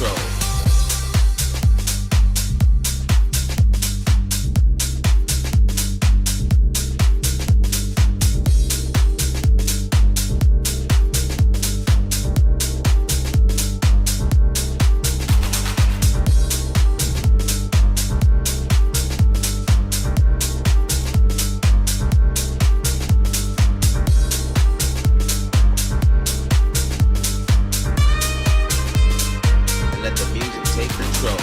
control. Let the music take control.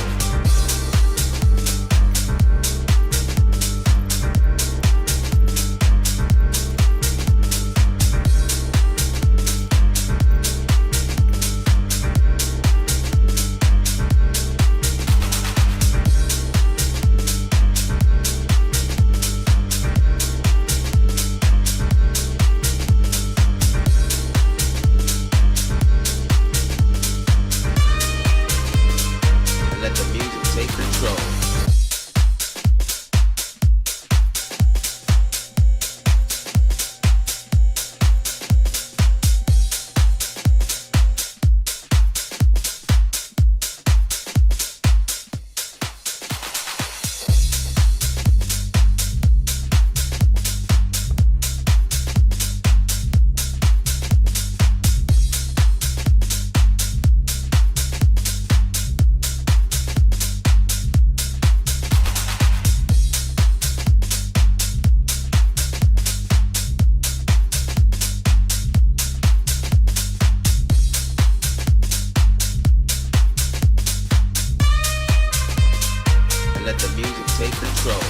Let the music take control. Let the music take control.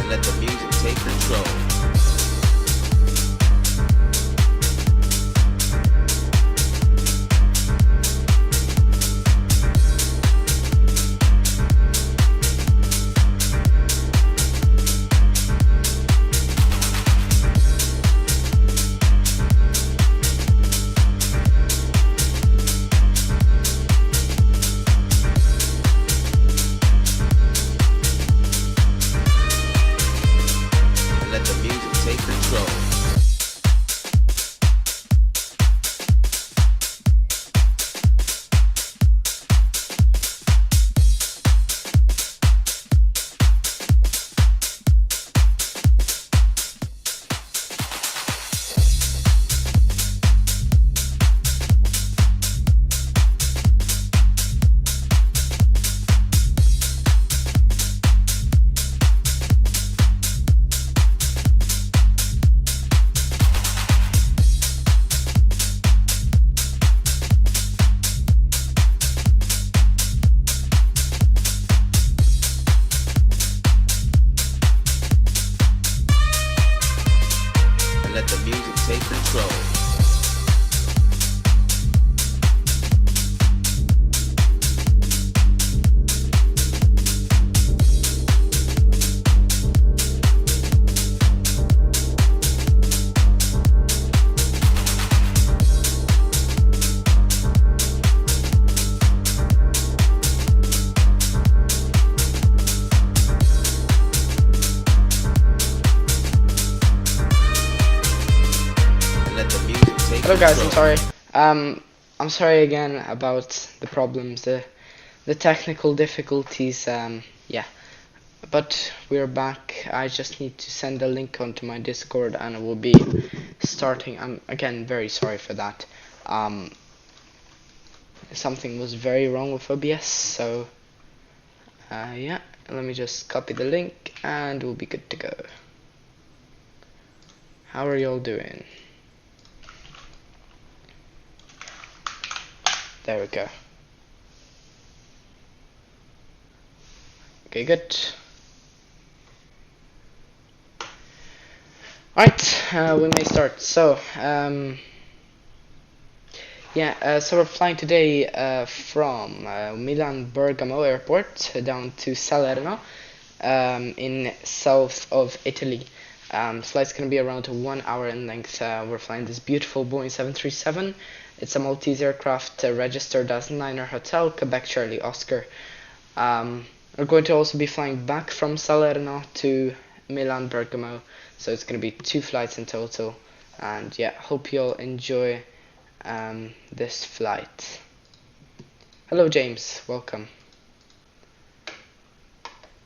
Let the music take control. Let the music take control. Let the music take control. Let the music take Hello guys, control. I'm sorry. I'm sorry again about the problems, the technical difficulties. Yeah, but we're back. I just need to send a link onto my Discord, and it will be starting. I'm again very sorry for that. Something was very wrong with OBS, so yeah. Let me just copy the link, and we'll be good to go. How are y'all doing? There we go. Okay, good. Alright, we may start. So, So we're flying today from Milan Bergamo Airport down to Salerno in south of Italy. Flight's going to be around 1 hour in length. We're flying this beautiful Boeing 737. It's a Maltese aircraft registered as Niner Hotel, Quebec Charlie Oscar. We're going to also be flying back from Salerno to Milan Bergamo, so it's going to be 2 flights in total. And yeah, hope you'll enjoy this flight. Hello James, welcome.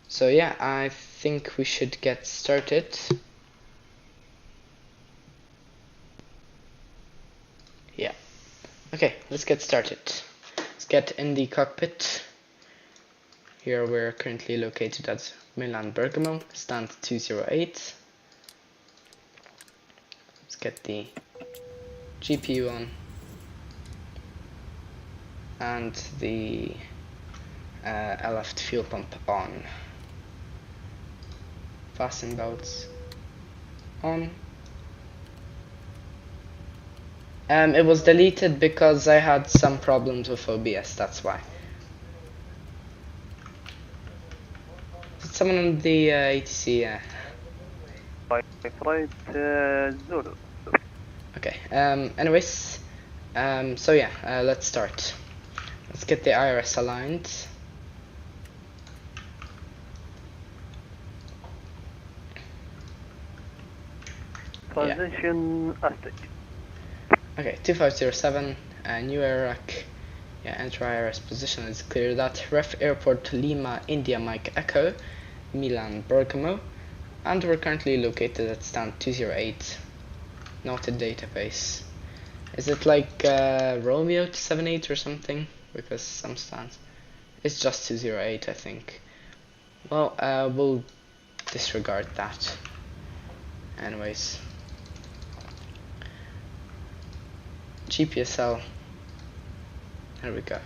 So yeah, I think we should get started. Yeah. Okay, let's get started. Let's get in the cockpit. Here we're currently located at Milan Bergamo, stand 208. Let's get the GPU on and the LF fuel pump on. Fasten belts on. It was deleted because I had some problems with OBS, that's why. Is it someone on the ATC? Zulu. Okay, anyways, so yeah, let's start. Let's get the IRS aligned. Transition Aztec. Okay, 2507, New Iraq. Yeah, enter IRS position is clear. That ref airport Lima India Mike Echo, Milan Bergamo, and we're currently located at stand 208. Noted database. Is it like Romeo 278 or something? Because some stands. It's just 208, I think. Well, we'll disregard that. Anyways. GPSL. There we go.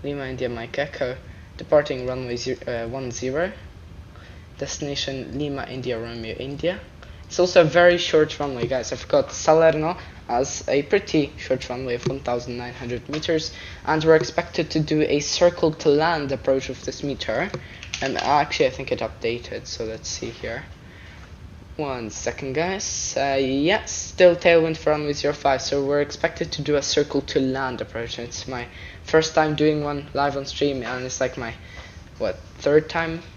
Lima India Mike Echo. Departing runway 10. Destination Lima India Romeo India. It's also a very short runway, guys. I've got Salerno as a pretty short runway of 1,900 meters, and we're expected to do a circle to land approach with this meter. Actually, I think it updated, so let's see here. 1 second, guys. Yeah, still tailwind for runway 05, so we're expected to do a circle to land approach. It's my first time doing one live on stream, and it's like my,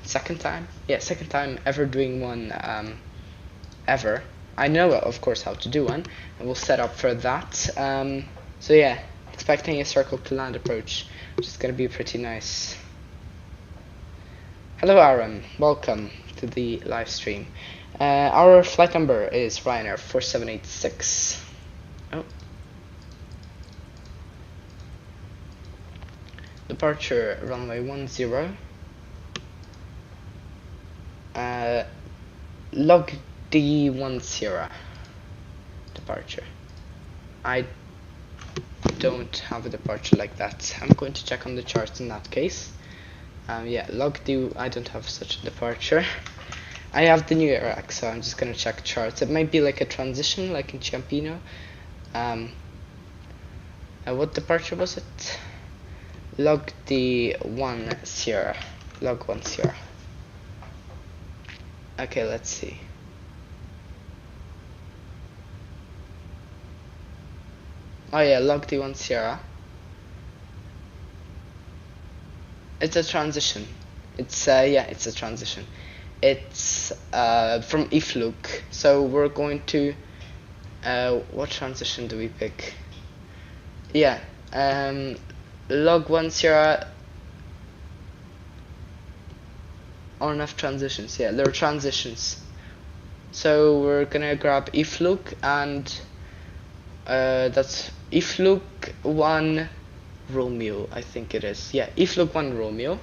second time ever doing one ever. I know, of course, how to do one, and we'll set up for that. So yeah, expecting a circle to land approach, which is going to be pretty nice. Hello Aaron, welcome to the live stream. Our flight number is vRYR 4786. Oh. Departure runway 10. Log D10 departure. I don't have a departure like that. I'm going to check on the charts in that case. Yeah, log D, I don't have such a departure. I have the New Iraq, so I'm just gonna check charts. It might be like a transition, like in Ciampino. What departure was it? Log D10. Log 10. Okay, let's see. Oh yeah, log D10. It's a transition. It's it's a transition. It's from Ifluk. So we're going to what transition do we pick? Yeah, log 10 are enough transitions. Yeah, there are transitions. So we're gonna grab Ifluk, and that's Ifluk 1 Romeo, I think it is. Yeah, Ifluk 1 Romeo.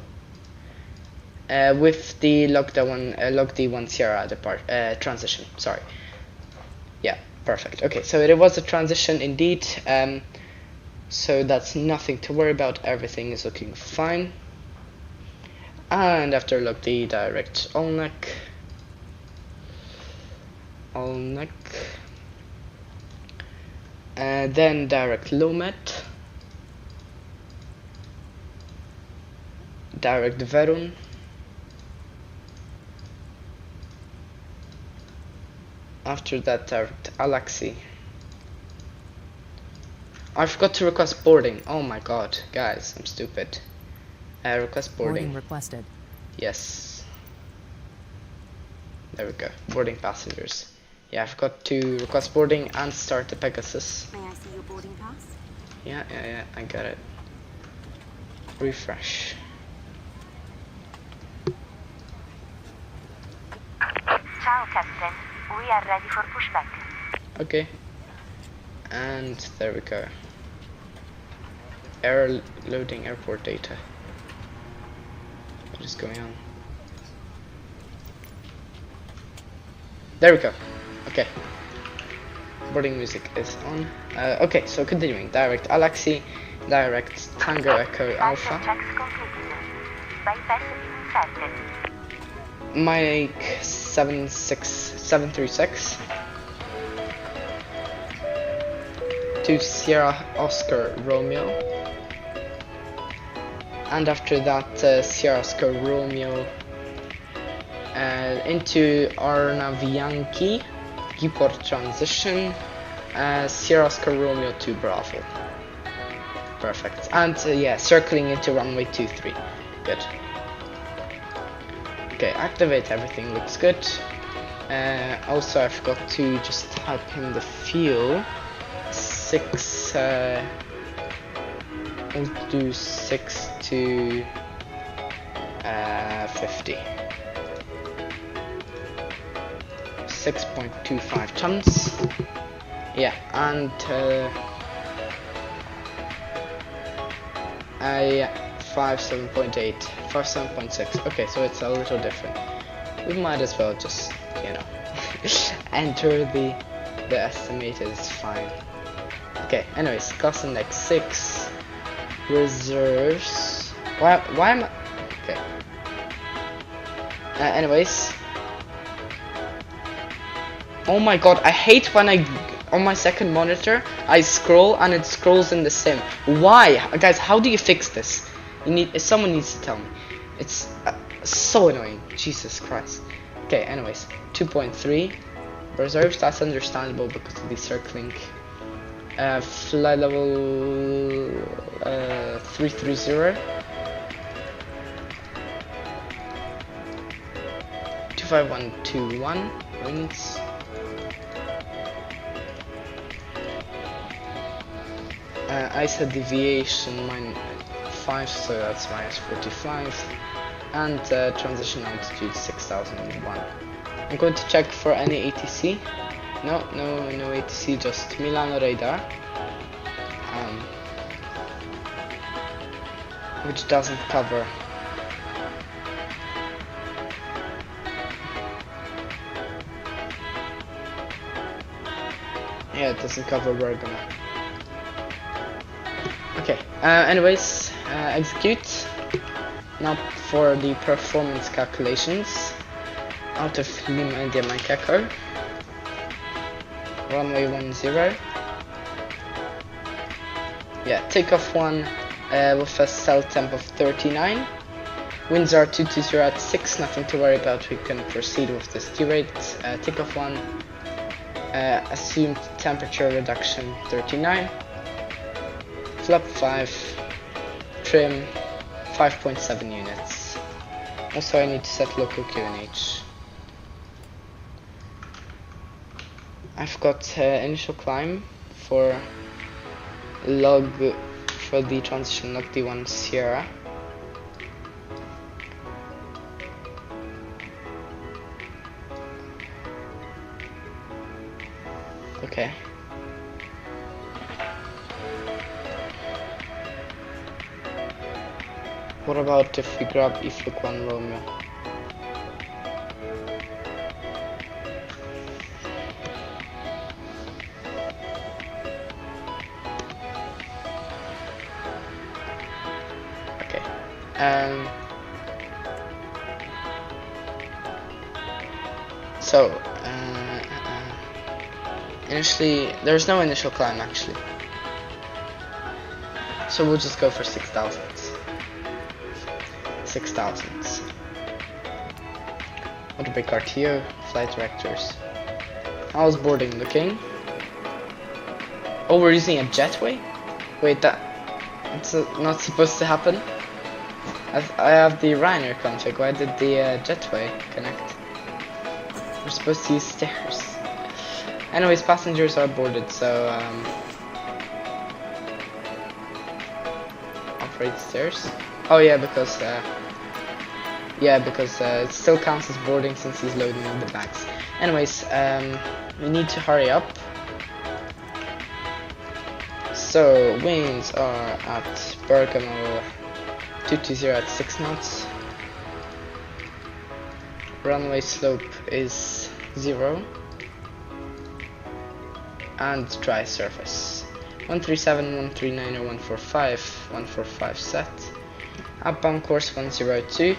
With the log D10 transition. Sorry. Yeah, perfect. Okay, so it was a transition indeed. So that's nothing to worry about. Everything is looking fine. And after log D, direct Olnek. Then direct low met, direct Verun, after that direct Alaxi. I forgot to request boarding. Oh my god, guys, I'm stupid. Request boarding. Requested. Yes. There we go. Boarding passengers. Yeah, I forgot to request boarding and start the Pegasus. May I see your boarding pass? Yeah, I got it. Refresh. Ciao, Captain. We are ready for pushback. Okay. And there we go. Error loading airport data. What is going on? There we go. Okay. Boarding music is on. Okay, so continuing. Direct Alaxi, direct Tango Echo Alpha. Checks completed. Bypass inserted. Mike 736 to Sierra Oscar Romeo, and after that Sierra Oscar Romeo into Arnav Yankee, Giport transition, Sierra Oscar Romeo to Bravo. Perfect. And yeah, circling into runway 23. Good. Okay, activate everything, looks good. Also I forgot to just type in the fuel. 6 we'll do 6 to 50. 6.25 tons. Yeah, and 57.8, 57.6. Okay, so it's a little different. We might as well just, you know, enter the estimated is fine. Okay, anyways, cost index 6, reserves. Why am I? Okay. Anyways. Oh my god, I hate when on my second monitor I scroll and it scrolls in the sim. Why? Guys, how do you fix this? Someone needs to tell me. It's so annoying. Jesus Christ. Okay, anyways, 2.3 reserves. That's understandable because of the circling. Flight level 330. 25121 winds. I said deviation -5, so that's -45, and transition altitude 6001. I'm going to check for any ATC. No ATC, just Milano radar, which doesn't cover. Yeah, it doesn't cover Bergamo. Okay, anyways, execute. Now for the performance calculations. Out of Lima India Mike Echo. Runway 10. Yeah, takeoff 1 with a cell temp of 39. Winds are 220 at 6, nothing to worry about, we can proceed with this T-rate. Takeoff 1, assumed temperature reduction 39. Flap 5, trim 5.7 units. Also I need to set local QNH. I've got initial climb for log for the transition log D1 Sierra. Okay. What about if we grab Ifluk 1 Romeo? Okay. So initially, there's no initial climb actually. So we'll just go for 6,000. 6,000. Motor brake RTO, flight directors. How's boarding looking? Oh, we're using a jetway? Wait, that's not supposed to happen. I have the vRYR config. Why did the jetway connect? We're supposed to use stairs. Anyways, passengers are boarded, so operate stairs. Oh yeah, because it still counts as boarding since he's loading in the bags. Anyways, we need to hurry up. So winds are at Bergamo 220 at 6 knots. Runway slope is 0. And dry surface. 137, 139 or 145, 145 set. Outbound course 102.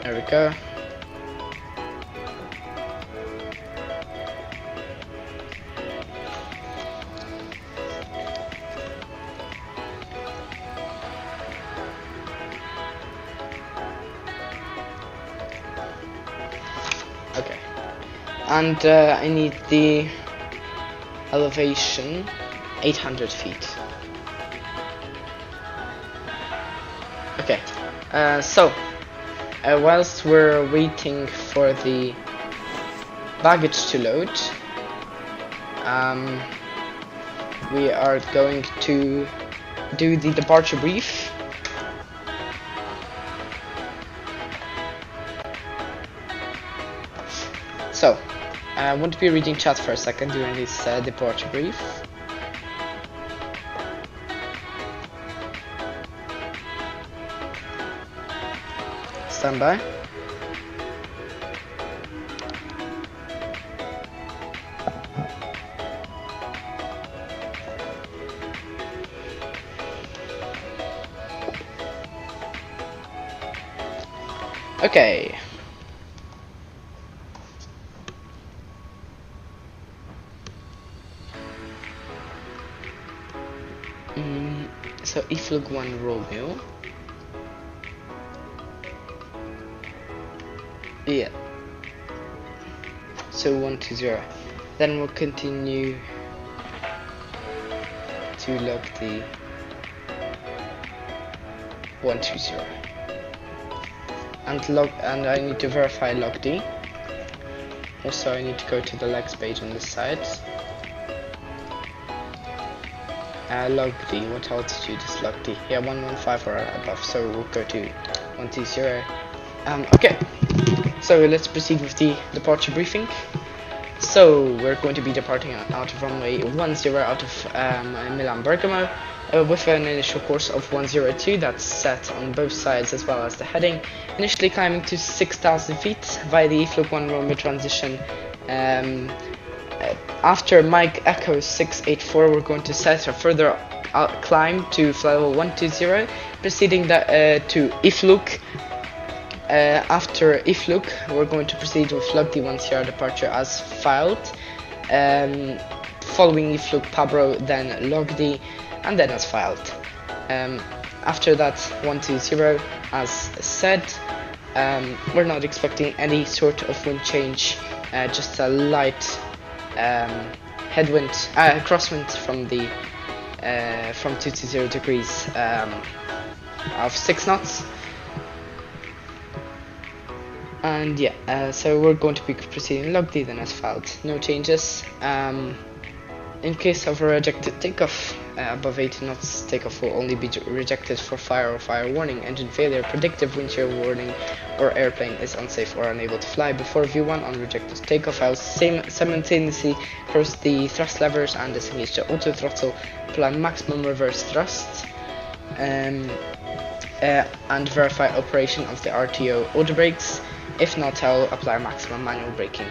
There we go. Okay. And I need the elevation 800 feet. Okay. Whilst we're waiting for the baggage to load, we are going to do the departure brief. So, I want to be reading chat for a second during this departure brief. Stand by. Okay. So iflug 1 Romeo. Yeah. So 120. Then we'll continue to log the 120. And I need to verify log D. Also I need to go to the legs page on this side. Log D, what altitude is log D? Yeah, 115 or above, so we'll go to 120. Okay, so let's proceed with the departure briefing. So we're going to be departing out of runway 10 out of Milan Bergamo with an initial course of 102 that's set on both sides as well as the heading. Initially climbing to 6,000 feet via the iflug 1 Romeo transition. After Mike Echo 684, we're going to set a further climb to flight level 120, proceeding to iflug. After iflug, we're going to proceed with log D1 CR departure as filed. Following iflug Pabro, then log D, and then as filed. After that 120, as said, we're not expecting any sort of wind change, just a light headwind, crosswind from the from 220 degrees of 6 knots. And yeah, so we're going to be proceeding log D then as filed. No changes. In case of a rejected takeoff above 80 knots, takeoff will only be rejected for fire or fire warning, engine failure, predictive wind shear warning, or airplane is unsafe or unable to fly. Before V1 on rejected takeoff, I'll simultaneously press the thrust levers and disengage the auto throttle, apply maximum reverse thrust, and verify operation of the RTO auto brakes. If not, I'll apply maximum manual braking.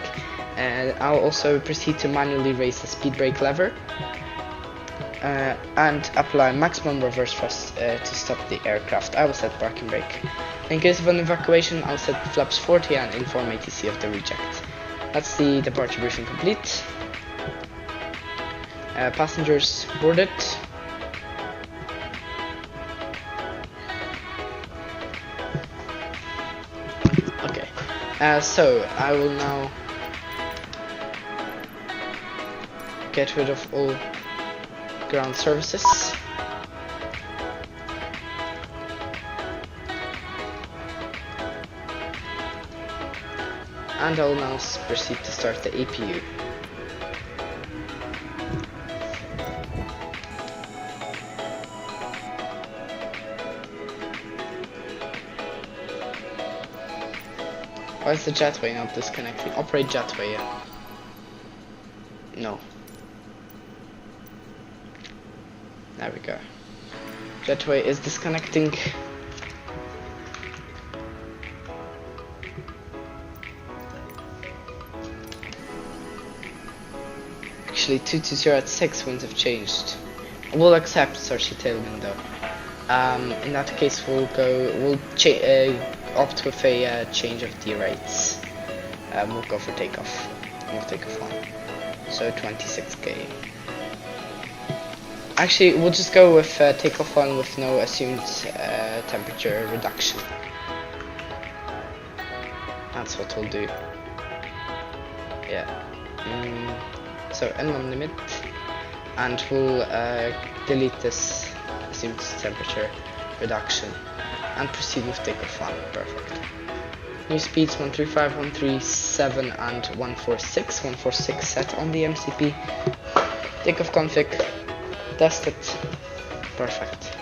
And I'll also proceed to manually raise the speed brake lever and apply maximum reverse thrust to stop the aircraft. I will set parking brake. In case of an evacuation, I'll set flaps 40 and inform ATC of the reject. That's the departure briefing complete. Passengers boarded. Okay, so I will now get rid of all ground services. And I'll now proceed to start the APU. Why is the jetway not disconnecting? Operate jetway, yeah. No. There we go. Jetway is disconnecting. Actually, 220 at 6 winds have changed. We'll accept Searchy tailwind though. In that case, we'll opt with a change of D rates. We'll go for takeoff. We'll take off 1. So 26k. Actually, we'll just go with takeoff 1 with no assumed temperature reduction. That's what we'll do. Yeah. So minimum limit, and we'll delete this assumed temperature reduction and proceed with takeoff 1. Perfect. New speeds 135, 137 and 146. 146 set on the MCP. Takeoff config. Test it. Perfect.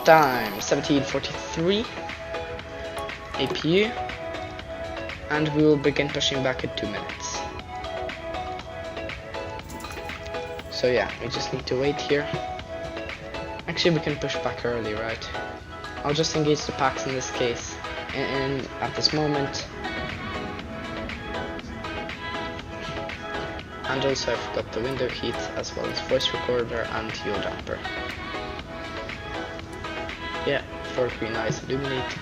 Time 17:43. APU. And we will begin pushing back in 2 minutes. So yeah, we just need to wait here. Actually, we can push back early, right? I'll just engage the packs in this case, and at this moment. And also I've got the window heat as well as voice recorder and yaw damper. Yeah, 4 green eyes illuminated.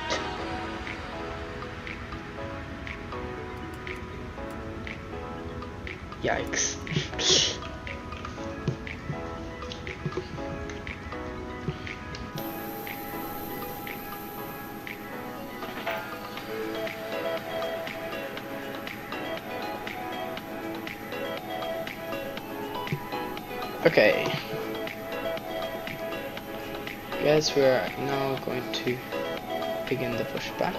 Yikes. Okay. Guys, we are now going to begin the pushback.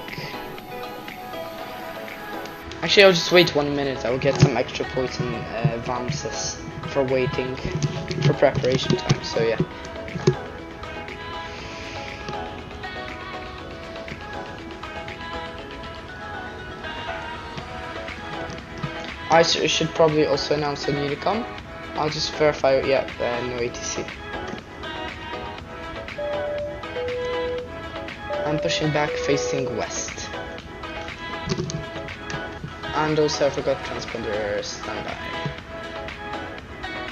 Actually, I'll just wait 1 minute. I will get some extra points in VAMSs for waiting for preparation time. So yeah. I should probably also announce on Unicom. I'll just verify. Yeah, no ATC. I'm pushing back facing west. And also I forgot transponder standby.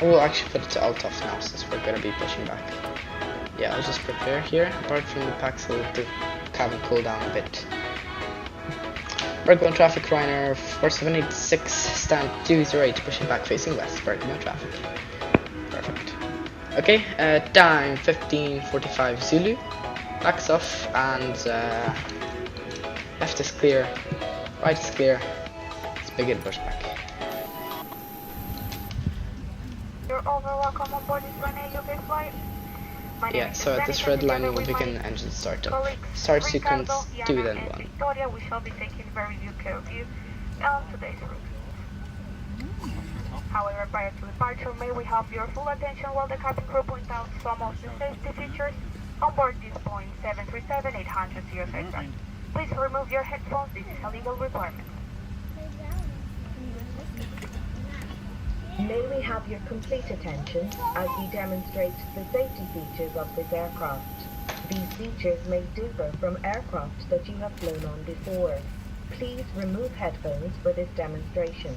I will actually put it to alt off now since we're gonna be pushing back. Yeah, I'll just prepare here. Apart from the packs, I'll let the cabin cool down a bit. Bergman traffic, Ryanair 4786, stand 208, pushing back facing west, Bergman traffic. Perfect. Okay, time 15:45 Zulu. Backs off and left is clear, right is clear. Let's begin pushback. You're over, welcome on board this Ryanair UK flight. Yeah, so at this red line we will begin engine startup. Start sequence 2 then 1. Victoria, we shall be taking very good care of you on today's route. However, prior to departure, may we have your full attention while the cabin crew point out some of the safety features on board this Boeing 737-800 aircraft. Please remove your headphones, this is a legal requirement. May we have your complete attention as we demonstrate the safety features of this aircraft. These features may differ from aircraft that you have flown on before. Please remove headphones for this demonstration.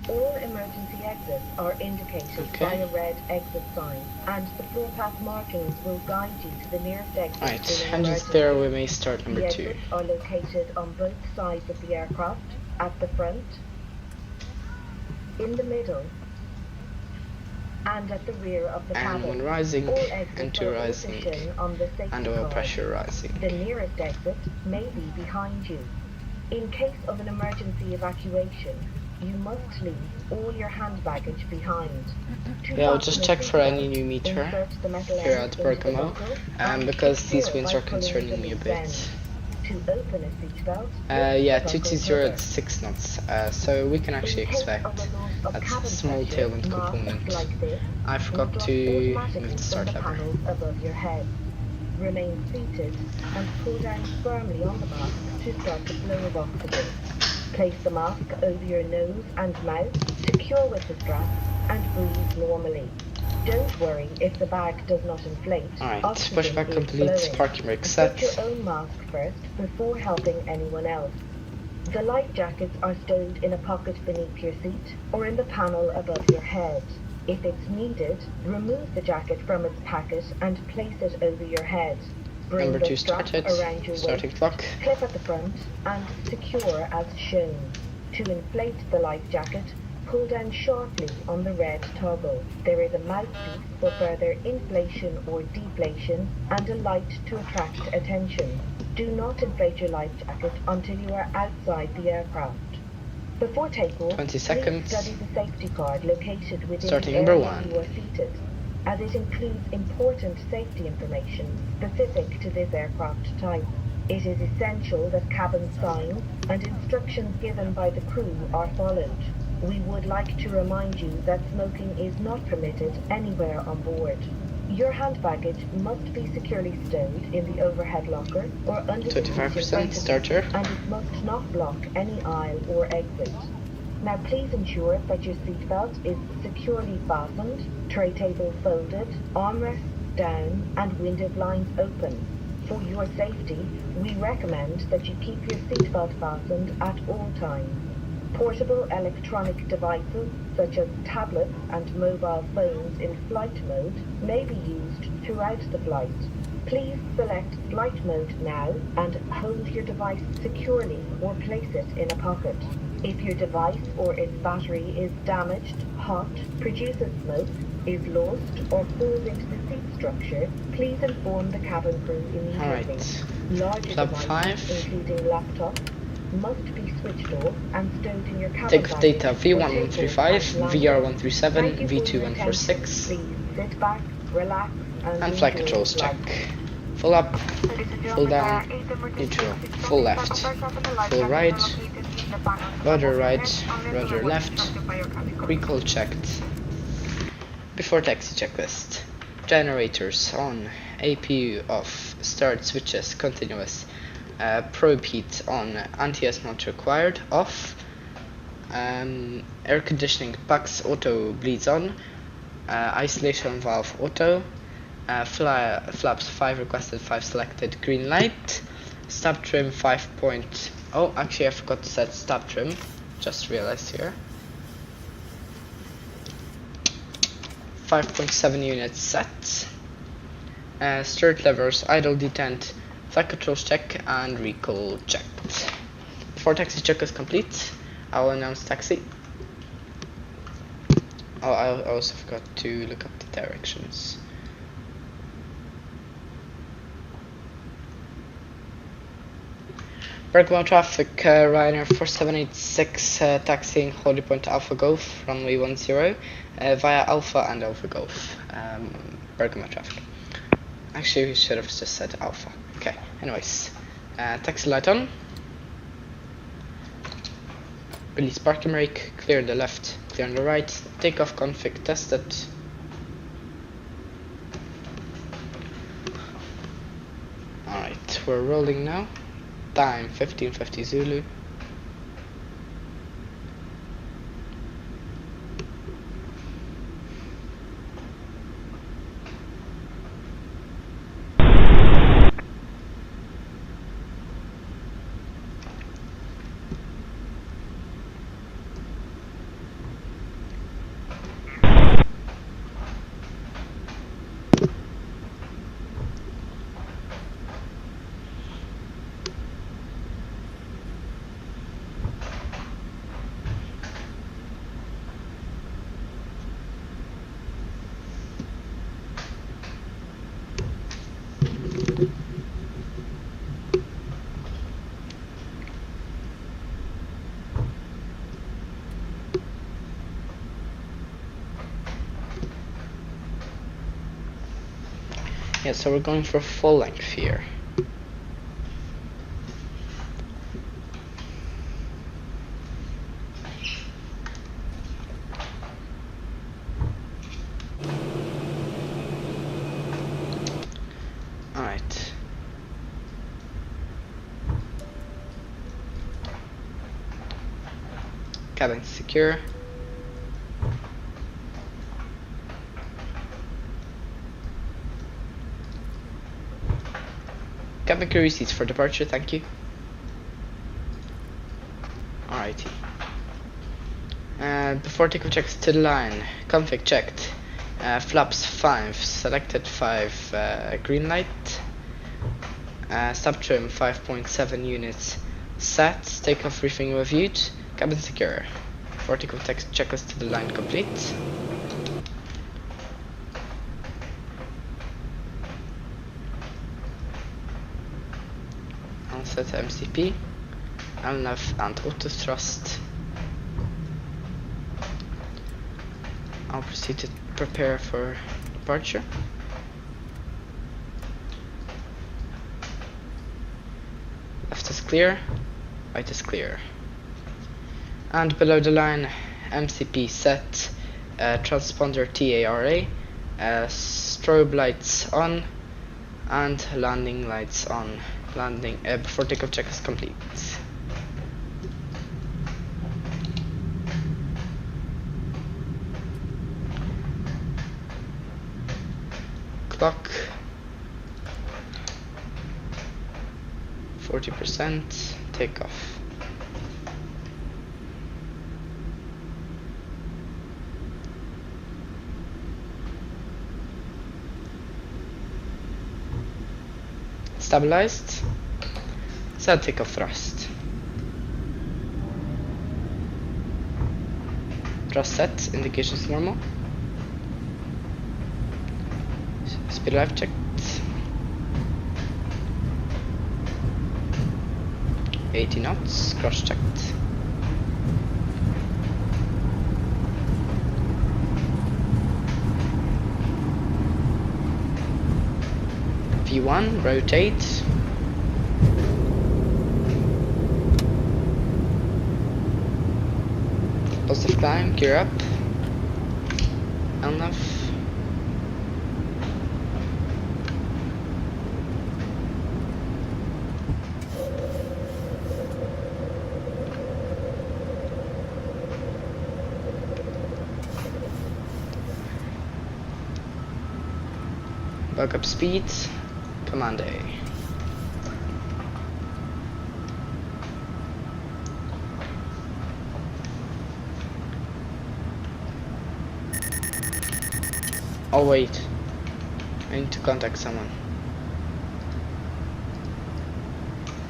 All emergency exits are indicated Okay. by a red exit sign, and the footpath markings will guide you to the nearest exit Right, in an and just emergency. there we may start number The 2. exits are located on both sides of the aircraft, at the front, in the middle, and at the rear of the And cabin. when rising, All exits entry are also rising, shown on the safety and oil card. pressure rising. The nearest exit may be behind you. In case of an emergency evacuation, you must leave all your hand baggage behind. To Yeah, I'll fasten just a check for any seatbelt, new meter insert the metal here end at into the Bergamo, buckle and because these secure winds by are pulling concerning the me a loose bit. end. To open a seatbelt, Yeah, lift the buckle 220 cover. at 6 knots, so we can actually In case expect of a loss of that's a cabin small pressure, tailwind masks component. like this I will forgot drop to automatically move the from start the lever. panels above your head. Remain seated and pull down firmly on the mask to start the flow of oxygen. Place the mask over your nose and mouth, secure with the strap, and breathe normally. Don't worry if the bag does not inflate. Alright, Oxygen pushback is complete, flowing. parking brake Put set. your own mask first before helping anyone else. The life jackets are stowed in a pocket beneath your seat or in the panel above your head. If it's needed, remove the jacket from its packet and place it over your head. Bring Number the 2 strap started, around your starting waist, clock. clip at the front, and secure as shown. To inflate the life jacket, pull down sharply on the red toggle. There is a mouthpiece for further inflation or deflation and a light to attract attention. Do not inflate your life jacket until you are outside the aircraft. Before takeoff, 20 please seconds. study the safety card located within Starting the number area 1. you are seated, as it includes important safety information specific to this aircraft type. It is essential that cabin signs and instructions given by the crew are followed. We would like to remind you that smoking is not permitted anywhere on board. Your hand baggage must be securely stowed in the overhead locker or under the seat in 25% front of you, starter. and it must not block any aisle or exit. Now please ensure that your seatbelt is securely fastened, tray table folded, armrests down, and window blinds open. For your safety, we recommend that you keep your seatbelt fastened at all times. Portable electronic devices, such as tablets and mobile phones in flight mode, may be used throughout the flight. Please select flight mode now and hold your device securely or place it in a pocket. If your device or its battery is damaged, hot, produces smoke, is lost, or falls into the seat structure, please inform the cabin crew immediately. Alright, Larger flap devices, 5. including laptops, must be switched off and stowed in your cabin Takeoff baggage data for V1135, takeoff and landing. VR137, Thank you for your V2146, attention. Please sit back, relax, and flight enjoy controls the flight. check. Full up, Ladies and full gentlemen, down, there are 8 emergency neutral, exits full from the left, starting aircraft and the life full jackets right, are located in the panels rudder above your right, head, unless rudder otherwise left, instructed by your cabin crew. recall checked. Before taxi checklist. Generators on, APU off, start switches continuous, probe heat on, anti-S not required, off, air conditioning packs auto bleeds on, isolation valve auto, flaps 5 requested, 5 selected, green light, stub trim 5. Oh, actually I forgot to set stub trim, just realized here. 5.7 units set. Start levers, idle detent, flight controls check, and recall checked. Before taxi check is complete, I'll announce taxi. Oh, I also forgot to look up the directions. Bergamo traffic, Ryanair 4786 taxiing holding point Alpha Golf, runway 10, via Alpha and Alpha Golf, Bergamo traffic. Actually, we should have just said Alpha. Okay, anyways, taxi light on, release parking brake, clear on the left, clear on the right, takeoff config tested. Alright, we're rolling now. Time 1550 Zulu. Yeah, so we're going for full length here. Alright. Cabin secure. Cabin crew receipts for departure, thank you. Alrighty. Before takeoff checks to the line, config checked. Flaps 5, selected 5, green light. Stop trim 5.7 units set. Takeoff briefing reviewed. Cabin secure. Before takeoff checklist to the line complete. I'll set MCP. LNAV and auto thrust. I'll proceed to prepare for departure. Left is clear, right is clear. And below the line, MCP set, transponder TARA, strobe lights on, and landing lights on. Landing before takeoff check is complete. Clock 40%, takeoff. Stabilized. Set takeoff thrust. Thrust set, indications normal. Speed life checked. 80 knots, cross checked. V1, rotate. Positive climb, gear up. LNAV. Back up speed. Command A. Oh wait, I need to contact someone.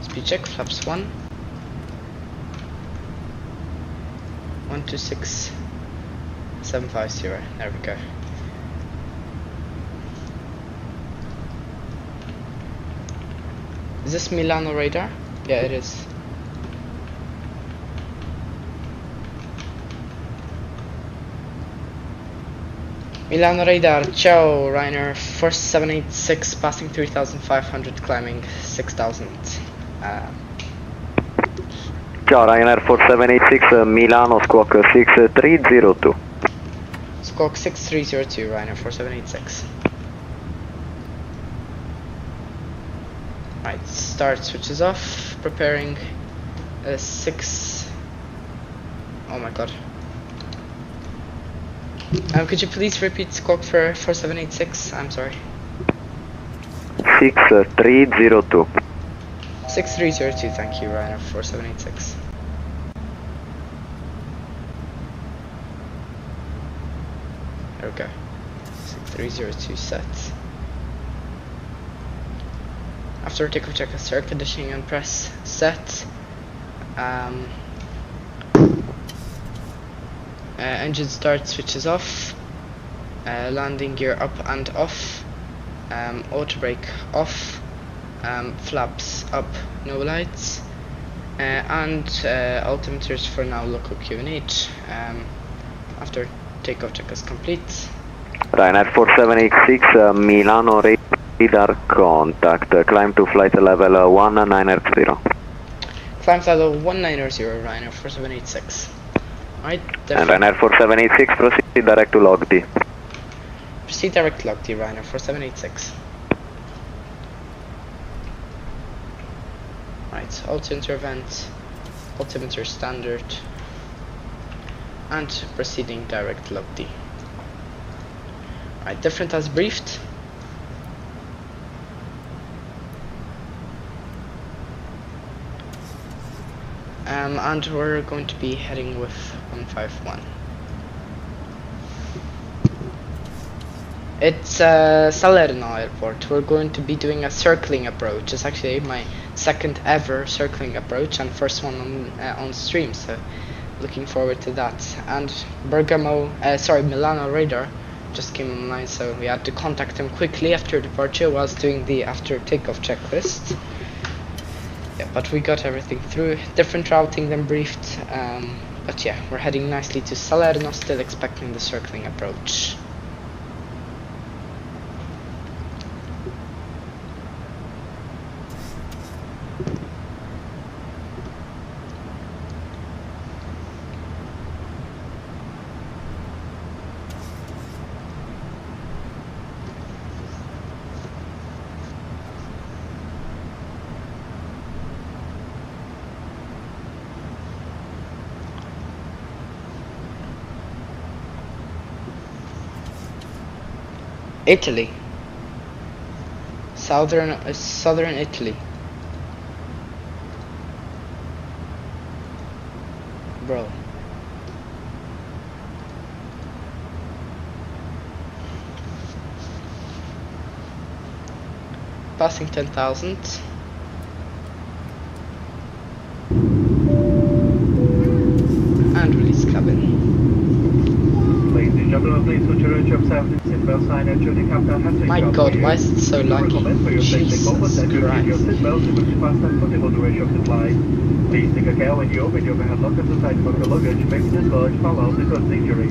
Speed check, flaps 1. 126750. There we go. Is this Milano radar? Yeah, it is. Milano radar, ciao Ryanair 4786 passing 3500 climbing 6000. Ciao Ryanair 4786 Milano squawk 6302. Squawk 6302 Ryanair 4786. Right, start switches off, preparing 6. Oh my god. Could you please repeat squawk for 4786? I'm sorry. 6302. 6302, thank you, Ryanair 4786. There we go. 6302 set. After takeoff check, air conditioning and press set. Engine start switches off. Landing gear up and off. Auto brake off. Flaps up, no lights. And altimeters for now local QNH. After takeoff check is complete. Ryanair 4786 Milano radar contact. Climb to flight level 1980. Climb level 1980, Ryanair 4786. Alright, And Ryanair 4786, proceed direct to log D. proceed direct to log D, Ryanair 4786. Right, altimeter vent, altimeter standard, and proceeding direct log D. Right, different as briefed. And we're going to be heading with 151. It's Salerno Airport. We're going to be doing a circling approach. It's actually my second ever circling approach and first one on stream, so looking forward to that. And Milano radar just came online, so we had to contact him quickly after departure whilst doing the after takeoff checklist. Yeah, but we got everything through. Different routing than briefed, but yeah, we're heading nicely to Salerno, still expecting the circling approach. Italy, southern Italy, bro. Passing 10,000. And release cabin. Ladies and gentlemen, please put your observed seatbelt sign and the captain. My god, why is it so laggy? Jesus Christ. Please take care when you open your overhead lockers and side of your luggage. Make dislodge, follow the goods injury.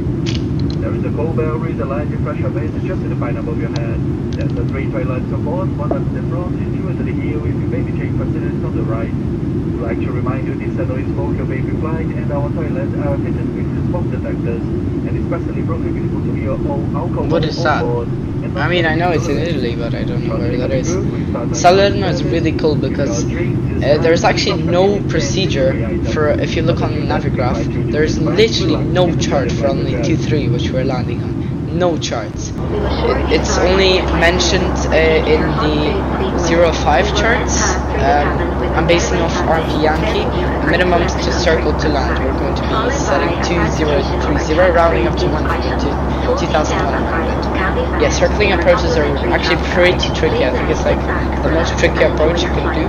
There is a cold bell read the line of pressure base just in the pine above your head. There's the 3 toilets support, 1 at the front, 2 at the heel with your baby chain facilities on the right. We'd like to remind you this no smoke your baby flight and our toilets are fitted with smoke detectors and especially prohibited to your own alcohol. What is that? I mean, I know it's in Italy, but I don't know where that is. Salerno is really cool because there's actually no procedure for, if you look on Navigraph, there's literally no chart for only Q3 which we're landing on. No charts. It's only mentioned in the 05 charts. I'm basing off RP Yankee. The minimum to circle to land. We're going to be setting 2030, rounding up to 2,100. Yeah, circling approaches are actually pretty tricky. I think it's like the most tricky approach you can do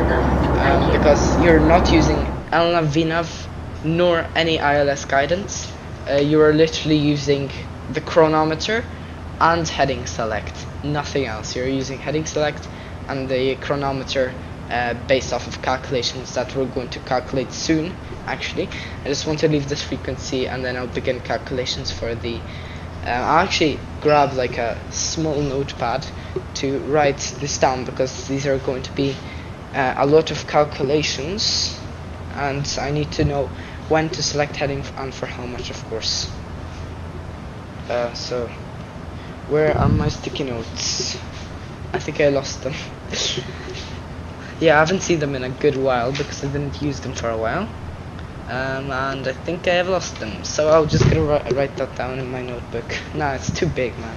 because you're not using LNAV, VNAV, nor any ILS guidance. You are literally using the chronometer and heading select, nothing else. You're using heading select and the chronometer based off of calculations that we're going to calculate soon. Actually, I just want to leave this frequency and then I'll begin calculations for the I'll actually grab like a small notepad to write this down because these are going to be a lot of calculations and I need to know when to select heading and for how much, of course. So where are my sticky notes? I think I lost them. Yeah, I haven't seen them in a good while because I didn't use them for a while, and I think I have lost them, so I'll just gonna write that down in my notebook. Nah, it's too big, man.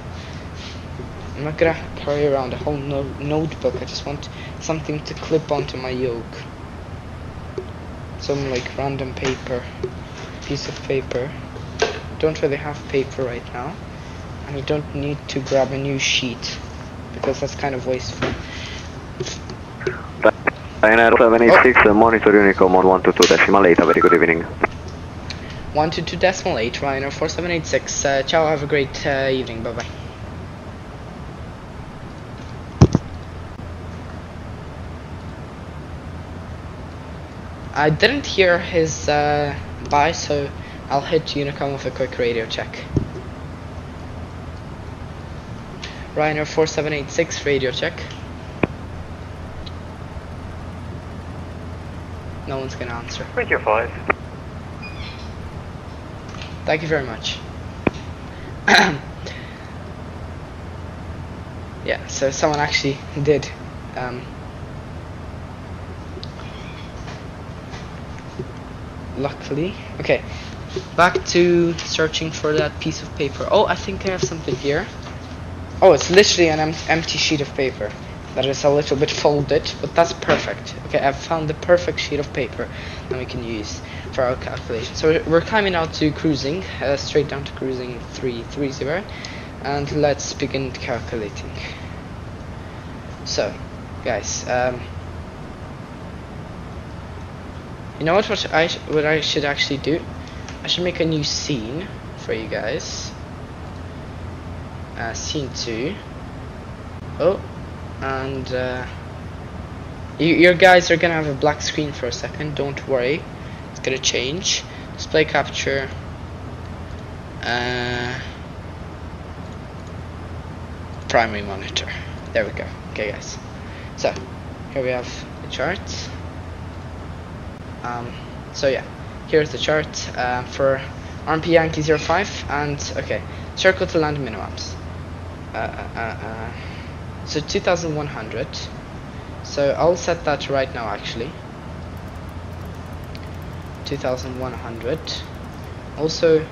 I'm not gonna carry around a whole notebook. I just want something to clip onto my yoke, some like random paper, piece of paper. Don't really have paper right now, and you don't need to grab a new sheet because that's kind of wasteful. Ryanair 786, monitor Unicom on 122.8, a very good evening. 122.8, Ryanair 4786, ciao, have a great evening, bye bye. I didn't hear his bye, so I'll hit Unicom with a quick radio check. Ryanair 4786, radio check. No one's gonna answer. Thank you, 5. Thank you very much. Yeah, so someone actually did. Luckily. Okay, back to searching for that piece of paper. Oh, I think I have something here. Oh, it's literally an empty sheet of paper that is a little bit folded, but that's perfect. Okay, I've found the perfect sheet of paper that we can use for our calculation. So we're climbing out to cruising, straight down to cruising 330, and let's begin calculating. So, guys, you know what I should actually do? I should make a new scene for you guys. Scene 2. Oh, and your guys are gonna have a black screen for a second. Don't worry, it's gonna change. Display capture. Primary monitor. There we go. Okay, guys. So here we have the chart. So yeah, here's the chart for RMP Yankee 05, and okay, circle to land minimums. So 2100. So I'll set that right now actually. 2100. Also,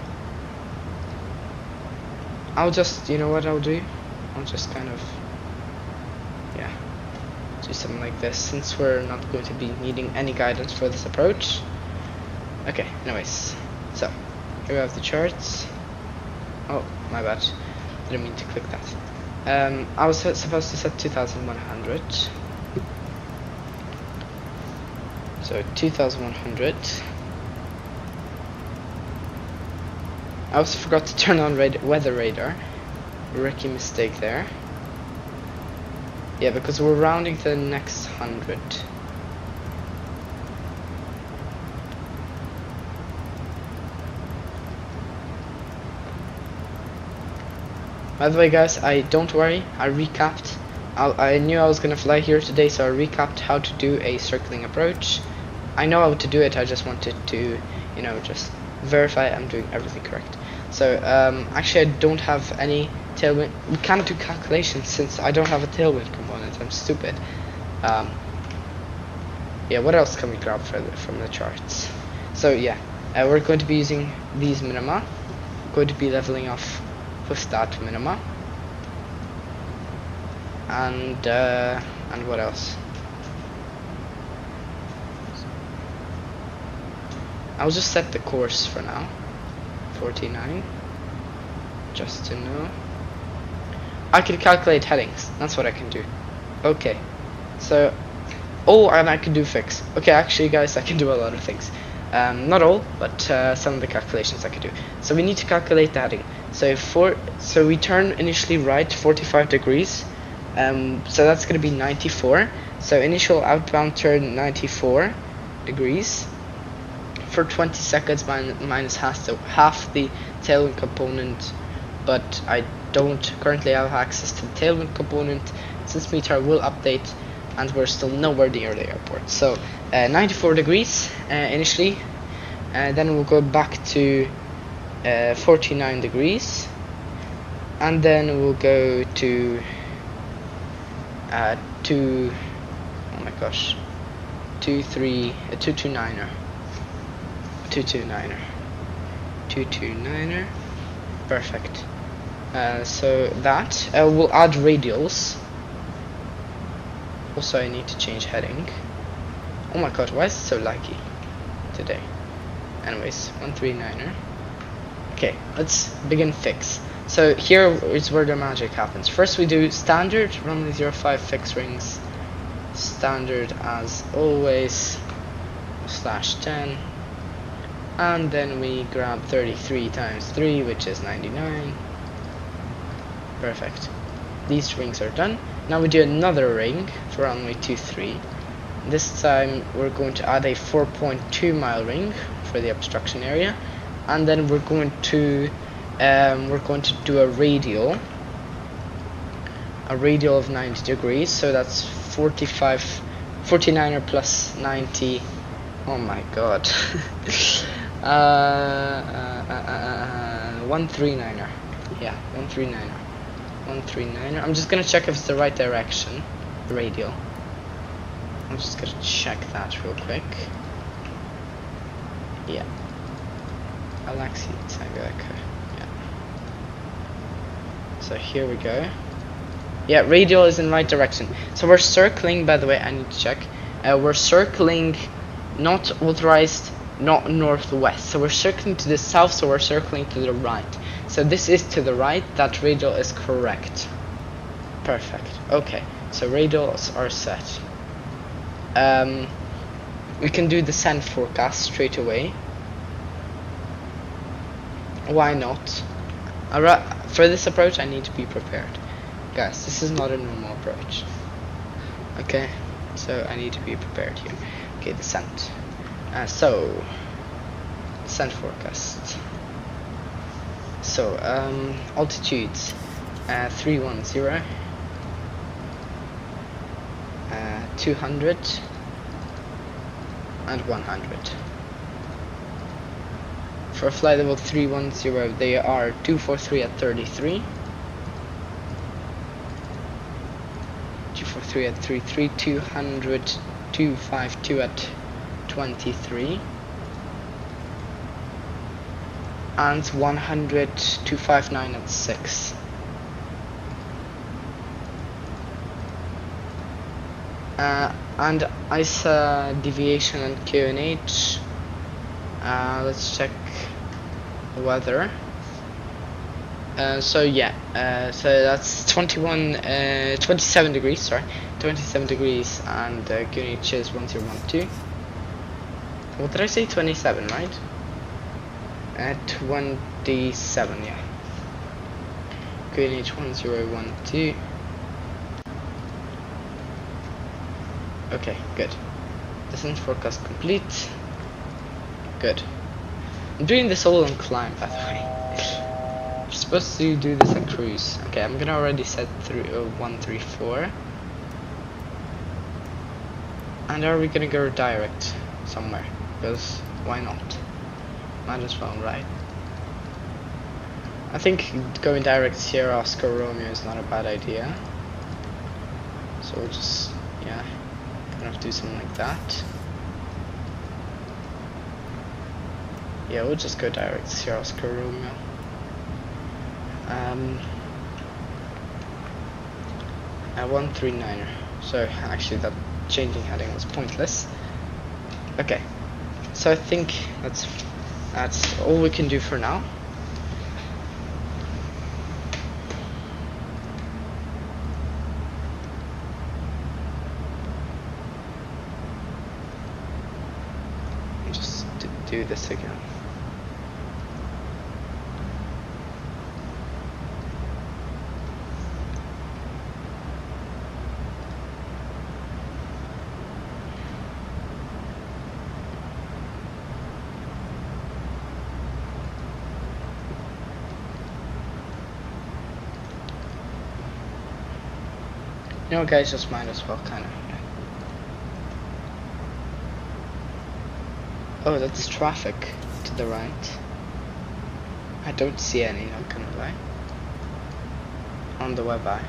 I'll just, you know what I'll do? I'll just kind of, yeah, do something like this since we're not going to be needing any guidance for this approach. Okay, anyways, so here we have the charts. Oh, my bad. Didn't mean to click that. I was supposed to set 2100. So 2100. I also forgot to turn on weather radar. Rookie mistake there. Yeah, because we're rounding to the next 100. By the way, guys, don't worry, I recapped. I knew I was gonna fly here today, so I recapped how to do a circling approach. I know how to do it, I just wanted to, you know, just verify I'm doing everything correct. So, actually I don't have any tailwind. We can't do calculations since I don't have a tailwind component. I'm stupid. Yeah, what else can we grab from the charts? So yeah, we're going to be using these minima. We're going to be leveling off with that minima. And what else? I'll just set the course for now. 49. Just to know. I can calculate headings. That's what I can do. Okay. So, oh, and I can do fix. Okay, actually, guys, I can do a lot of things. Not all, but some of the calculations I can do. So we need to calculate the heading. So we turn initially right 45 degrees. So that's going to be 94. So initial outbound turn 94 degrees for 20 seconds minus half the tailwind component. But I don't currently have access to the tailwind component since METAR will update and we're still nowhere near the airport. So 94 degrees initially, then we'll go back to 49 degrees, and then we'll go to oh my gosh, 229er. 229er. Perfect. So that we'll add radials. Also, I need to change heading. Oh my god, why is it so laggy today? Anyways, 139er. Okay, let's begin fix. So here is where the magic happens. First we do standard runway 05 fix rings, standard as always, /10, and then we grab 33 times 3, which is 99. Perfect. These rings are done. Now we do another ring for runway 23. This time we're going to add a 4.2 mile ring for the obstruction area, and then we're going to do a radial of 90 degrees. So that's 49er plus 90 Oh my god. 139er. Yeah, 139er. 139er. I'm just gonna check if it's the right direction. Radial. I'm just gonna check that real quick. Yeah. Alexi Tango Echo. Yeah. So here we go. Yeah, radial is in right direction. So we're circling, by the way, I need to check. We're circling not authorized, not northwest. So we're circling to the south, so we're circling to the right. So this is to the right, that radial is correct. Perfect. Okay, so radials are set. We can do the descent forecast straight away. Why not? For this approach, I need to be prepared. Guys, this is not a normal approach. Okay, so I need to be prepared here. Okay, descent. So, descent forecast. So, altitudes 310, 200, and 100. For flight level 310, they are 243 at 33. 243 at 33, 200, 252 at 23, and 100, 259 at 6. And ISA deviation and QNH. Let's check the weather. So yeah, so that's 27 degrees, sorry, 27 degrees, and QNH is 1012. What did I say? 27, right? 27, yeah. QNH 1012. Okay, good. Descent forecast complete. Good. I'm doing this all on climb, by the way. I'm supposed to do this on cruise. Okay, I'm gonna already set through 134. And are we gonna go direct somewhere? Because why not? Might as well, right? I think going direct Sierra Oscar Romeo is not a bad idea. So we'll just, yeah, gonna have to do something like that. Yeah, we'll just go direct Sierra Oscar Romeo. A 139er. So actually that changing heading was pointless. Okay, so I think that's all we can do for now. Just do this again. You know, guys, just might as well kind of. Oh, that's traffic to the right. I don't see any, not gonna lie. On the web eye.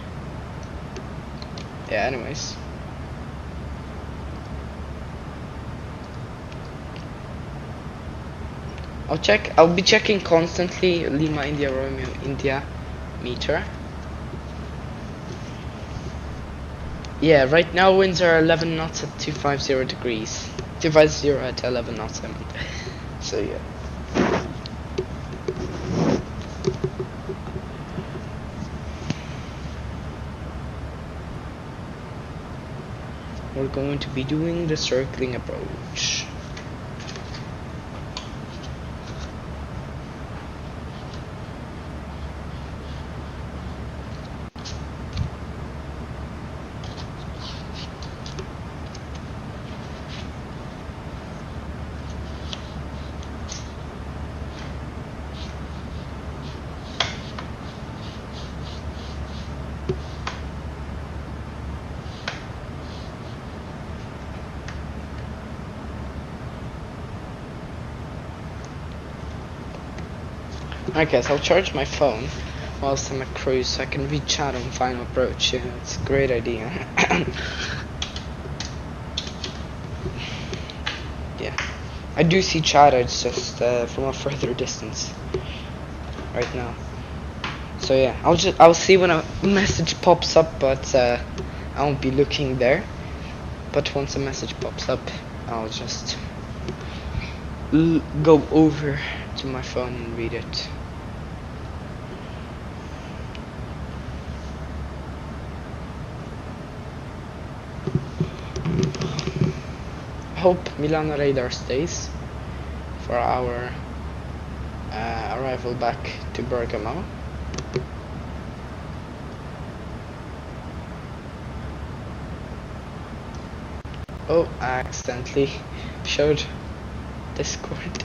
Yeah, anyways. I'll be checking constantly Lima India Romeo India meter. Yeah, right now winds are 11 knots at 250 degrees. 250 at 11 knots, I mean. So yeah. We're going to be doing the circling approach. Okay, so I'll charge my phone whilst I'm at cruise so I can read chat on final approach. Yeah, it's a great idea. Yeah, I do see chat, it's just from a further distance right now. So yeah, I'll see when a message pops up, but I won't be looking there. But once a message pops up, I'll just go over to my phone and read it. I hope Milano radar stays for our arrival back to Bergamo. Oh, I accidentally showed Discord.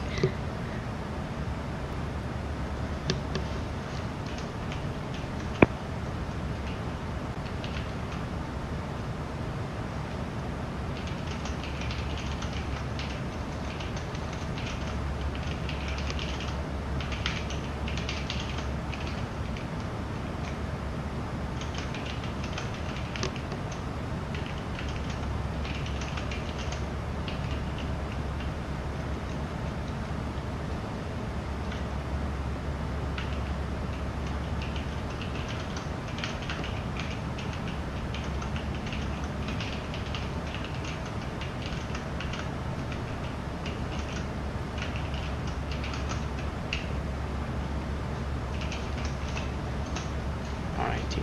Alrighty.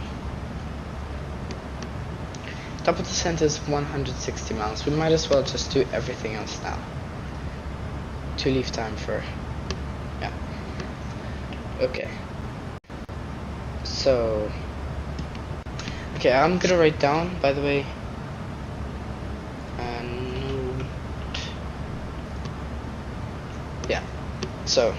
Top of descent is 160 miles. We might as well just do everything else now to leave time for, yeah. Okay. So, okay, I'm gonna write down, by the way, note. Yeah. So.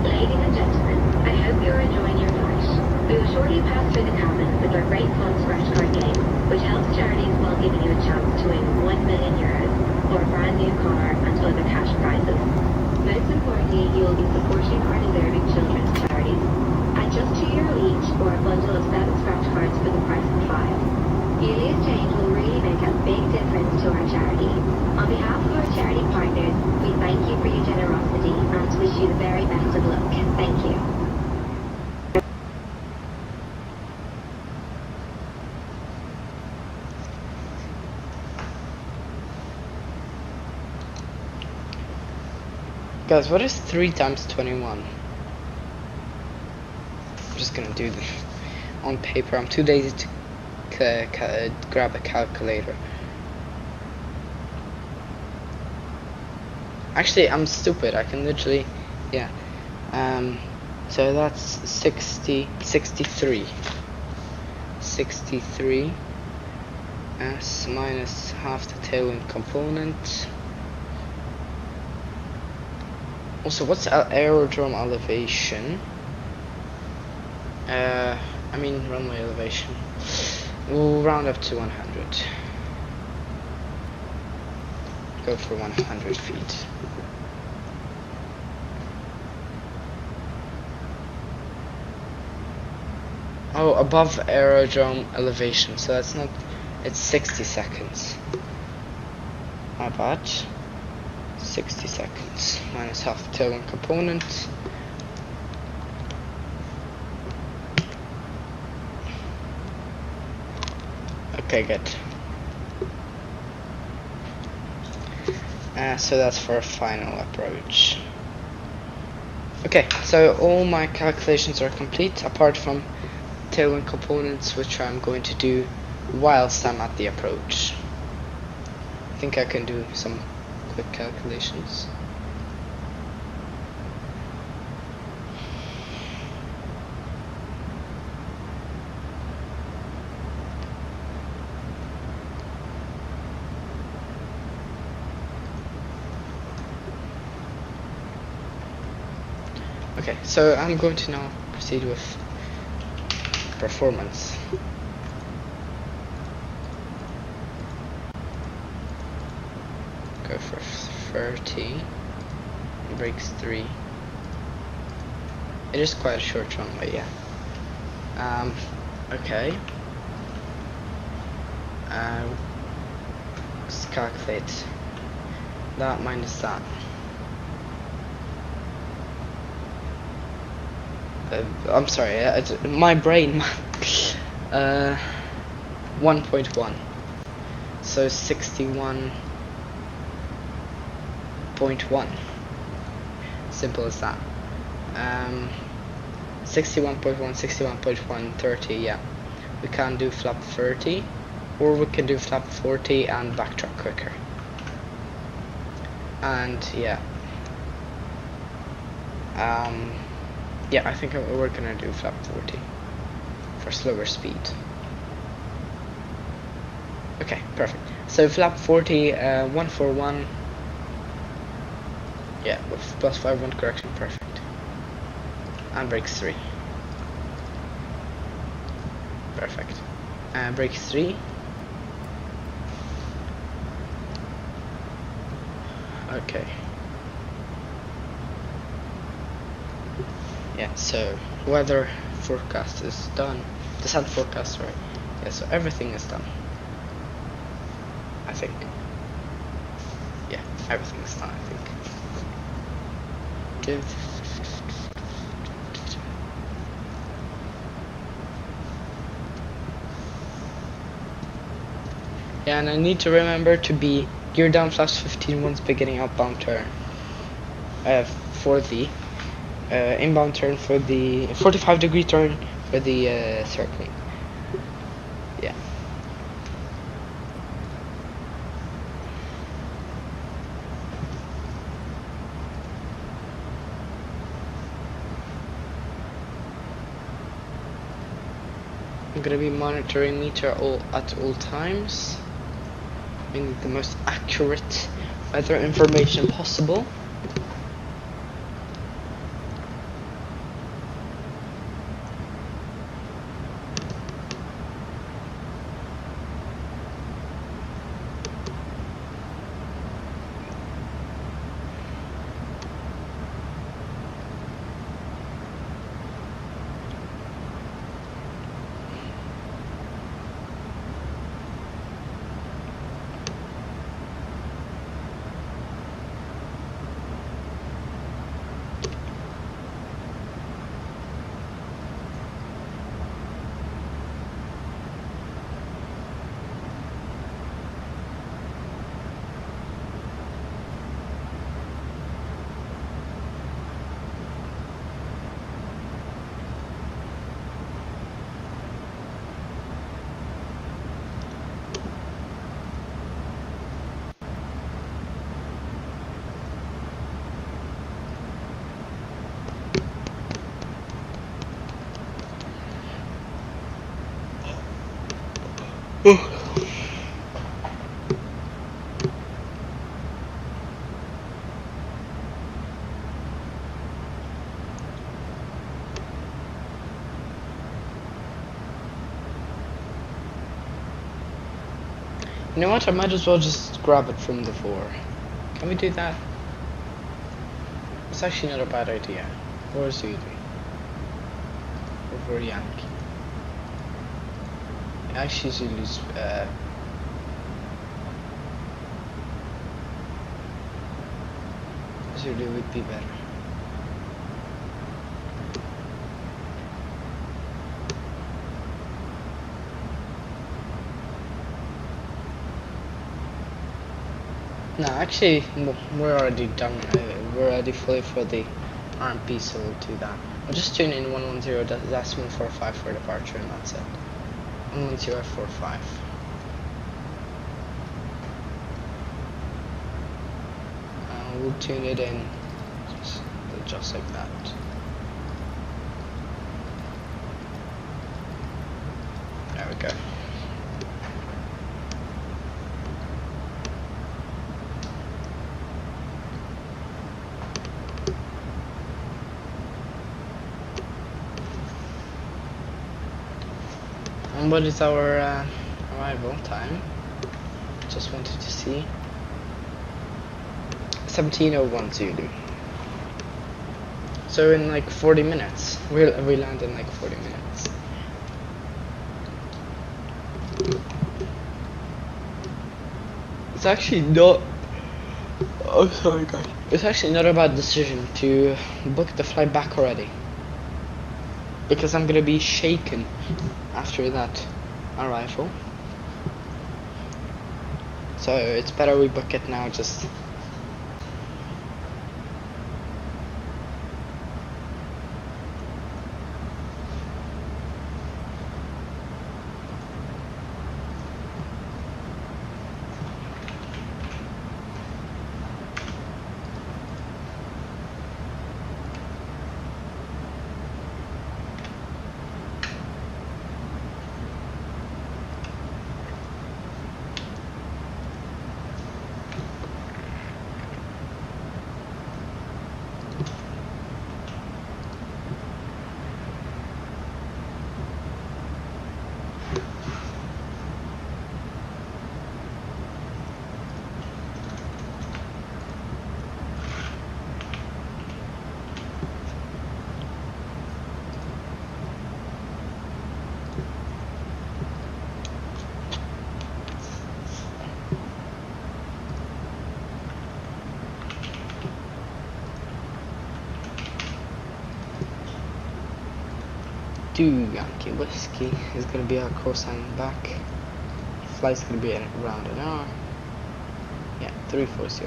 Ladies and gentlemen, I hope you're enjoying your flight. We will shortly pass through the cabin with our great fun scratch card game, which helps charities while giving you a chance to win €1 million or a brand new car and other cash prizes. Most importantly, you will be supporting our deserving children's charities. At just €2 each or a bundle of 7 scratch cards for the price of 5. Yearly exchange will really make a big difference to our charity. On behalf of our charity partners, we thank you for your generosity and wish you the very best of luck. Thank you. Guys, what is 3 times 21? I'm just gonna do this on paper. I'm too lazy to grab a calculator. Actually, I'm stupid. I can literally, yeah. So that's 63. 63 s minus half the tailwind component. Also, what's aerodrome elevation? I mean runway elevation. We'll round up to 100. Go for 100 feet. Oh, above aerodrome elevation, so that's not, it's 60 seconds. My bad. 60 seconds minus half the tailwind component. Okay, good. So that's for a final approach. Okay, so all my calculations are complete apart from tailwind components, which I'm going to do whilst I'm at the approach. I think I can do some quick calculations. Okay, so I'm going to now proceed with performance. Go for 30. Brakes 3. It is quite a short run, but yeah. Okay. Let's calculate that minus that. I'm sorry, my brain. 1.1. So 61.1. Simple as that. 61.1, 61.1, 30. Yeah, we can do flap 30, or we can do flap 40 and backtrack quicker. And yeah. Yeah, I think we're gonna do flap 40 for slower speed. Okay, perfect. So flap 40, 141. Yeah, with +5 1 correction, perfect. And brakes 3. Perfect. And brakes 3. Okay. Yeah, so weather forecast is done. The sun forecast, right? Yeah, so everything is done. I think. Yeah, everything is done, I think. Give. Yeah, and I need to remember to be gear down flaps 15 once beginning outbound turn. For the inbound turn, for the 45-degree turn for the circling. Yeah. I'm gonna be monitoring meter at all times, meaning the most accurate weather information possible. You know what? I might as well just grab it from the floor. Can we do that? It's actually not a bad idea. Where's Udry? Over Yankee. Actually, Zulu's Zulu would be better. No, actually, we're already done. We're already fully for the RMP, so we'll do that. I'll just tune in 110 decimal 45 for departure, and that's it. 110.45. We'll tune it in just like that. There we go. And what is our arrival time? Just wanted to see. 17:01 Zulu. So in like 40 minutes. We land in like 40 minutes. It's actually not... Oh, sorry guys. It's actually not a bad decision to book the flight back already. Because I'm gonna be shaken after that arrival. So it's better we book it now, just... Yankee Whiskey is going to be our cosine back. Flight's going to be around an hour. Yeah, 340.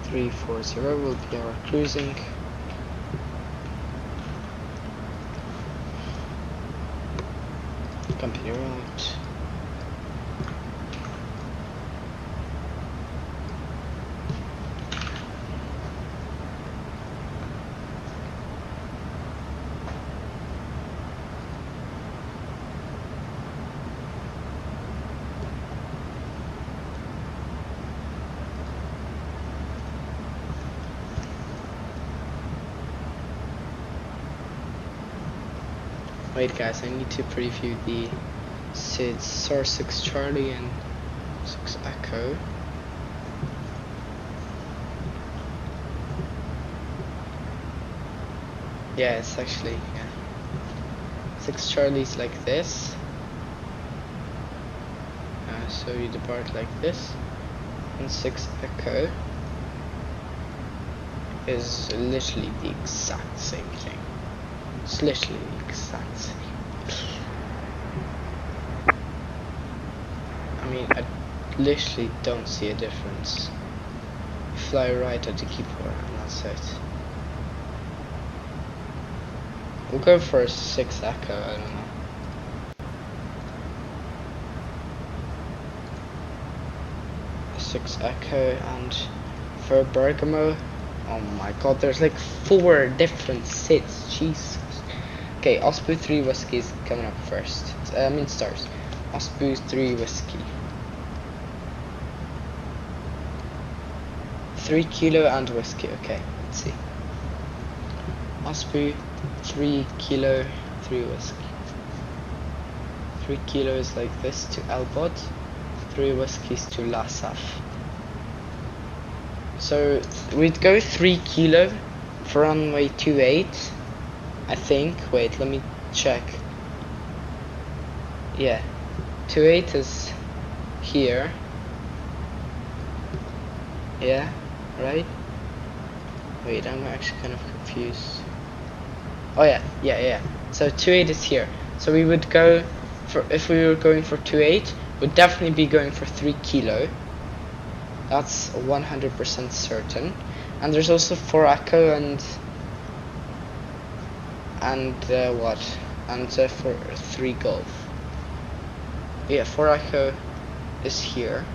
340 will be our cruising. Company route. Wait guys, I need to preview the SIDS SAR 6 Charlie and 6 Echo. Yeah, it's actually, yeah. 6 Charlie's like this. So you depart like this. And 6 Echo is literally the exact same thing. It's literally the exact same. I mean, I literally don't see a difference. You fly right at the keyport and that's it. We'll go for a 6 Echo, I don't know. A 6 Echo, and for Bergamo, oh my god, there's like 4 different SIDS, Jesus. Okay, Osbu 3 Whiskey is coming up first. I mean stars. Osbu 3 Whiskey. 3 kilo and whiskey, okay, let's see. Osbu 3 kilo, 3 whiskey. 3 kilo is like this to Albot, 3 whiskeys to Lasaf. So we'd go 3 kilo for runway 28. I think, wait, let me check. Yeah, 28 is here. Yeah, right? Wait, I'm actually kind of confused. Oh yeah. So 28 is here. So we would go for, if we were going for 28, we'd definitely be going for 3 kilo. That's 100% certain. And there's also 4 Echo and what? And for 3 Golf. Yeah, 4 Echo is here.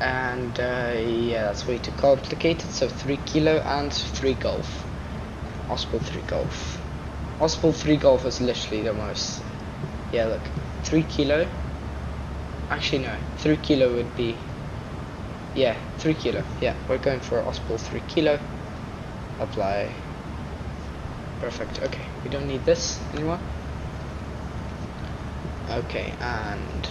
And yeah, that's way too complicated. So 3 kilo and 3 Golf. Ospo 3 Golf. Ospo 3 Golf is literally the most. Yeah, look, 3 kilo. Actually no, 3 kilo would be. Yeah, 3 kilo. Yeah, we're going for Ospo 3 kilo. Apply. Perfect. Okay, we don't need this anymore. Okay, and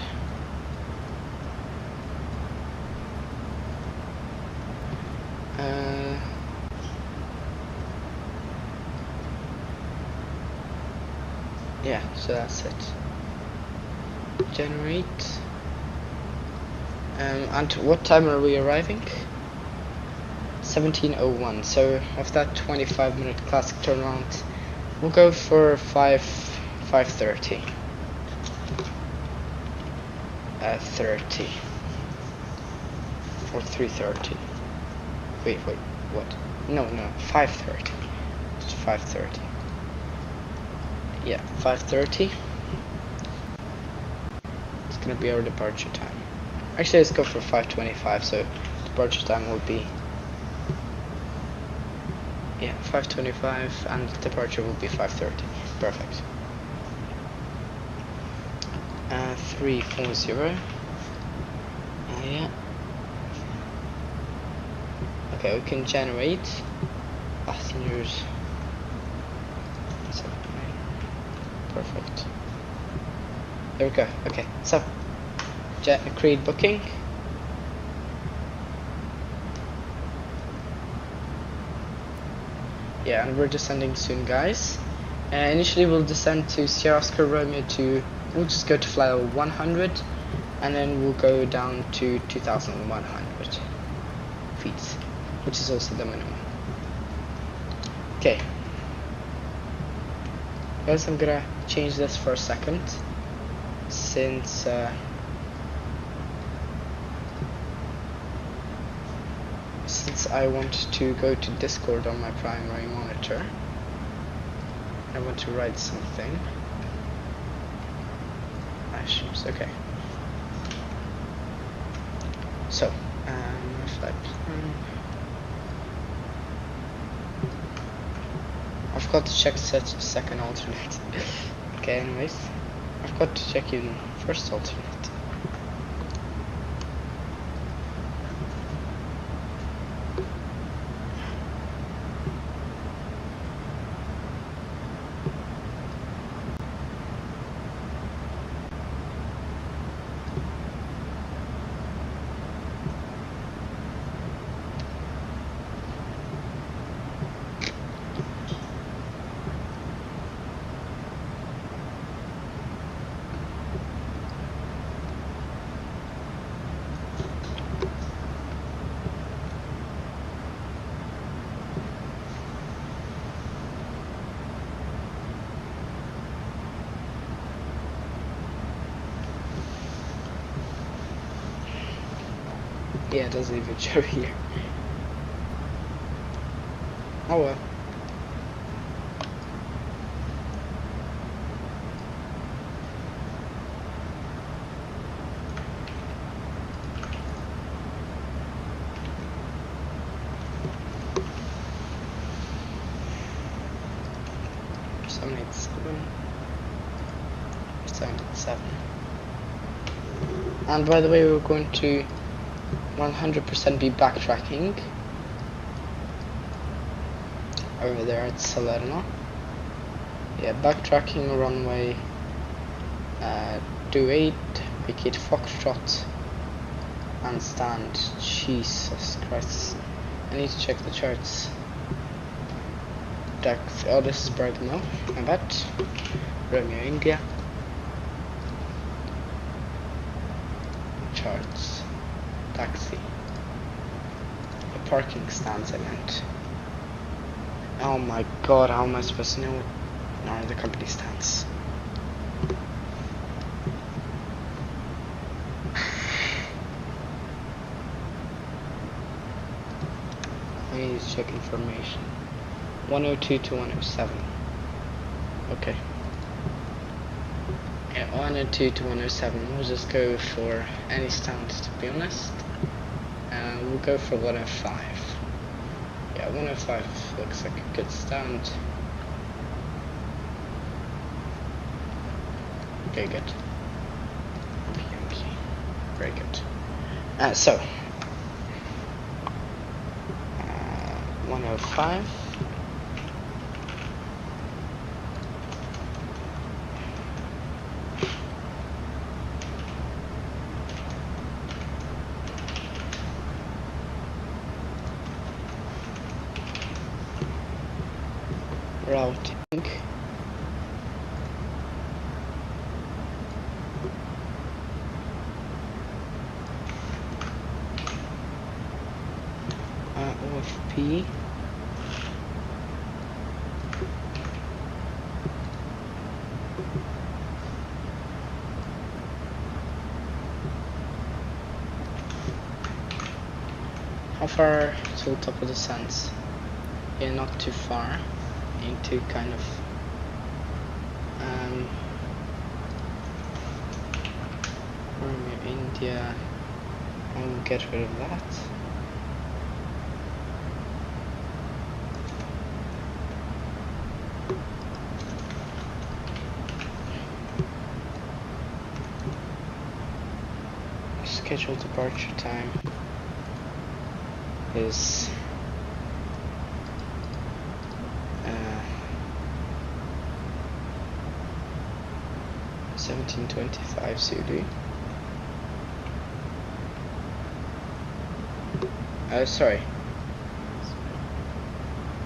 yeah, so that's it. Generate. And what time are we arriving? 17:01. So of that 25-minute classic turnaround, we'll go for 5:30. 30 or 3:30. Wait, what? No, 5:30. It's 5:30. Yeah, 5:30. It's gonna be our departure time. Actually, let's go for 5:25. So departure time will be 5:25, and departure will be 5:30. Perfect. 340. Yeah. Okay, we can generate passengers. Perfect. There we go. Okay, so create booking. Yeah, and we're descending soon, guys. Initially, we'll descend to Sierra Oscar Romeo to. We'll just go to flight level 100, and then we'll go down to 2,100 feet, which is also the minimum. Okay. Guys, I'm gonna change this for a second, since I want to go to Discord on my primary monitor. I want to write something. Okay. So, flight plan. I forgot to check such a second alternate. Okay, anyways, I forgot to check even first alternate. Yeah, it doesn't even show here. Oh well. And by the way, we're going to 100% be backtracking over there at Salerno. Yeah, backtracking runway 28, vacate Foxtrot, and stand. Jesus Christ, I need to check the charts. Oh, this is Bergamo, I bet. Romeo India. Charts. Taxi. The parking stands I meant. Oh my god, how am I supposed to know what are the company stands? I need to check information. 102 to 107. Okay. Yeah, 102 to 107. We'll just go for any stand, to be honest. We'll go for 105. Yeah, 105 looks like a good stand. Okay, good. Very good. So 105. routing. OFP. How far to the top of the sands? Yeah, not too far. Into kind of India. I'll get rid of that. Scheduled departure time is 17:25 Zulu. Sorry.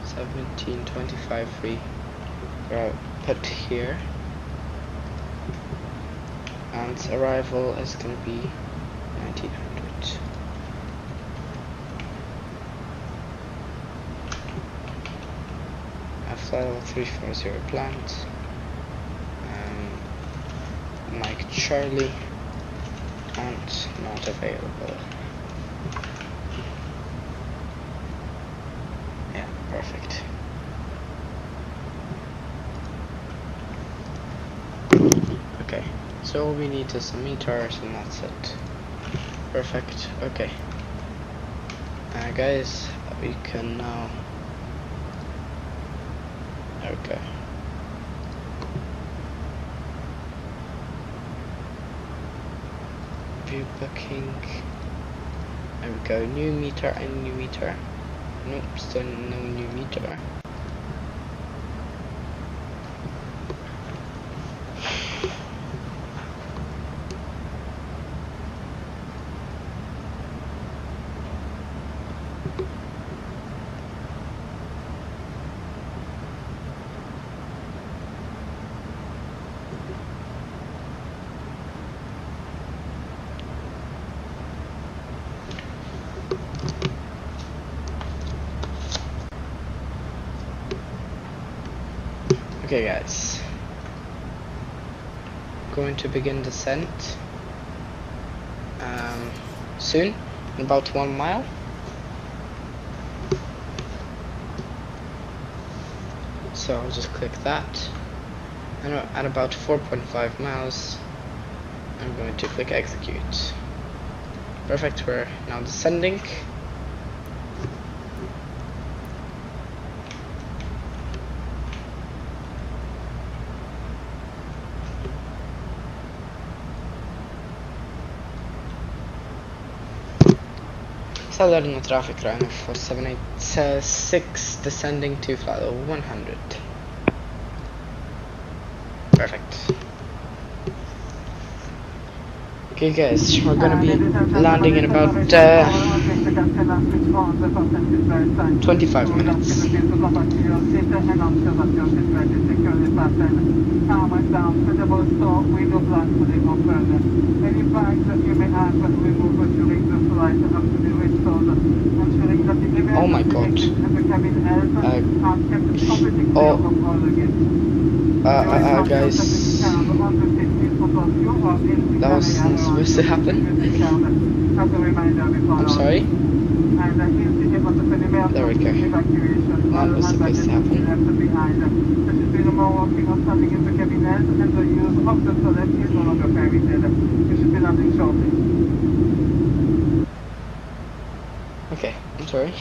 17:25 we put here, and arrival is gonna be 1900. Flight level 340 planned. Mike Charlie and not available. Yeah, perfect. Okay, so all we need is some meters and that's it. Perfect. Okay. Guys, we can now. Okay. View booking. There we go. New meter and new meter. Nope, still no new meter. Okay guys, going to begin descent soon, in about 1 mile. So I'll just click that, and at about 4.5 miles I'm going to click execute. Perfect, we're now descending. Southern traffic line for 786 descending to flight level 100. Perfect. Okay guys, we're gonna be landing in about 25 minutes. Oh my god. Guys, that wasn't supposed to happen. I'm sorry. There we go. That was supposed to happen. Okay, I'm sorry.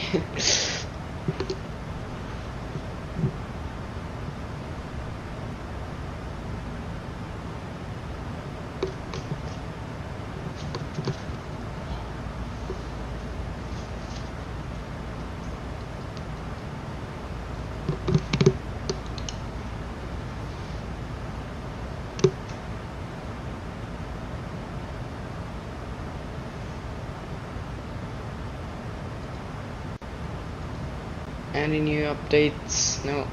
Any new updates? No,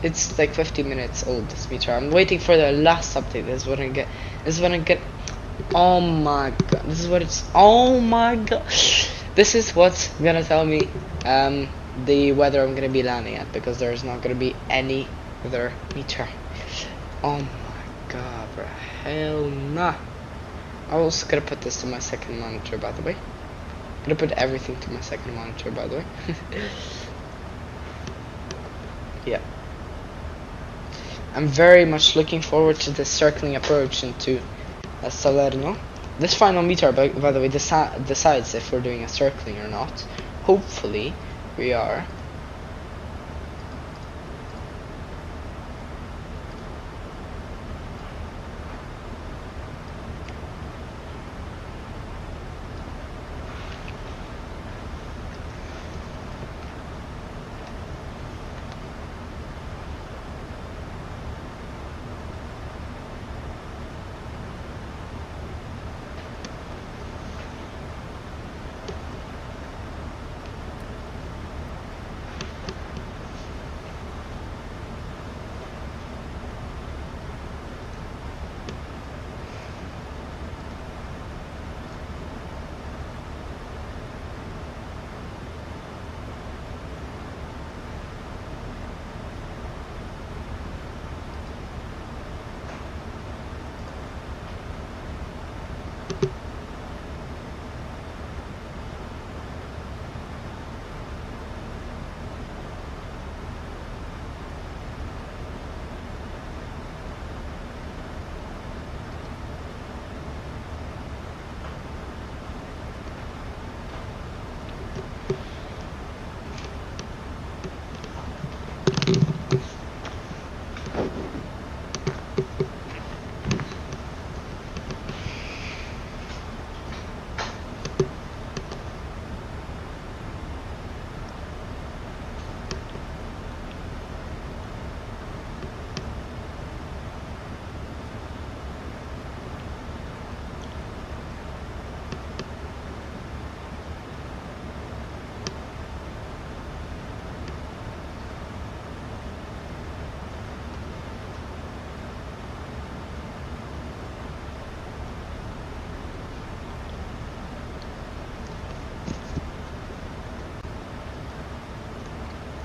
it's like 50 minutes old, this meter. I'm waiting for the last update. This is when I get. Oh my god, this is what it's. Oh my god, this is what's gonna tell me the weather I'm gonna be landing at, because there's not gonna be any other meter. Oh my god, bro, hell nah. I'm also gonna put this to my second monitor, by the way. I'm gonna put everything to my second monitor, by the way. Yeah, I'm very much looking forward to the circling approach into Salerno. This final meter, by the way, decides if we're doing a circling or not. Hopefully we are.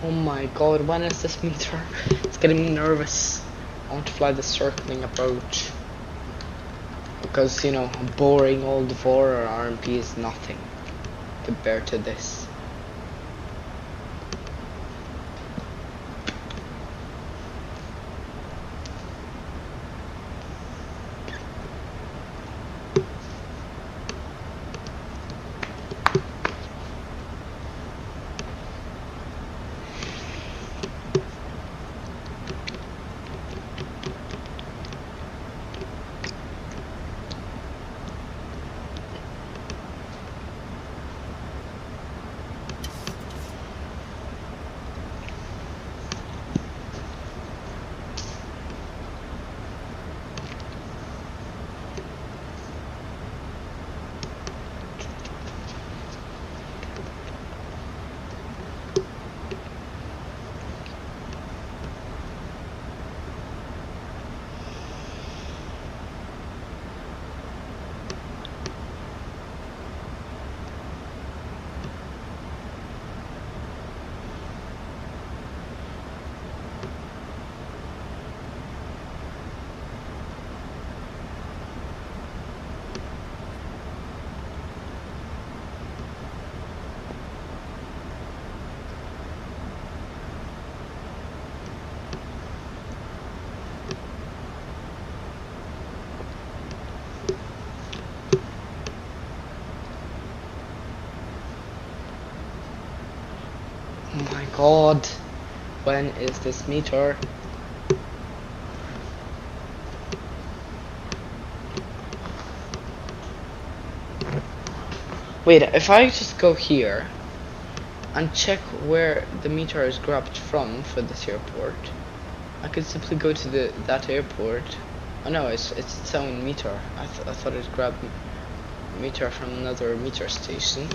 Oh my god, when is this meter? It's getting me nervous. I want to fly the circling approach. Because, you know, boring old vRYR or RMP is nothing compared to this. Oh my god, when is this meter? Wait, if I just go here and check where the meter is grabbed from for this airport, I could simply go to that airport. Oh no, it's its own meter. I thought it grabbed meter from another meter station.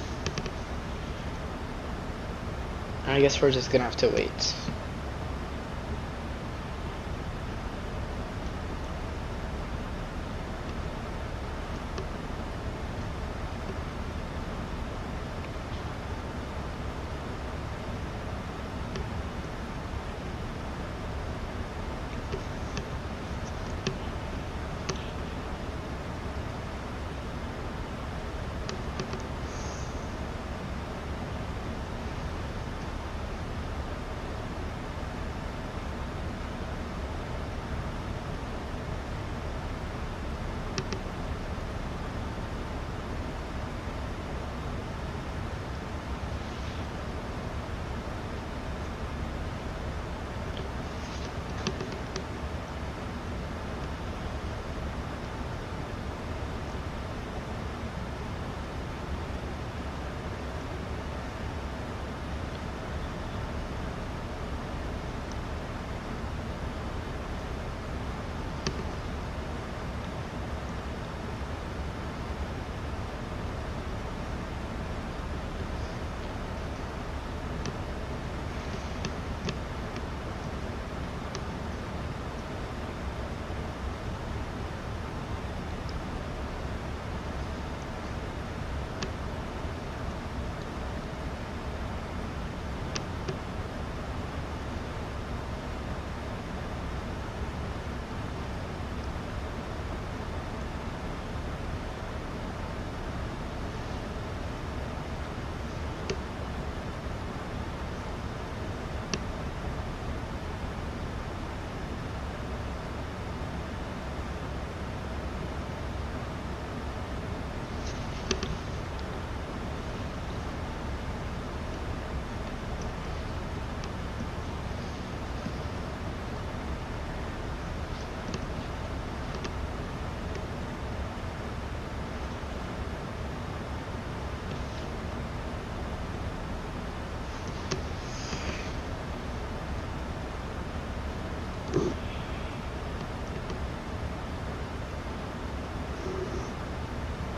I guess we're just gonna have to wait.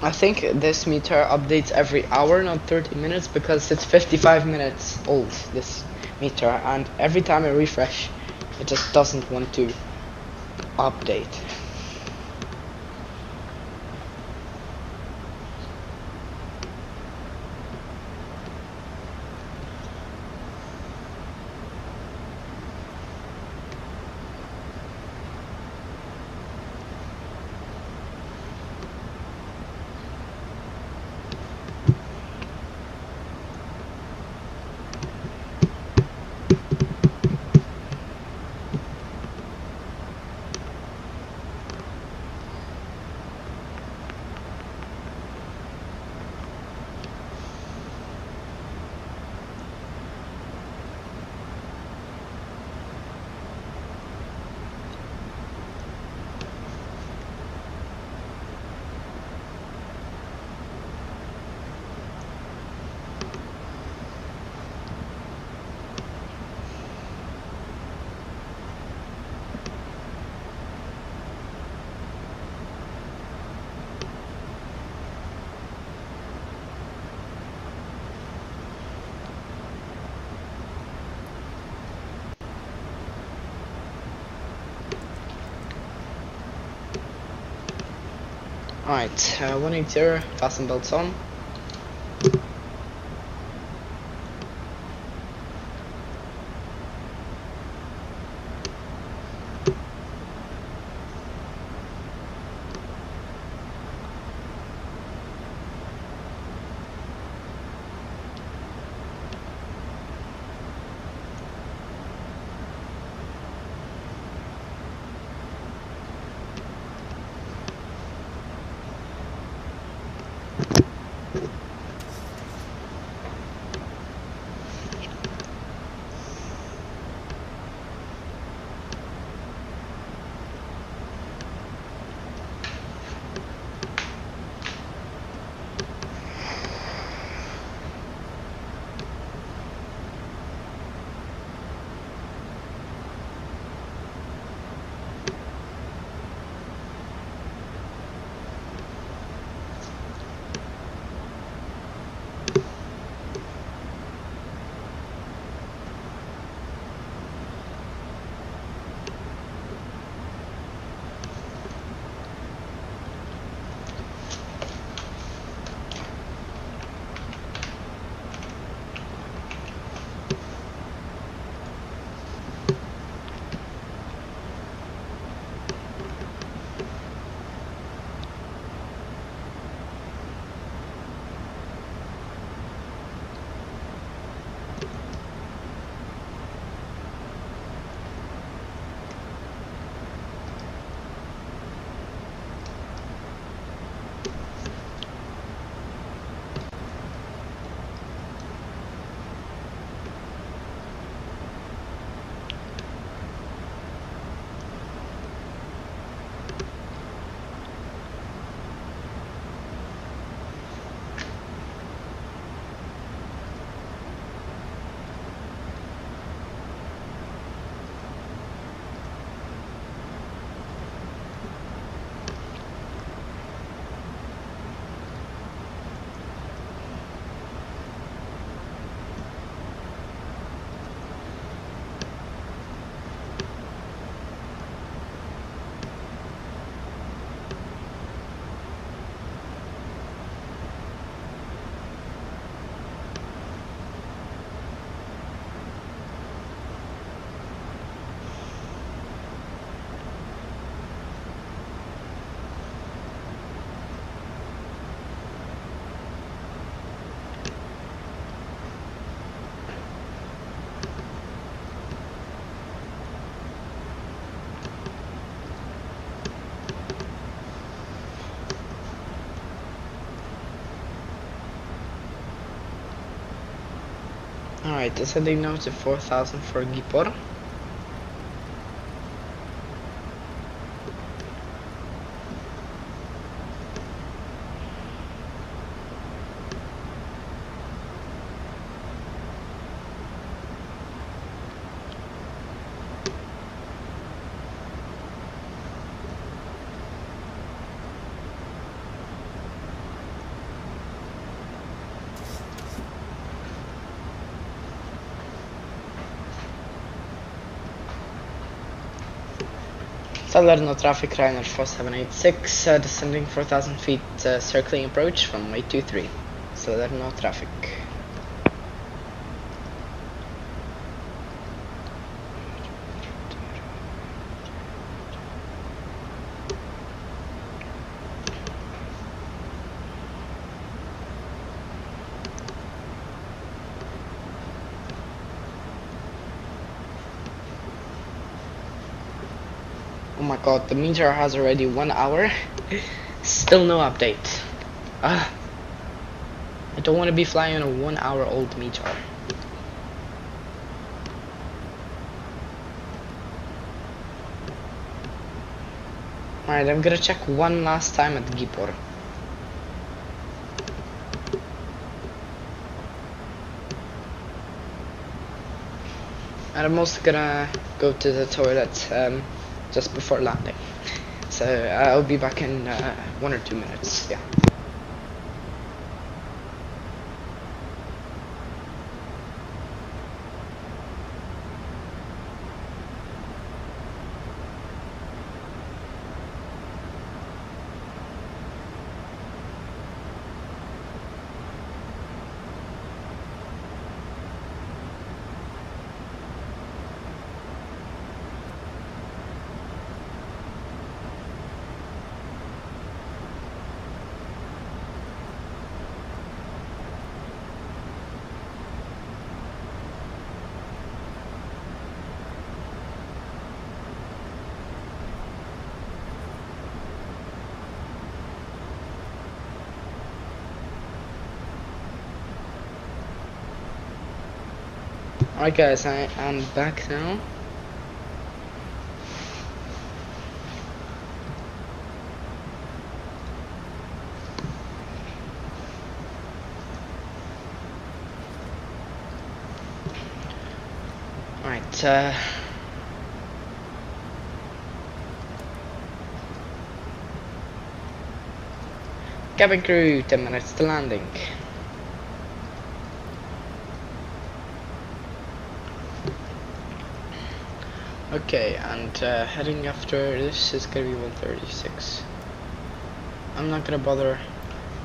I think this meter updates every hour, not 30 minutes, because it's 55 minutes old, this meter, and every time I refresh, it just doesn't want to update. Alright, 180, fasten belts on. Alright, descending now to 4000 for Gipor. Salerno traffic, Ryanair 4786, descending 4000 feet, circling approach from way 23. Salerno traffic. Oh my god, the meter has already 1 hour. Still no update. I don't want to be flying on a 1 hour old meter. Alright, I'm gonna check one last time at Gipor. And I'm also gonna go to the toilet just before landing. So I'll be back in 1 or 2 minutes. Yeah. Alright guys, I am back now. Alright, cabin crew, 10 minutes to landing. Okay, and heading after this is gonna be 136. I'm not gonna bother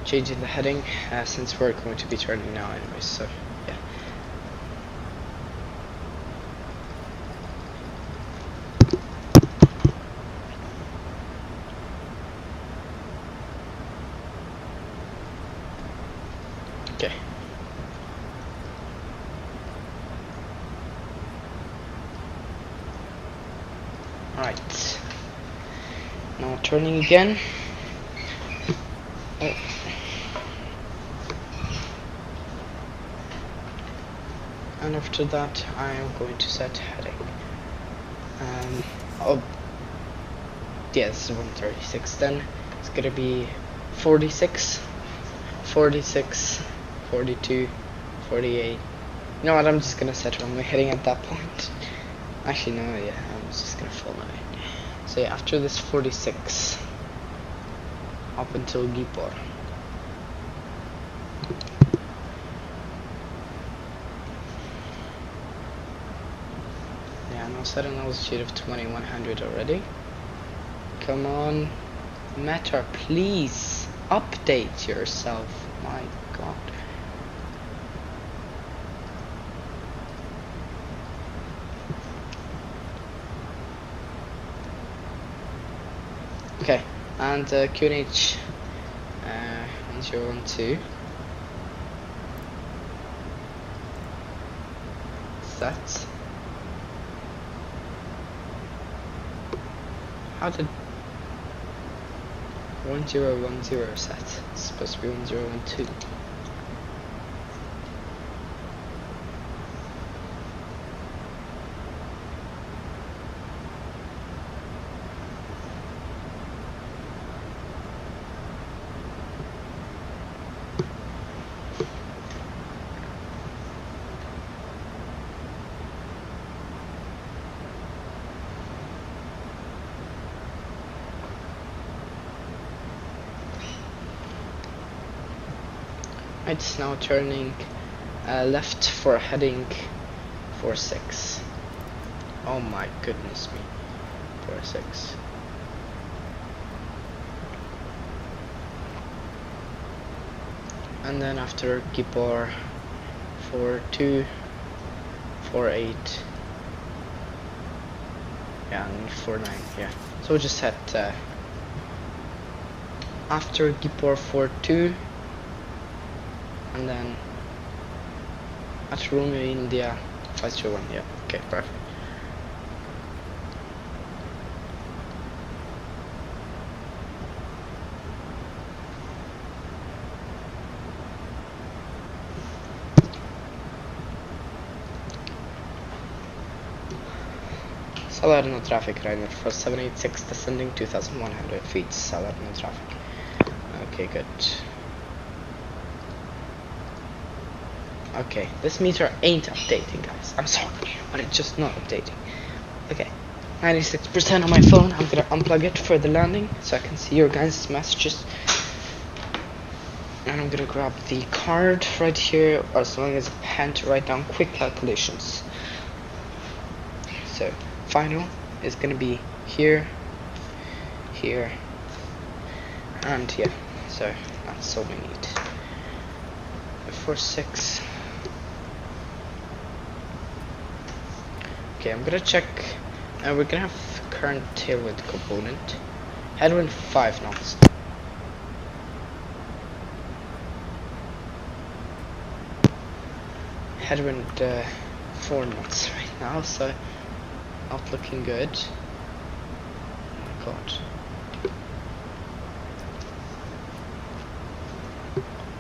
changing the heading since we're going to be turning now anyways, so yeah. Okay. Alright, now turning again. Oh. And after that I am going to set heading. Oh yeah, this is 136 then. It's gonna be 46, 46, 42, 48. You know what, I'm just gonna set runway heading at that point. Actually no, yeah, I'm just gonna follow it. So yeah, after this 46 up until Gipor. Yeah, now set an altitude of 2100 already. Come on, Meta, please update yourself. My god. Okay, and QNH 1012 set. How did 1010 set? It's supposed to be 1012. It's now turning left for heading 46. Oh my goodness me. 46. and then after Gipor 42, 48, yeah, and 49, yeah. So we'll just set after Gipor 42, and then at Romeo India 501, yeah, okay, perfect. Salerno traffic rider for 786 descending 2100 feet, Salerno traffic. Okay, good. Okay, this meter ain't updating, guys. I'm sorry, but it's just not updating. Okay, 96% on my phone. I'm gonna unplug it for the landing so I can see your guys' messages. And I'm gonna grab the card right here, as long as a pen to write down quick calculations. So, final is gonna be here, here, and here. So that's all we need. 46. Okay, I'm gonna check. We're gonna have current tailwind component. Headwind 5 knots. Headwind 4 knots right now, so not looking good. Oh my god.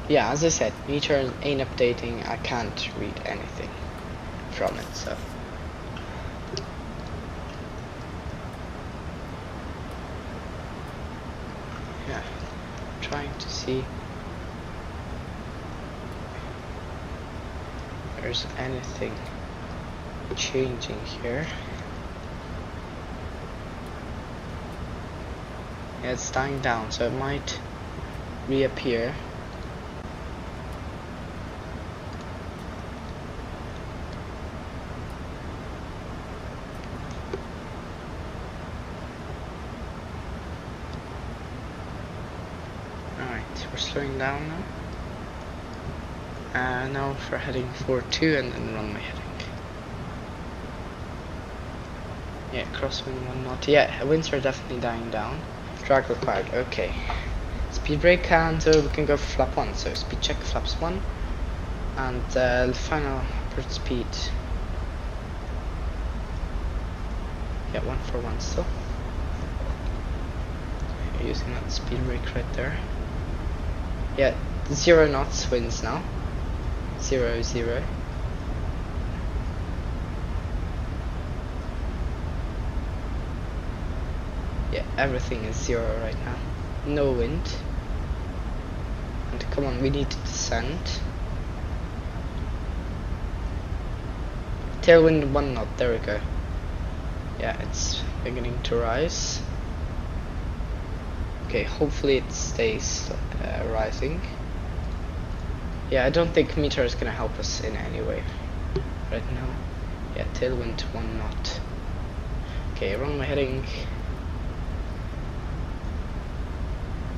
Yeah, as I said, meter ain't updating. I can't read anything from it, so. Yeah, trying to see if there's anything changing here. Yeah, it's dying down, so it might reappear. We're slowing down now. Now for heading 42 and then runway heading. Yeah, crosswind 1 knot. Yeah, winds are definitely dying down. Drag required. Okay. Speed brake, and we can go for flap 1. So speed check flaps 1, and the final upward speed. Yeah, 141 still. Using that speed brake right there. Yeah, 0 knots winds now. 0, 0. Yeah, everything is 0 right now. No wind. And come on, we need to descend. Tailwind 1 knot, there we go. Yeah, it's beginning to rise. Okay, hopefully it stays rising. Yeah, I don't think meter is gonna help us in any way right now. Yeah, tailwind 1 knot. Okay, runway heading.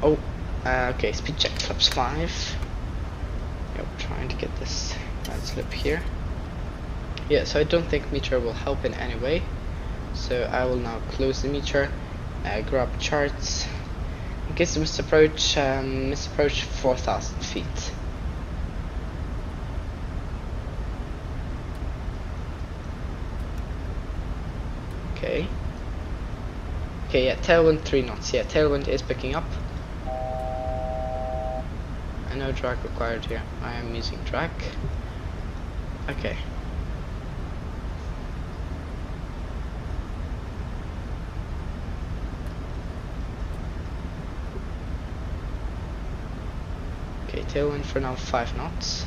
Oh, okay, speed check flaps 5. Yeah, we're trying to get this slip here. Yeah, so I don't think meter will help in any way. So I will now close the meter, grab charts. In case of misapproach 4,000 feet. Okay. Okay, yeah, tailwind 3 knots. Yeah, tailwind is picking up. And no drag required here. I am using drag. Okay. Okay, tailwind for now 5 knots.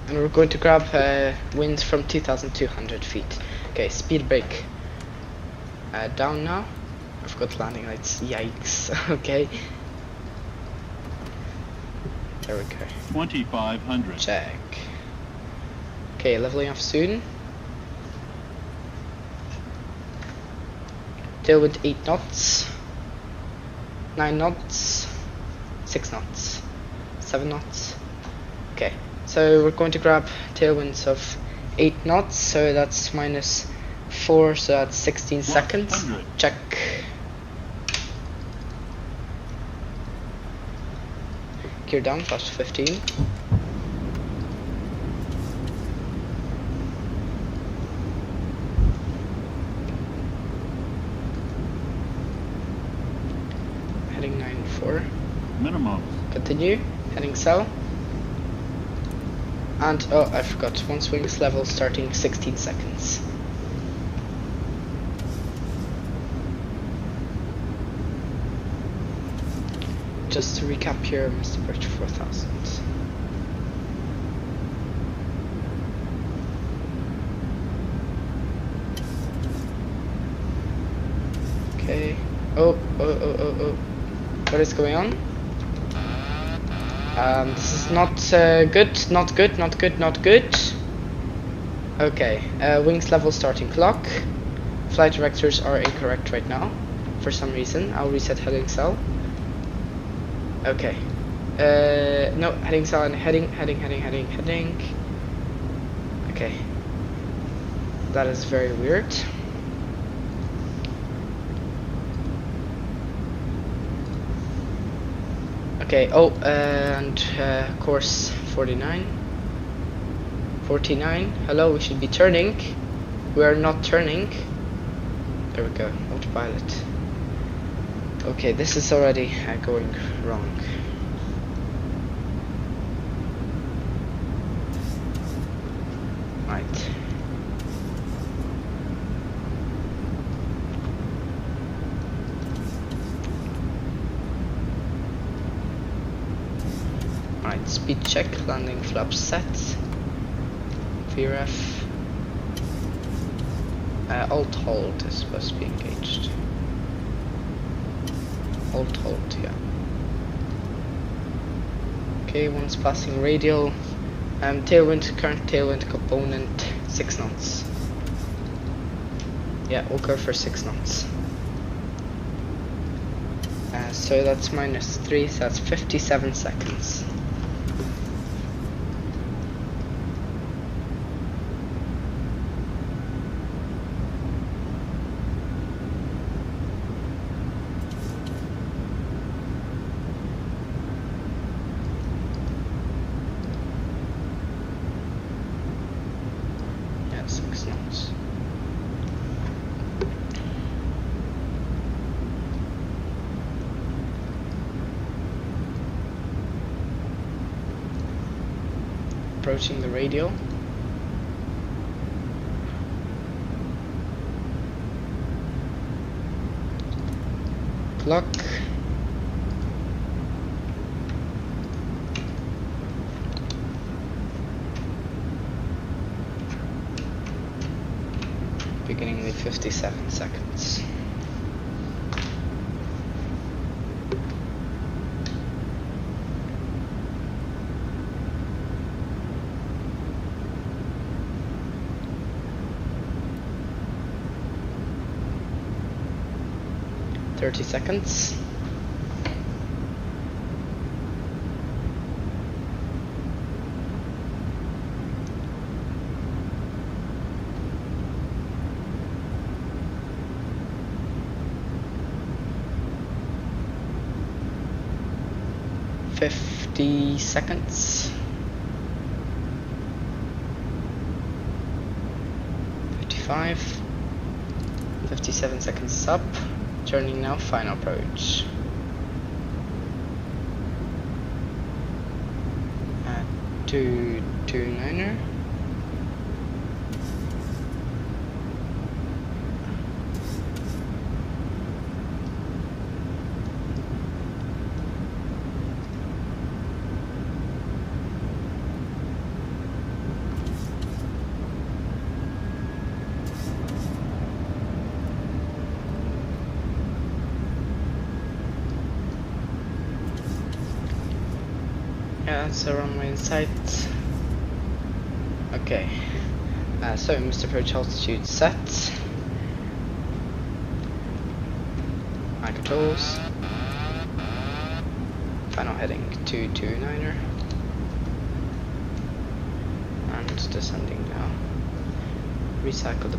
And we're going to grab winds from 2,200 feet. Okay, speed brake down now. I forgot landing lights. Yikes. Okay. There we go. 2,500. Check. Okay, leveling off soon. Tailwind 8 knots. 9 knots, 6 knots, 7 knots. Okay, so we're going to grab tailwinds of 8 knots, so that's -4, so that's 16 seconds. Check. Gear down, fast 15. Heading 9-4. Minimum. Continue, heading south. And, oh, I forgot, once wings level starting 16 seconds. Just to recap here, Mr. Bridge 4000. Okay. Oh. What is going on? This is not good, not good. Okay, wings level starting clock. Flight directors are incorrect right now, for some reason. I'll reset heading cell. Okay. No, heading cell and heading. Okay. That is very weird. Okay, oh, and course 49. Hello, we should be turning. We are not turning. There we go, autopilot. Okay, this is already going wrong. Right. Right, speed check, landing flaps set. VRF. Alt hold is supposed to be engaged. Alt hold, yeah. Okay, once passing radial. Tailwind, current tailwind component 6 knots. Yeah, we'll go for 6 knots. So that's -3, so that's 57 seconds. Yeah, 6 knots. Approaching the radial. Clock. Beginning with 57 seconds. Seconds. Seconds. 55. 57 seconds up. Turning now, final approach. 229er. Yeah, that's the runway in sight. Okay. So Mr. Approach altitude set. My controls. Final heading 229er. And descending now. Recycle the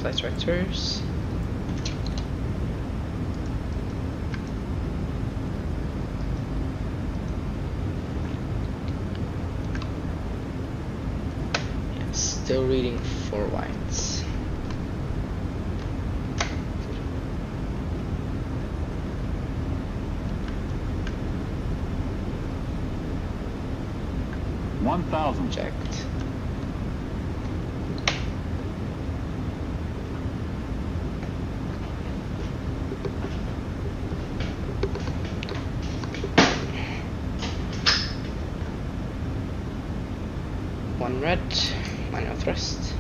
flight directors. Still reading 4 whites. Checked. One red, minor thrust.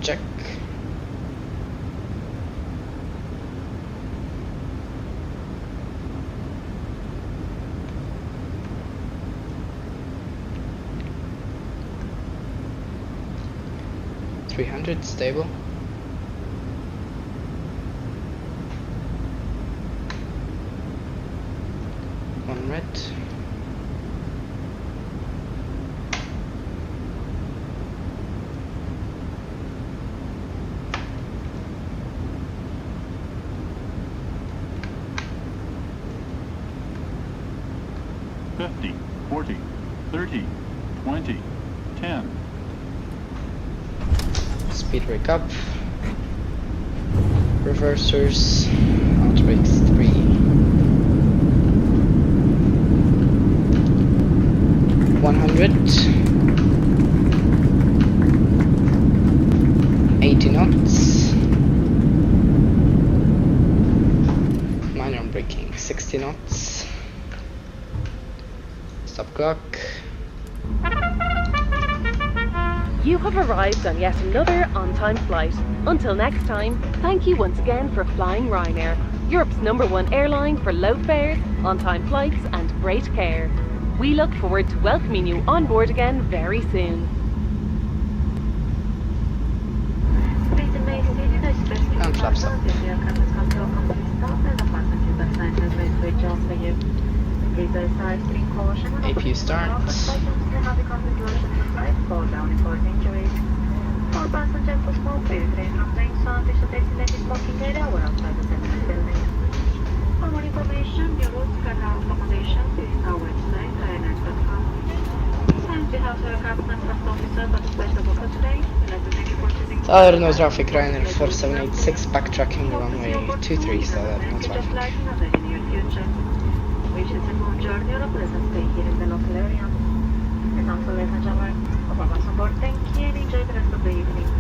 Check. $300 stable. One red. $50, $40, $30, $20, $10. Speed brake up. Reversers. Out brakes 3. $80 knots. Minor on braking 60 knots. Stop clock. You have arrived on yet another on-time flight. Until next time, thank you once again for flying Ryanair, Europe's #1 airline for low fares, on-time flights and great care. We look forward to welcoming you on board again very soon. And flaps up. APU starts. All passengers for small period train from Jamestown to the designated smoking area or outside the terminal building. For more information, your routes and accommodation visit our website, ryanair.com. And we have the captain first officer for the special booker today. We'd like to thank you for choosing Stellar no traffic, Ryanair 4786, backtracking runway 23, stellar no traffic. in the near future. Wish you a smooth journey or a pleasant stay here in the local area. And also, ladies and gentlemen, welcome on board. Thank you and enjoy the rest of the evening.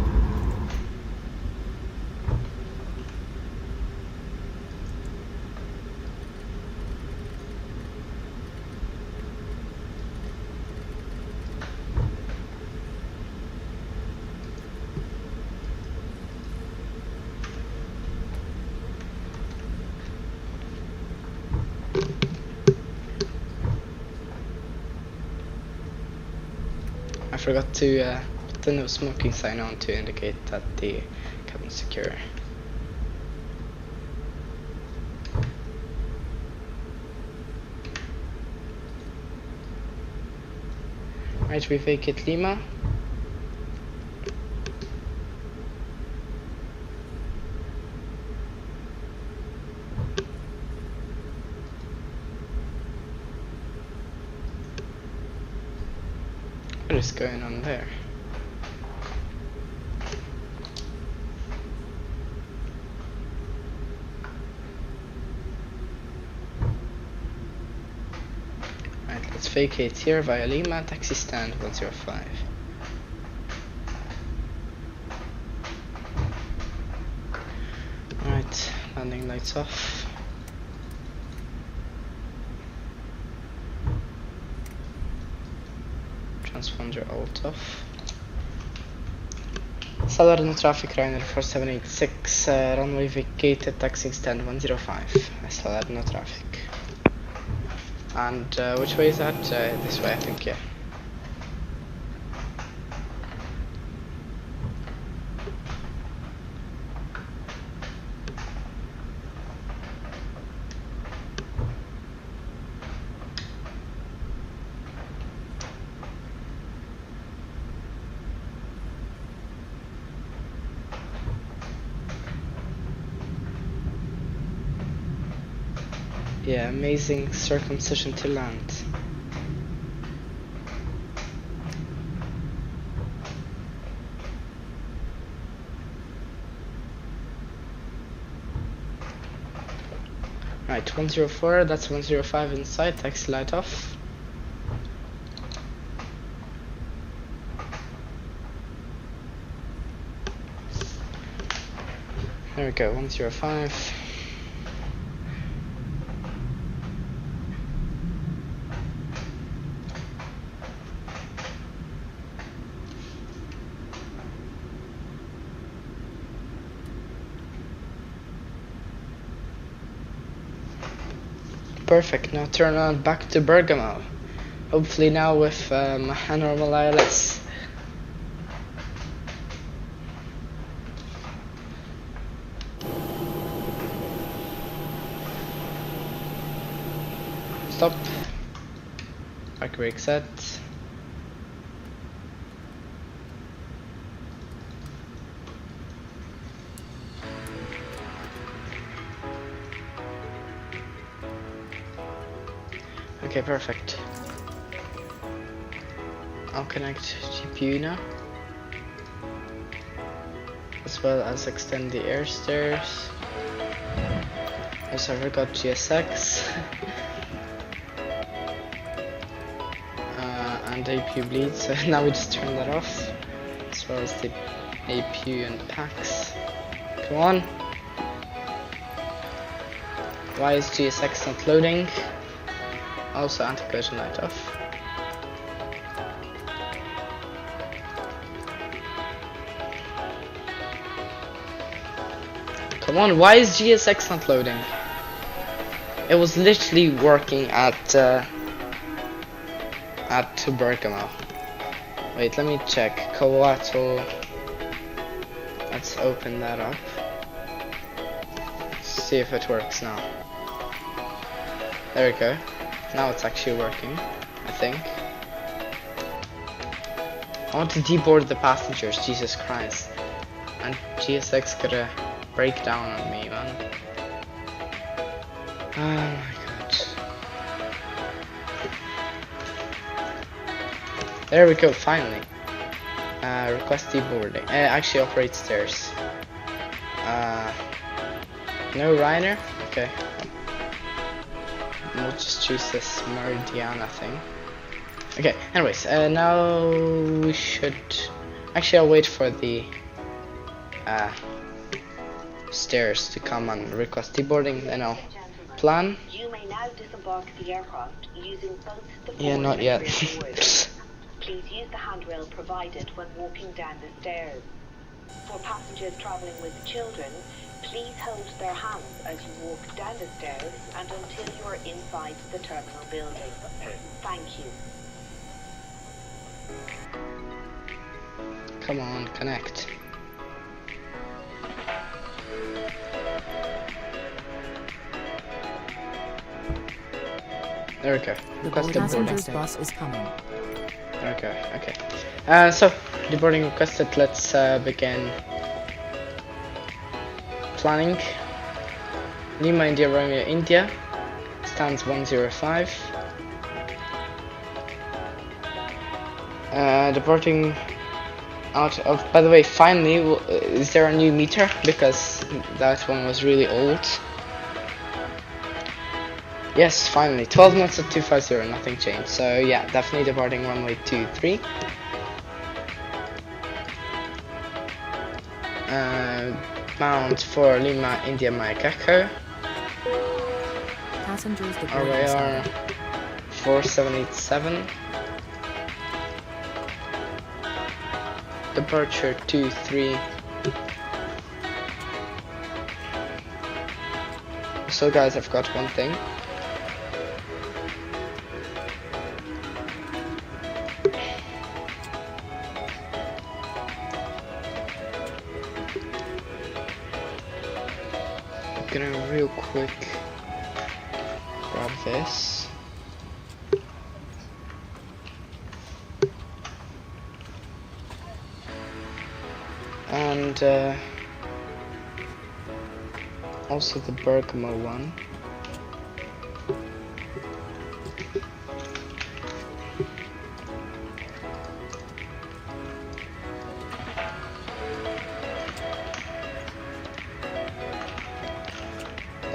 I forgot to put the no smoking sign on to indicate that the cabin is secure. Right, we vacate Lima. What is going on there? Right, let's vacate here via Lima, taxi stand 105. Alright, landing lights off. Transponder alt off. Stellar no traffic, Ryanair 4786, runway vacated, taxi stand 105. Stellar no traffic. And which way is that? This way, I think, yeah. Yeah, amazing circumcision to land. Right, 104, that's 105 inside, taxi light off. There we go, 105. Perfect, now turn around back to Bergamo. Hopefully now with a normal ILS. Stop. Back brake set. Okay, perfect. I'll connect GPU now, as well as extend the air stairs. Also, I forgot GSX. And APU bleed, so now we just turn that off, as well as the APU and packs. Come on. Why is GSX not loading? Also anti-collision light off. Come on, why is GSX not loading? It was literally working at Bergamo. Wait, let me check. Coato. Let's open that up. See if it works now. There we go. Now it's actually working, I think. I want to deboard the passengers, Jesus Christ. And GSX gonna break down on me, man. Oh my god. There we go, finally. Request deboarding. Actually operate stairs. No Reiner? Okay. We'll just choose this Meridiana thing. Okay, anyways, now we should... Actually, I'll wait for the stairs to come and request deboarding, then I'll plan. You may now disembark the aircraft using both the Yeah, not yet. Please use the handrail provided when walking down the stairs. For passengers traveling with children, please hold their hands as you walk down the stairs and until you are inside the terminal building. Thank you. Come on, connect. There we go. Request The deboarding. passenger's bus is coming. Okay. So, deboarding requested. Let's begin planning. Lima India Romeo India stands 105. Departing out of. By the way, finally, is there a new meter? Because that one was really old. Yes, finally. 12 minutes at 250, nothing changed. So yeah, definitely departing runway 23. Bound for Lima India Mike Echo. Passengers vRYR 4787. Departure 23. So guys, I've got one thing. I'm gonna real quick grab this. And also the Bergamo one.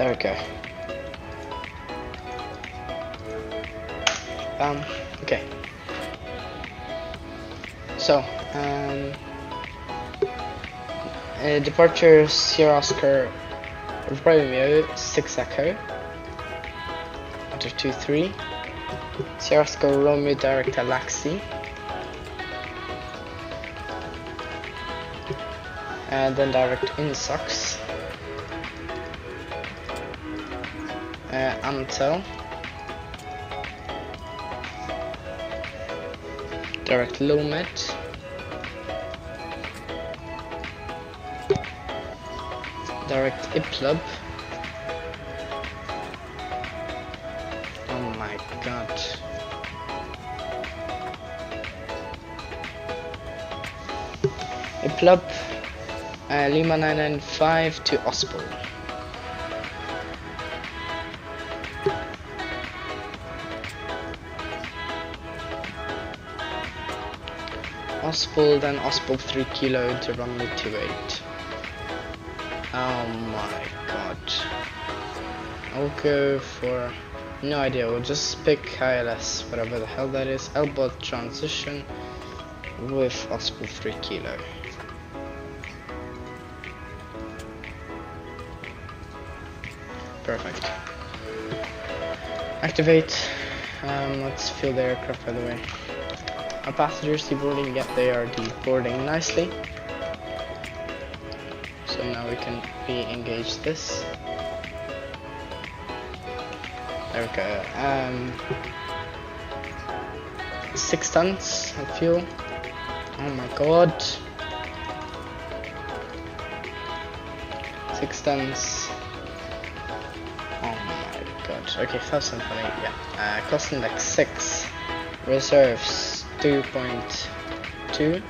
There we go. Okay. So, departure Sierra Oscar Romeo 6 Echo. 123. Sierra Oscar Romeo direct Alaxi. And then direct Insox. Amtel. Direct Lomet. Direct Iplub. Oh my god. Iplub. Lima 995 to Ospol. Ospol, then Ospol 3 kilo into runway 28. Oh my god. I'll go for, no idea, we'll just pick ILS, whatever the hell that is. Elbow transition with Ospol 3 kilo. Perfect. Activate. Let's fill the aircraft, by the way. Our passengers deboarding, yep, they are deboarding nicely. So now we can re-engage this. There we go. 6 tons of fuel. Oh my god. 6 tons. Oh my god. Okay, 1000 for me, yeah. Cost index 6. Reserves 2.2.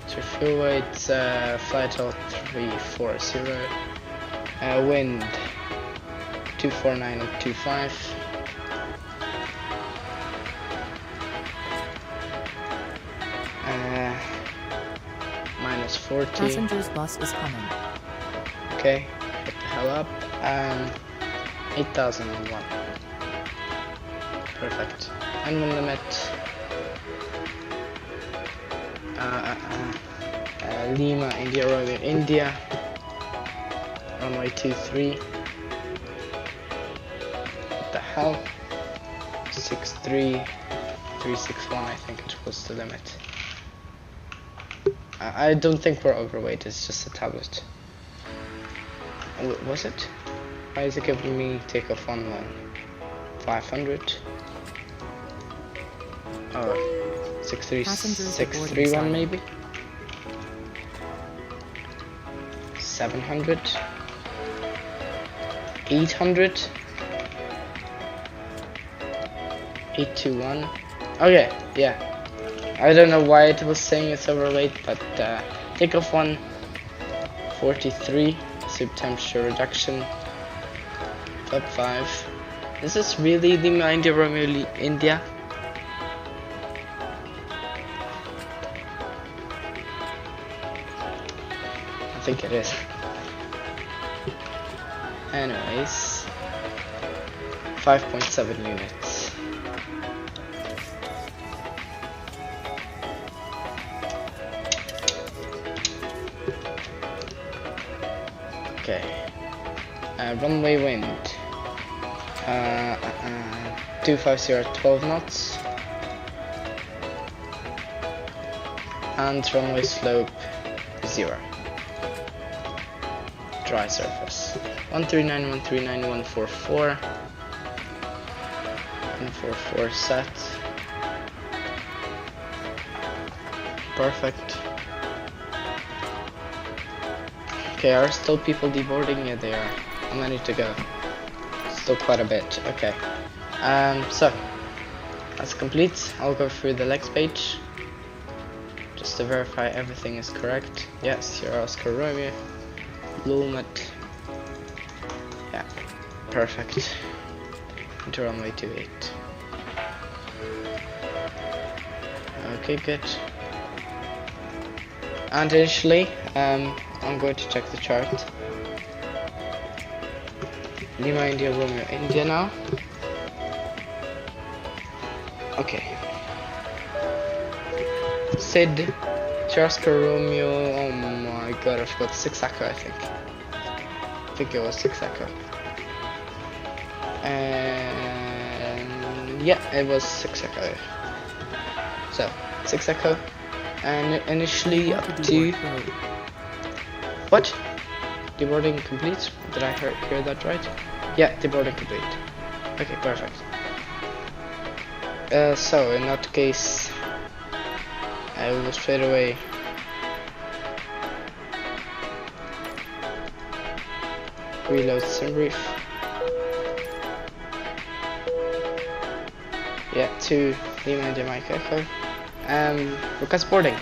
So fuel weight, flight out 340. Wind 249 and 25. Minus 40. Passengers bus is coming. Okay, get the hell up. 8001. Perfect. Annual limit. Lima, India, Romeo, India. Runway 23. What the hell? 63361, I think it was the limit. I don't think we're overweight, it's just a tablet. Was it? Why is it giving me takeoff on 500? Oh, 63631 maybe? 700? 800? 821? Okay, yeah. I don't know why it was saying it's overweight, but takeoff 143, sub temperature reduction, top 5. Is this really the India Romeo India? I think it is. Anyways, 5.7 units. Okay. Runway wind. 250 at 12 knots. And runway slope 0. Dry surface. 139, 139, 144. 144 set. Perfect. Okay, are still people deboarding? Yeah, they are. How many to go? Still quite a bit. Okay. So that's complete. I'll go through the legs page just to verify everything is correct. Yes, Sierra Oscar Romeo. Lumet. Yeah, perfect. Into runway 28. Okay, good. And initially, I'm going to check the chart. Lima India Romeo India now. Okay. Sid Oscar Romeo. Oh my god, I forgot 6 Echo. I think it was 6 Echo. And yeah, it was 6 Echo. So 6 Echo, and initially up to what? Deboarding complete. Did I hear that right? Yeah, deboarding complete. Okay, perfect. So in that case, I will straight away reload SimBrief. Yeah, to Lima India Mike Echo. Request boarding.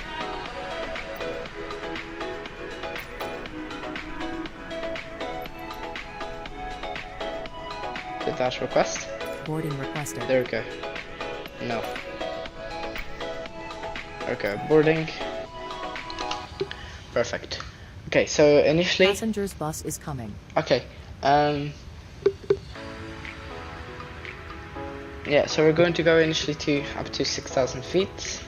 Did that request? Boarding requested. There we go. No. Okay, boarding. Perfect. Okay, so initially Passenger's bus is coming. okay. Yeah, so we're going to go initially to up to 6,000 feet.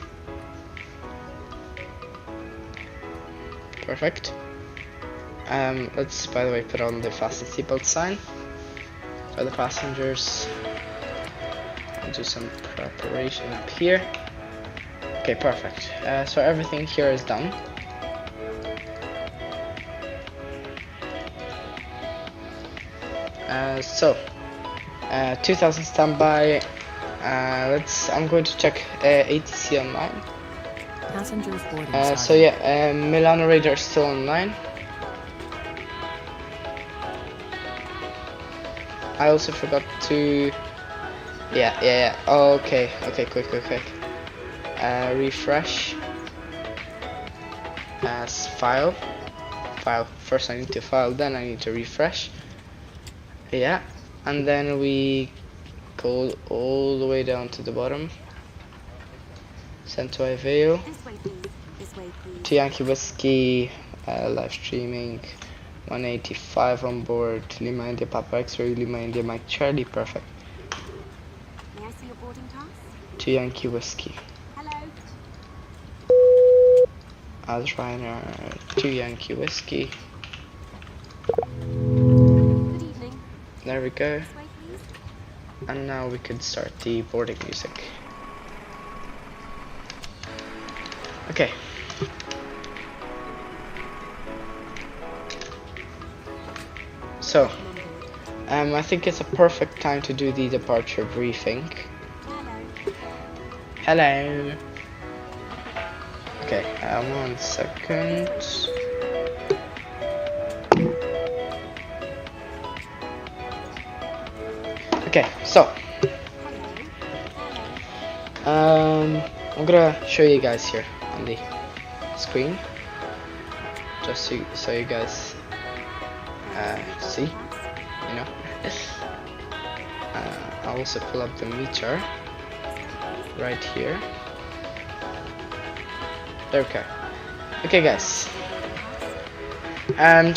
Perfect. Let's by the way put on the fasten seatbelt sign for the passengers. I'll do some preparation up here. Okay, perfect. So everything here is done. So 2000 standby. I'm going to check ATC online. Passengers boarding. So yeah, Milano radar is still online. I also forgot to yeah. Okay, quick. Refresh as file. First I need to file, then I need to refresh. Yeah, and then we go all the way down to the bottom. Send to Ivao. To Yankee Whiskey, live streaming. 185 on board. Lima India Papa X-ray, Lima India Mike Charlie. Perfect. May I see your boarding pass? To Yankee Whiskey. Hello. As vRYR to Yankee Whiskey. Good evening. There we go. This way, please. And now we could start the boarding music. Okay. So, I think it's a perfect time to do the departure briefing. Hello. Okay, 1 second. Okay, so I'm gonna show you guys here on the screen, just so you guys see, you know. I'll also pull up the meter right here. There we go. Okay guys,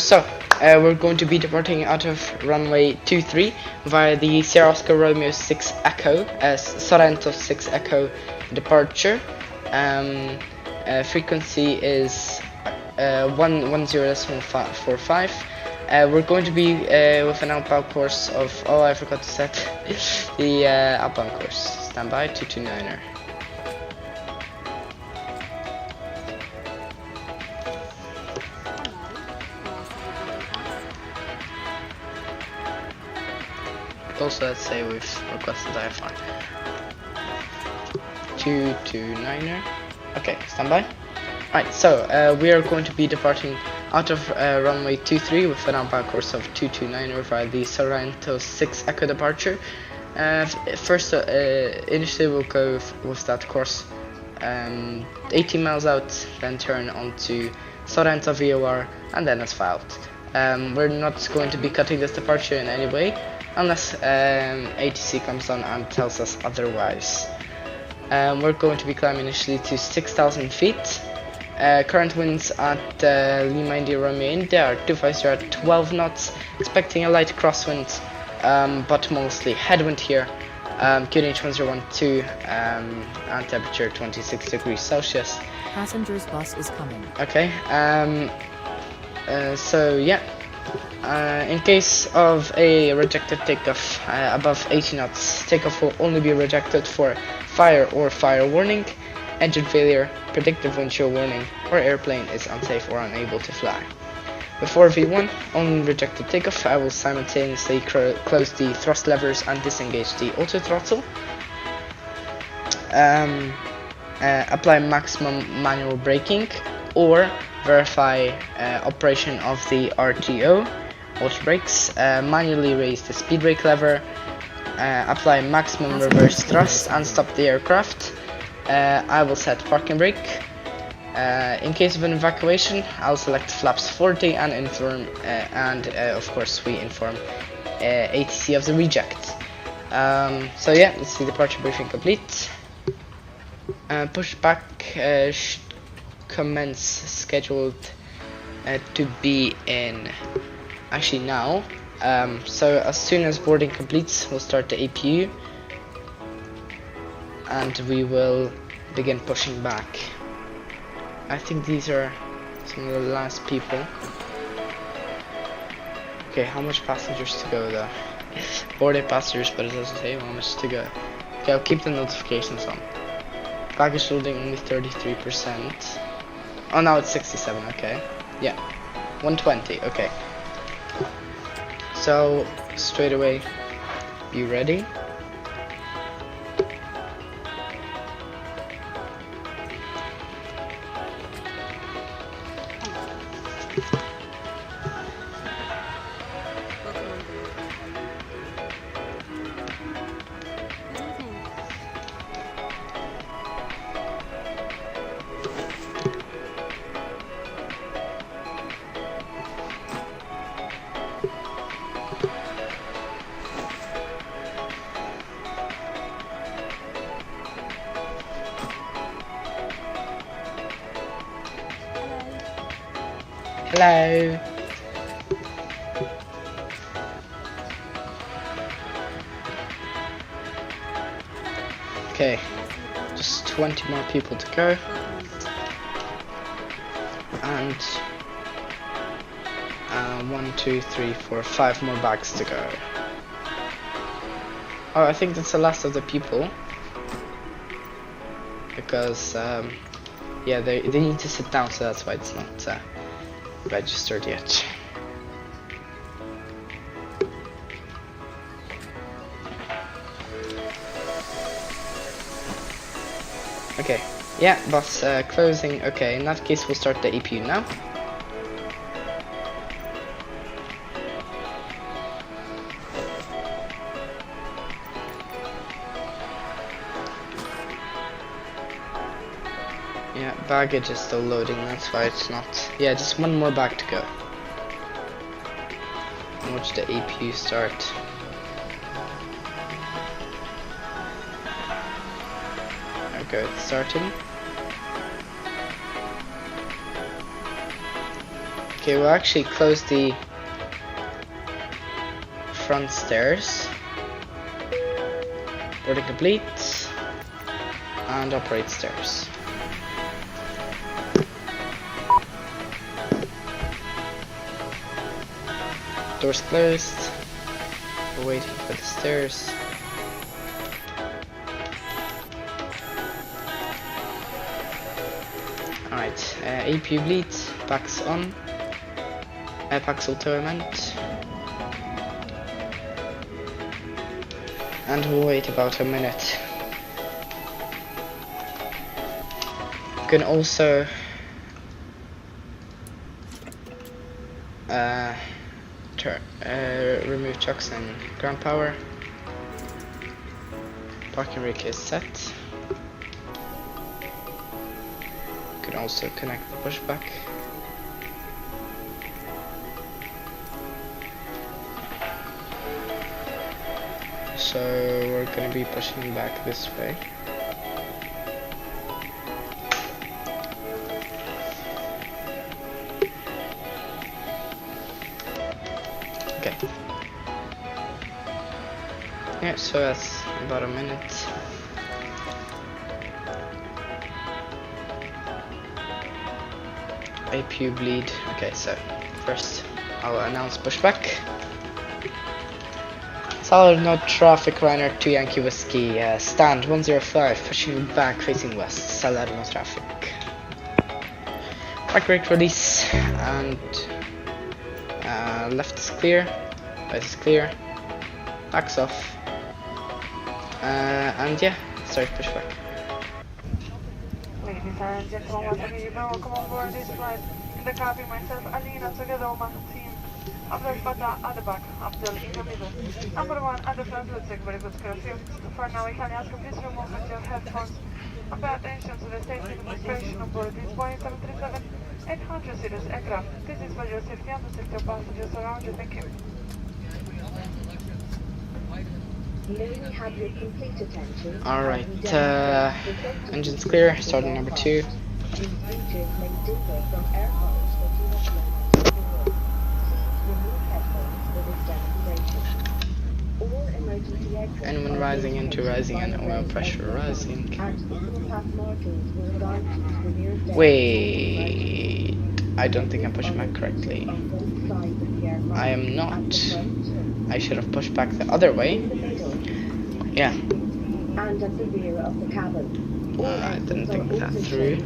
so we're going to be departing out of runway 23 via the Sierra Oscar Romeo 6 Echo, Sorrento 6 Echo departure. Frequency is 10.45. We're going to be with an outbound course of, oh I forgot to set the outbound course. Standby 229er. Also, let's say we've requested IFR 229er. Okay, standby. Right, so we are going to be departing out of runway 23 with an outbound course of 229er via the Sorrento 6 Echo departure. First, initially we'll go with that course 18 miles out, then turn onto Sorrento vRYR, and then as filed. We're not going to be cutting this departure in any way, unless ATC comes on and tells us otherwise. We're going to be climbing initially to 6,000 feet. Current winds at Lima India Romeo India are 250 at 12 knots, expecting a light crosswind but mostly headwind here. QNH 1012 and temperature 26 degrees Celsius. Passengers bus is coming. Okay, so yeah, in case of a rejected takeoff above 80 knots, takeoff will only be rejected for fire or fire warning, engine failure, predictive wind chill warning, or airplane is unsafe or unable to fly. Before V1, on rejected takeoff, I will simultaneously close the thrust levers and disengage the auto throttle. Apply maximum manual braking, or verify operation of the RTO, auto brakes, manually raise the speed brake lever, apply maximum reverse thrust and stop the aircraft. I will set parking brake. In case of an evacuation, I'll select flaps 40 and inform, of course we inform ATC of the reject. So yeah, let's see departure briefing complete. Pushback should commence scheduled to be in actually now. So as soon as boarding completes, we'll start the APU and we will begin pushing back. I think these are some of the last people. Okay, how much passengers to go though? 40 passengers, but it doesn't say how much to go. Okay, I'll keep the notifications on. Baggage loading only 33%. Oh, now it's 67, okay. Yeah, 120, okay. So, straight away, be ready. Hello. Okay, just 20 more people to go, and 1, 2, 3, 4, 5 more bags to go. Oh, I think that's the last of the people, because yeah, they need to sit down, so that's why it's not registered yet. Okay, yeah, bus closing. Okay, in that case we'll start the APU now. Yeah, baggage is still loading, that's why it's not. Yeah, just one more bag to go. Watch the APU start. Okay, it's starting. Okay, we'll actually close the front stairs. Boarding complete. And operate stairs. Doors closed. We're waiting for the stairs. Alright, APU bleed, packs on. Packs auto event. And we'll wait about a minute. You can also remove chucks and ground power. Parking brake is set. You can also connect the pushback. So we're going to be pushing back this way. Okay. Yeah, so that's about a minute. APU bleed. Okay, so first I'll announce pushback. Solid no traffic, Ryanair 2 Yankee Whiskey, stand 105, pushing back facing west, solid no traffic. Back brake release, and left is clear, right is clear, back's off, and yeah, start pushback. Ladies and gentlemen, once again, welcome on board this flight. In the cabin, myself, Alina, together with my team. Abdul Fattah at the back, Abdul in the middle. Number 1 at the front, let's take very good care of you. For now, we can ask you please remove your headphones and pay attention to the safety demonstration on board this Boeing 737-800 series aircraft. This is for your safety and the safety of passengers around you. Thank you. Alright, engine's clear, starting number 2. Anyone rising into rising and oil pressure rising. Wait, I don't think I'm pushing back correctly. I am not. I should have pushed back the other way. Yeah. I didn't think that through.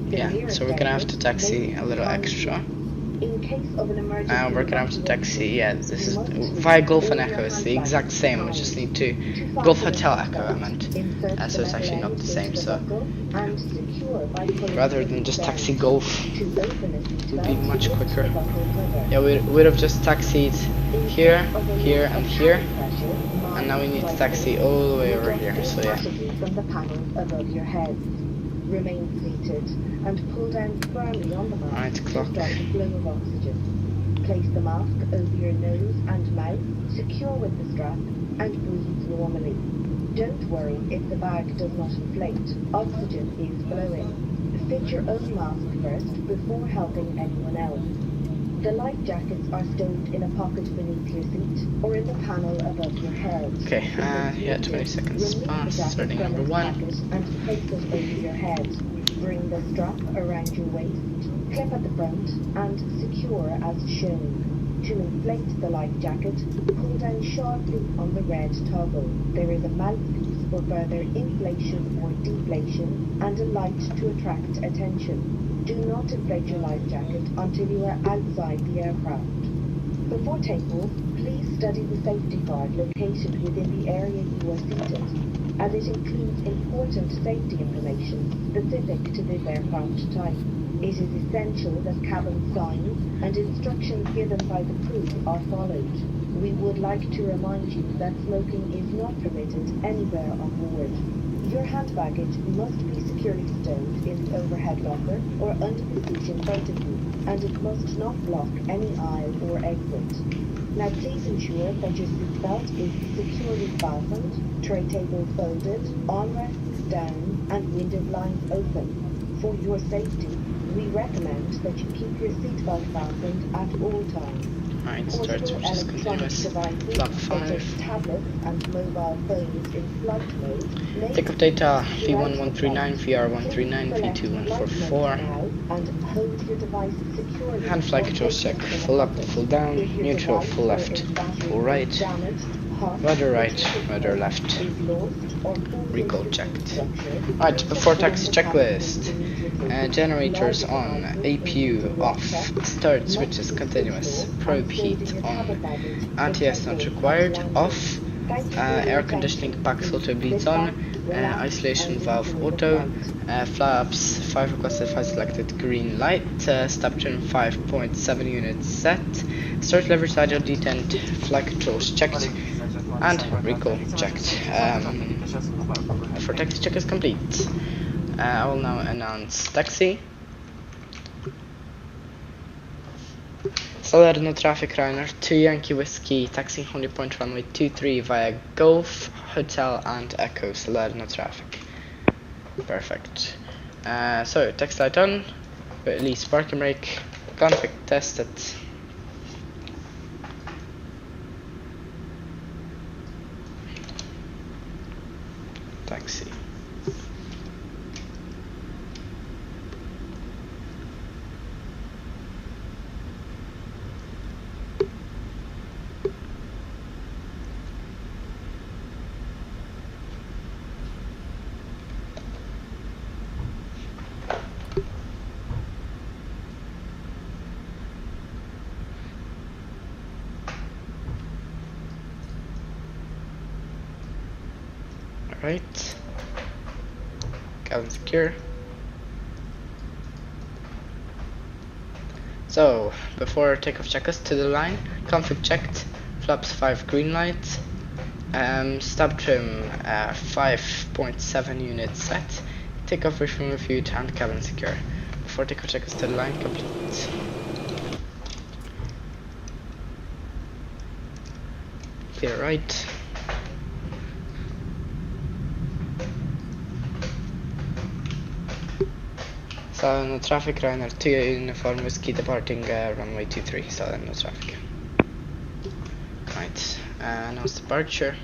Yeah, so we're gonna have to taxi a little extra. We're gonna have to taxi, yeah, this is via Golf and Echo, it's the exact same, we just need to Golf Hotel Echo, I meant, so it's actually not the same, so rather than just taxi Golf, it would be much quicker. Yeah, we would have just taxied here, here and here, and now we need to taxi all the way over here, so yeah. Remain seated and pull down firmly on the mask. Alright, clock. Start the flow of oxygen. Place the mask over your nose and mouth, secure with the strap, and breathe normally. Don't worry if the bag does not inflate. Oxygen is flowing. Fit your own mask first before helping anyone else. The life jackets are stowed in a pocket beneath your seat or in the panel above your head. Okay, yeah, 20 seconds pass, starting number 1. And place it over your head. Bring the strap around your waist, clip at the front, and secure as shown. To inflate the life jacket, pull down sharply on the red toggle. There is a mouthpiece for further inflation or deflation and a light to attract attention. Do not inflate your life jacket until you are outside the aircraft. Before takeoff, please study the safety card located within the area you are seated, as it includes important safety information specific to this aircraft type. It is essential that cabin signs and instructions given by the crew are followed. We would like to remind you that smoking is not permitted anywhere on board. Your hand baggage must be securely stowed in the overhead locker or under the seat in front of you, and it must not block any aisle or exit. Now please ensure that your seatbelt is securely fastened, tray table folded, armrests down, and window blinds open. For your safety, we recommend that you keep your seatbelt fastened at all times. Alright, starts which is continuous. Block 5. Tablets and mobile phones in flight mode. Take off data V1139, vRYR139, V2144. Hand flight controls check. Full up, full down, neutral, full left, full right, rudder right, rudder left. Recall checked. Alright, before taxi checklist. Generators on, APU off, start switch is continuous, probe heat on, anti-ice not required, off, air conditioning pack filter bleeds on, isolation valve auto, flaps 5 requested, 5 selected, green light, stop trim 5.7 units set, start lever side or detent, flight controls checked, and recall checked. For taxi check is complete. I will now announce taxi. Salerno traffic Ryanair 2 Yankee Whiskey, taxiing Honey Point runway 23 via Golf, Hotel and Echo, Salerno traffic. Perfect. So, taxi light on, release parking brake, config tested. Right. Cabin secure. So, before takeoff, check us to the line. Config checked. Flaps 5 green light. Stab trim 5.7 units set. Takeoff briefing reviewed and cabin secure. Before takeoff, check us to the line. Complete. Clear right. So no traffic, Ryanair 2 uniform whiskey departing runway 23, so no traffic. Right, announced departure.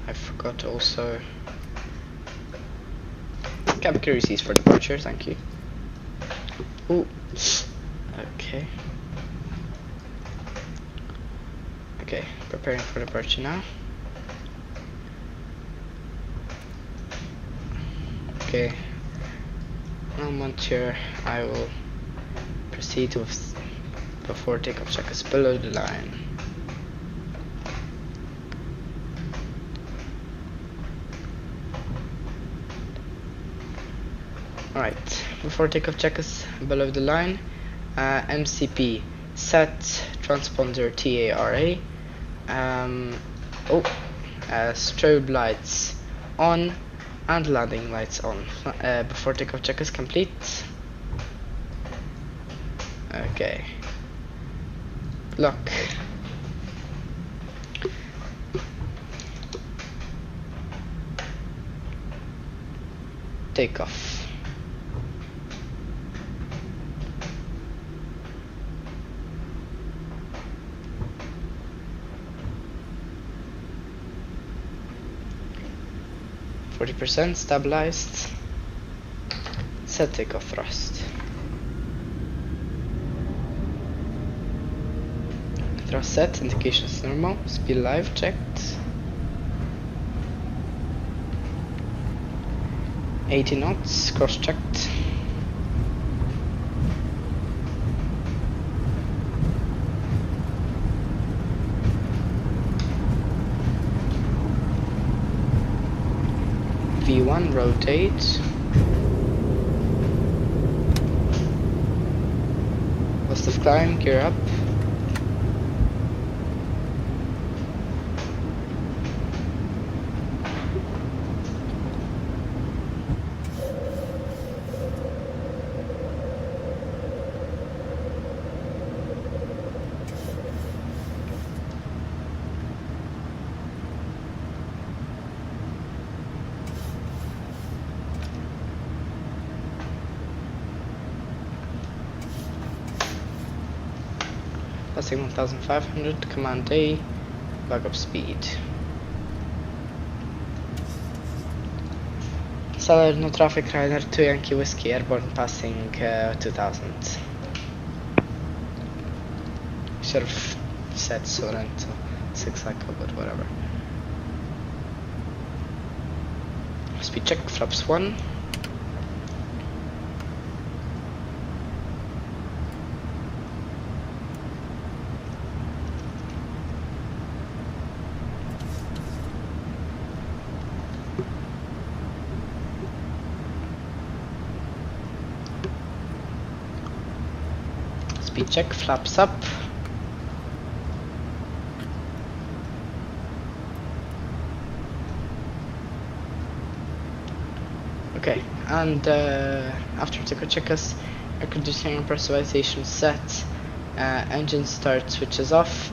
I forgot also cabin crew receipts for departure, thank you. Ooh, okay. Okay, preparing for departure now. Okay, moment here, I will proceed with before takeoff check us below the line. Alright, before takeoff check us below the line, MCP set transponder TARA, strobe lights on and landing lights on. Before takeoff check is complete. Okay. Lock. Takeoff. %, stabilized. Set takeoff thrust. Thrust set, indications normal. Speed live checked. 80 knots, cross checked. V1 rotate. Positive climb, gear up. Passing 1500, command A, back up speed. Solid, no traffic, Ryanair 2 Yankee Whiskey, airborne passing 2000. Should have said Sorrento 6 Echo, but whatever. Speed check, flaps 1. Speed check, flaps up. Okay, and after takeoff check us, air conditioning and pressurization set, engine start switches off,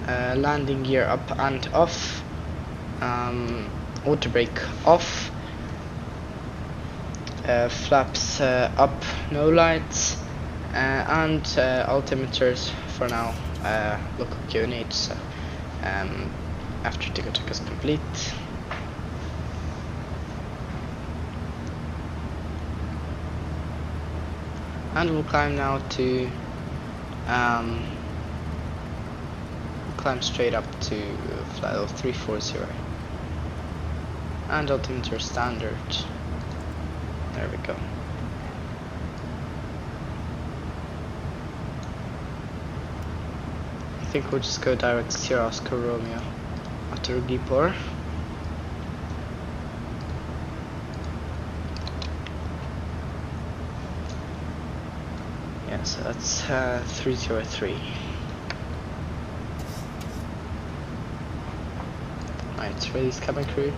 landing gear up and off, auto brake off, flaps up, no lights, and altimeters for now local QNH. So after takeoff check is complete. And we'll climb now to climb straight up to flight level 340 and altimeter standard. There we go. I think we'll just go direct to Sierra Oscar Romeo. Aturgipur. Yeah, so that's 303. Right, release cabin crew.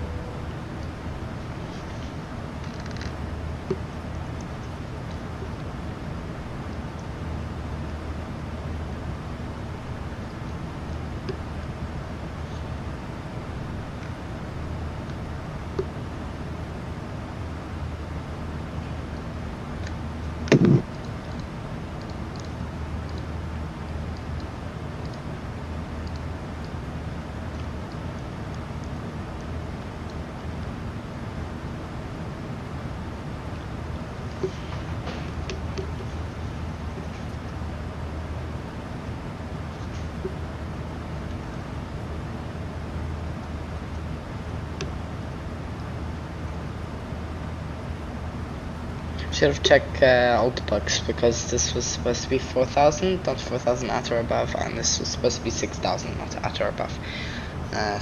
Should have checked all the bugs, because this was supposed to be 4,000, not 4,000 at or above, and this was supposed to be 6,000, not at or above.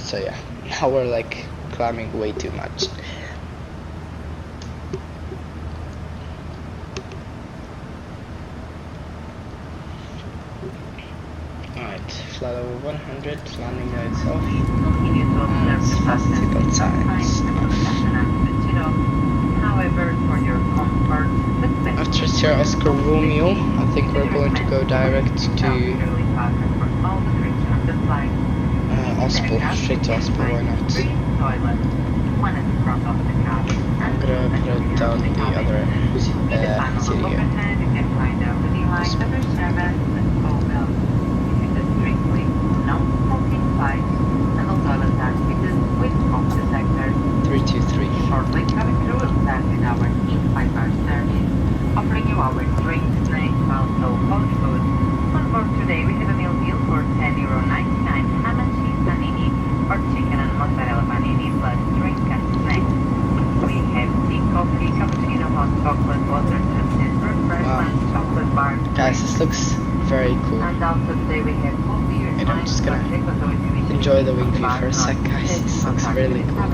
So yeah, now we're like climbing way too much. Alright, flight over 100, landing lights off, seatbelt signs off. However, for your comfort, after Sierra Oscar Romeo, I think we're going to go direct to Ospel, straight to Ospel, why not? I'm gonna put down the other city here. Ospel. 323. Shortly coming through that in our vRYR service, offering you our drink, snacks, also cold food. On board today we have a meal deal for €10.99, ham and cheese panini, or chicken and mozzarella panini plus drink and snacks. We have tea, coffee, cappuccino, hot chocolate, water, juices, refreshments, chocolate bar. Guys, this looks very cool. And also today we have full beer, And I'm just gonna enjoy the wing view for a sec, guys. This looks really cool.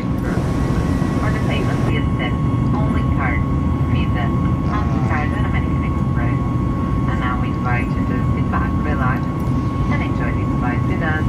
For the payment we accept only cards, Visa, MasterCard and American Express. And now we invite you to sit back, relax, and enjoy this flight with us.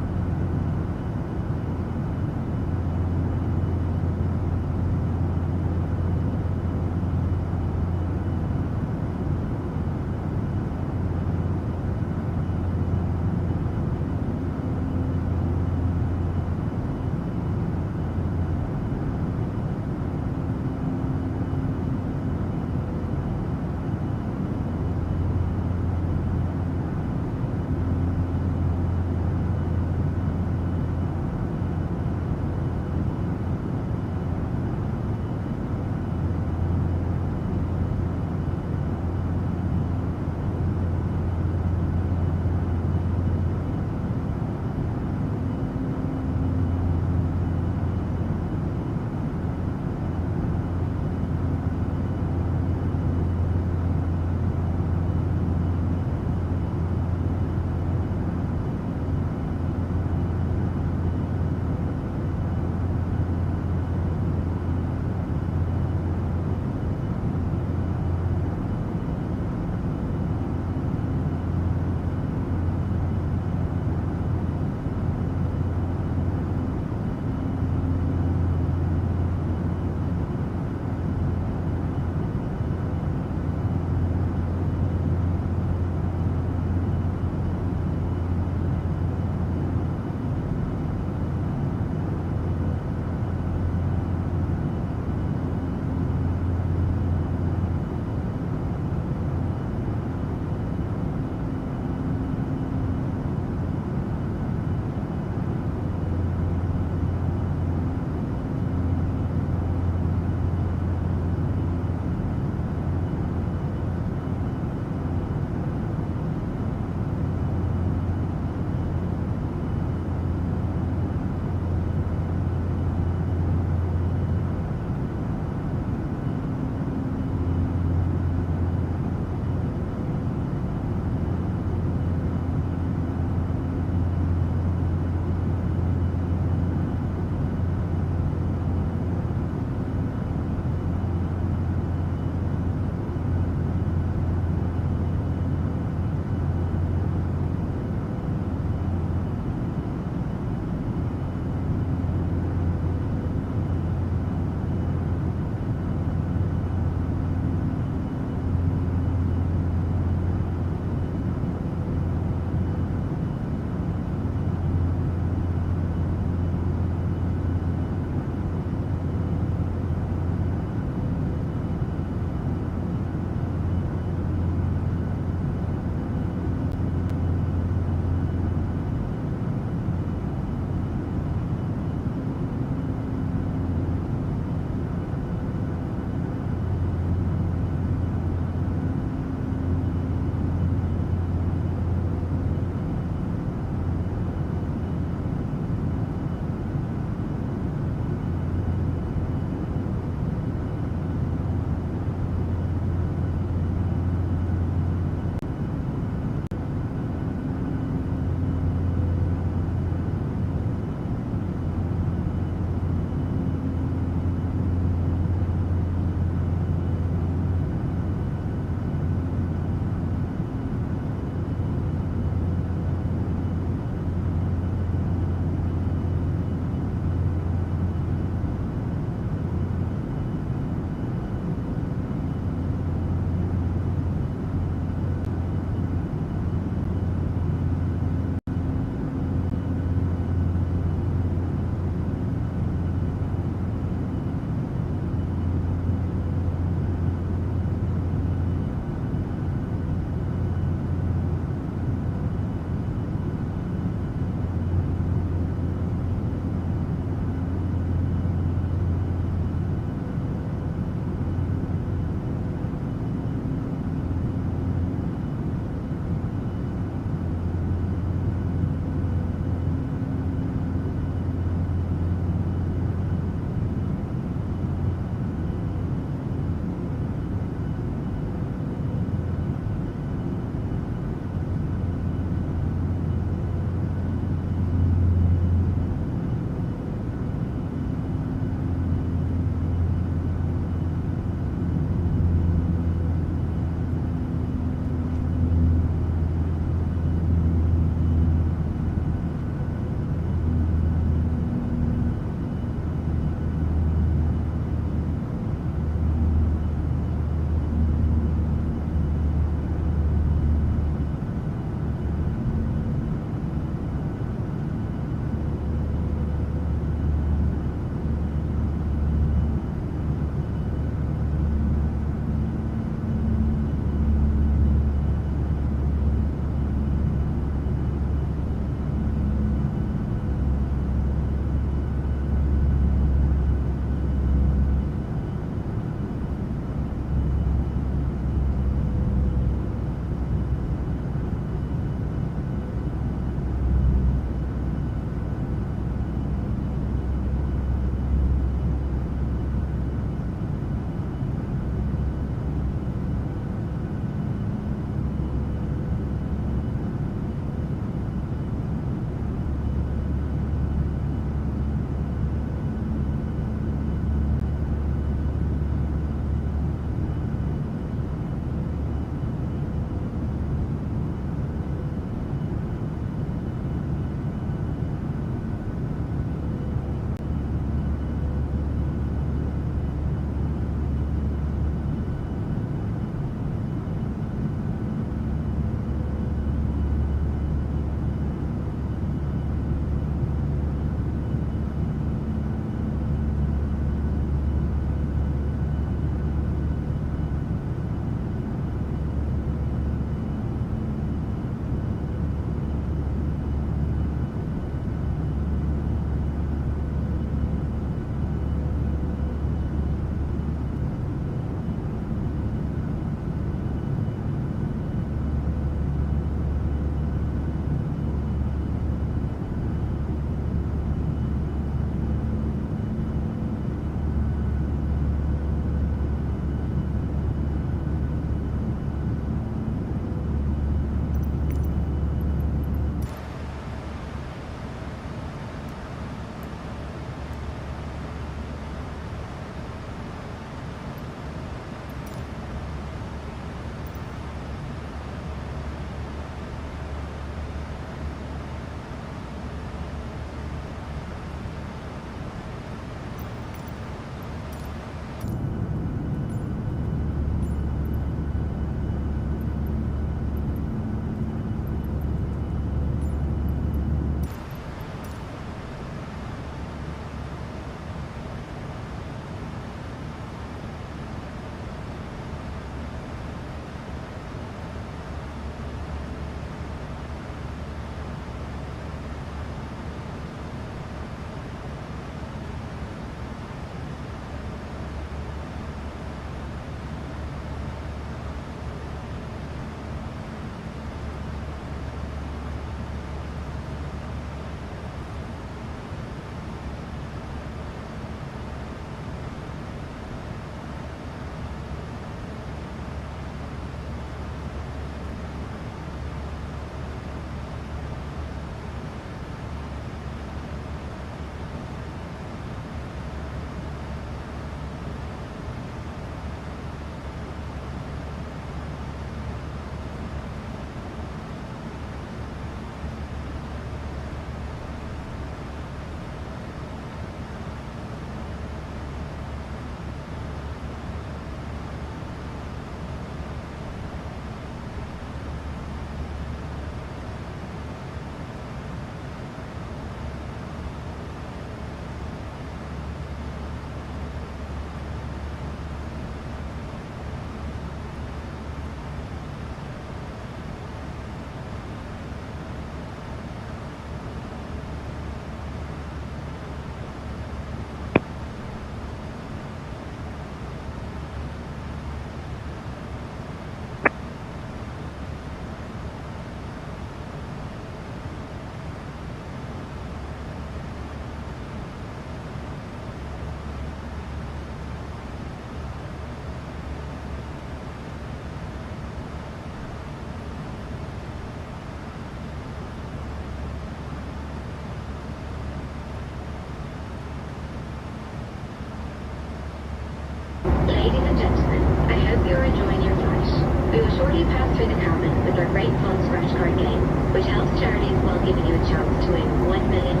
you're enjoying your flight. We will shortly pass through the cabin with our great fun scratch card game, which helps charities while giving you a chance to win €1 million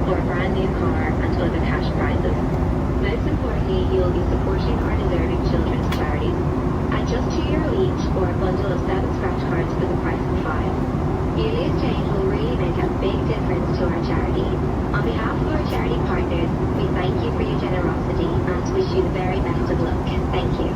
or a brand new car and other cash prizes. Most importantly, you will be supporting our deserving children's charities. At just €2 each or a bundle of 7 scratch cards for the price of 5. Your loose change will really make a big difference to our charity. On behalf of our charity partners, we thank you for your generosity and wish you the very best of luck. Thank you.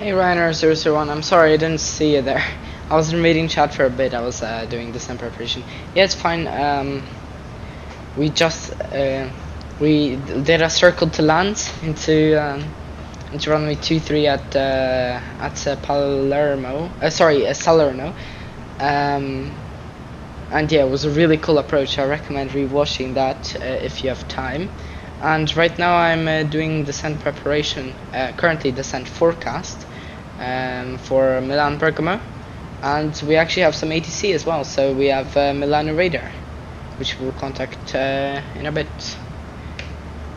Hey Ryanair001, I'm sorry I didn't see you there. I was in reading chat for a bit. I was doing the descent preparation. Yeah, it's fine. We just we did a circle to land into runway 23 at Palermo. Salerno. And yeah, it was a really cool approach. I recommend rewatching that if you have time. And right now I'm doing descent preparation, currently descent forecast for Milan Bergamo, and we actually have some ATC as well. So we have Milano radar, which we'll contact in a bit.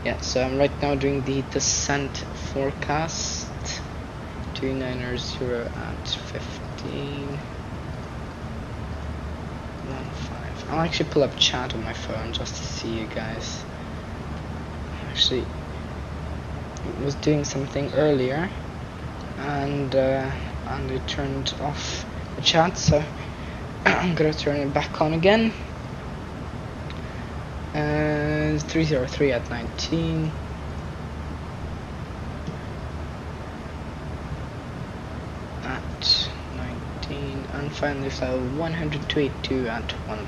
Yeah, so I'm right now doing the descent forecast. 290 at 15. 15. I'll actually pull up chat on my phone just to see you guys. Actually was doing something earlier, and and it turned off the chat, so I'm gonna turn it back on again. And 303 at 19. At 19, and finally fell 102.82 at 11.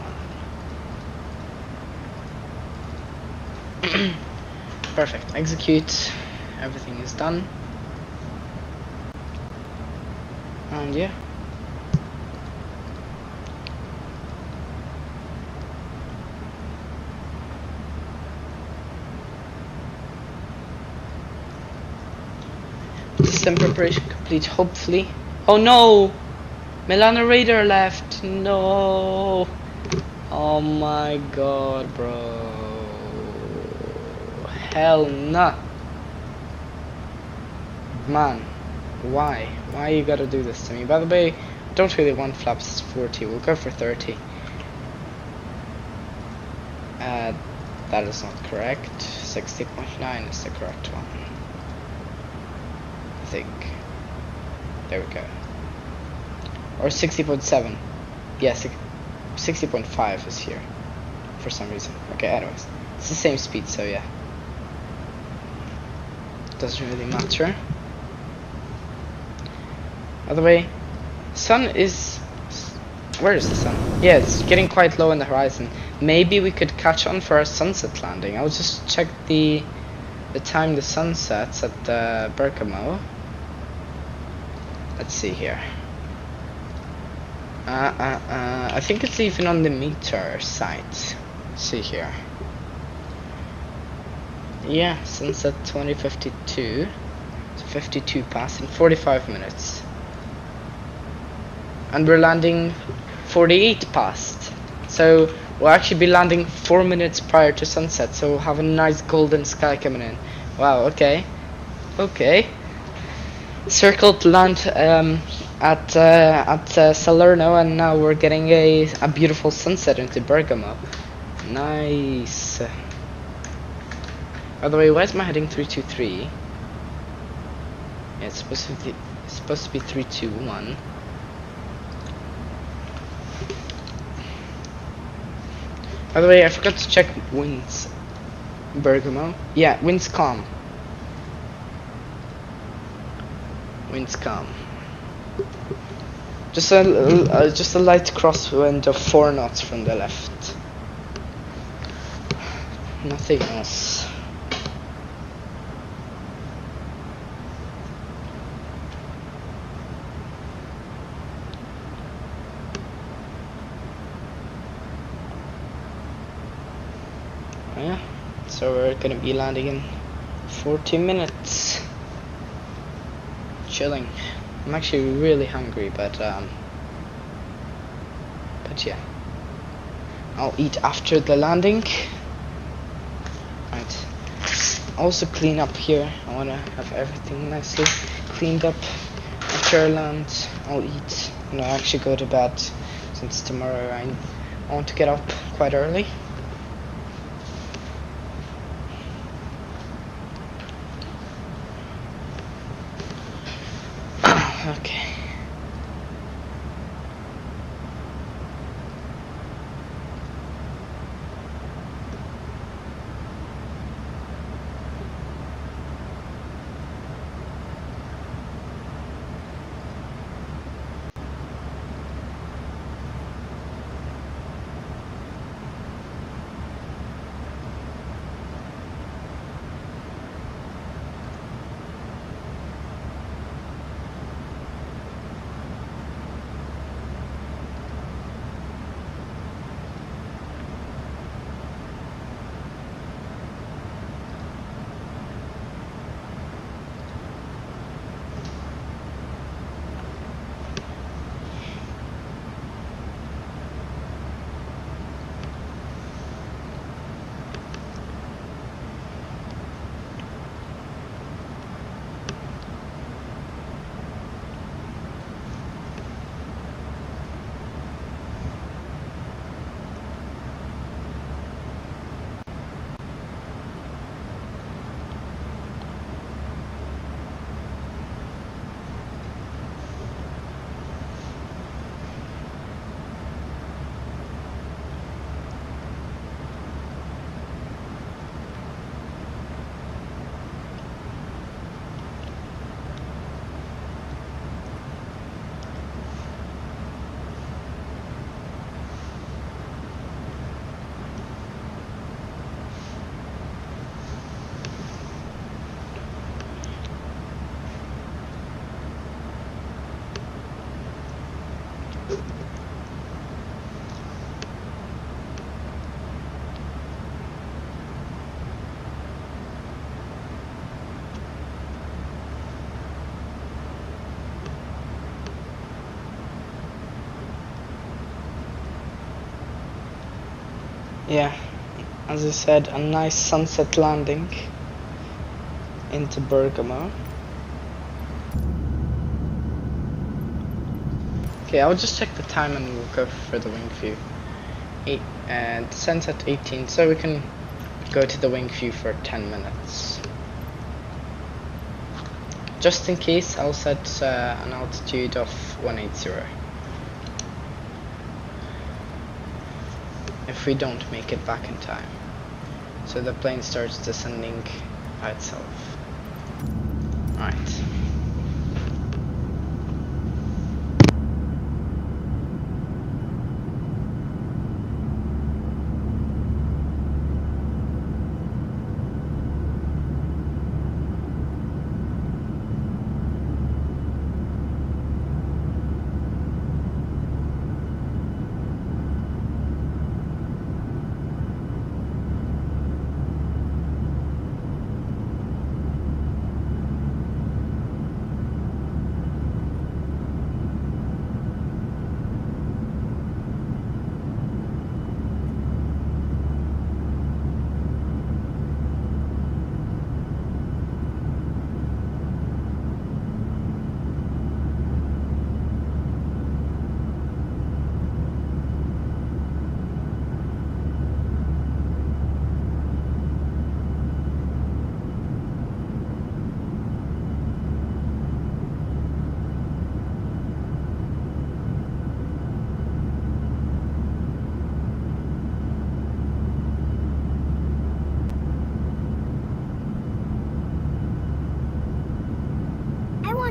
Perfect. Execute. Everything is done. And yeah. System preparation complete, hopefully. Oh no! Milano Radar left. No! Oh my god, bro. Hell nah. Man, why? Why you gotta do this to me? By the way, don't really want flaps 40. We'll go for 30. That is not correct. 60.9 is the correct one. I think. There we go. Or 60.7. Yes, 60.5 is here for some reason. Okay, anyways, it's the same speed, so yeah, doesn't really matter. By the way, sun is, where is the sun? Yeah, it's getting quite low in the horizon. Maybe we could catch on for our sunset landing. I'll just check the time the sun sets at Bergamo. Let's see here. I think it's even on the meter site. See here. Yeah, sunset 2052. It's 52 past in 45 minutes. And we're landing 48 past. So we'll actually be landing 4 minutes prior to sunset. So we'll have a nice golden sky coming in. Wow, okay. Okay. Circled land at Salerno, and now we're getting a beautiful sunset into Bergamo. Nice. By the way, why is my heading 323? Yeah, it's supposed to be 321. By the way, I forgot to check winds. Bergamo. Yeah, winds calm. Winds calm. Just a light crosswind of 4 knots from the left. Nothing else. Yeah, so we're gonna be landing in 40 minutes. Chilling. I'm actually really hungry, but yeah, I'll eat after the landing. Right. Also clean up here. I wanna have everything nicely cleaned up after I land. I'll eat and I'll actually go to bed, since tomorrow I want to get up quite early. Okay. yeah, as I said, a nice sunset landing into Bergamo. Okay, I'll just check the time and we'll go for the wing view. And descent at 18, so we can go to the wing view for 10 minutes. Just in case, I'll set an altitude of 180. If we don't make it back in time. So the plane starts descending by itself. Alright.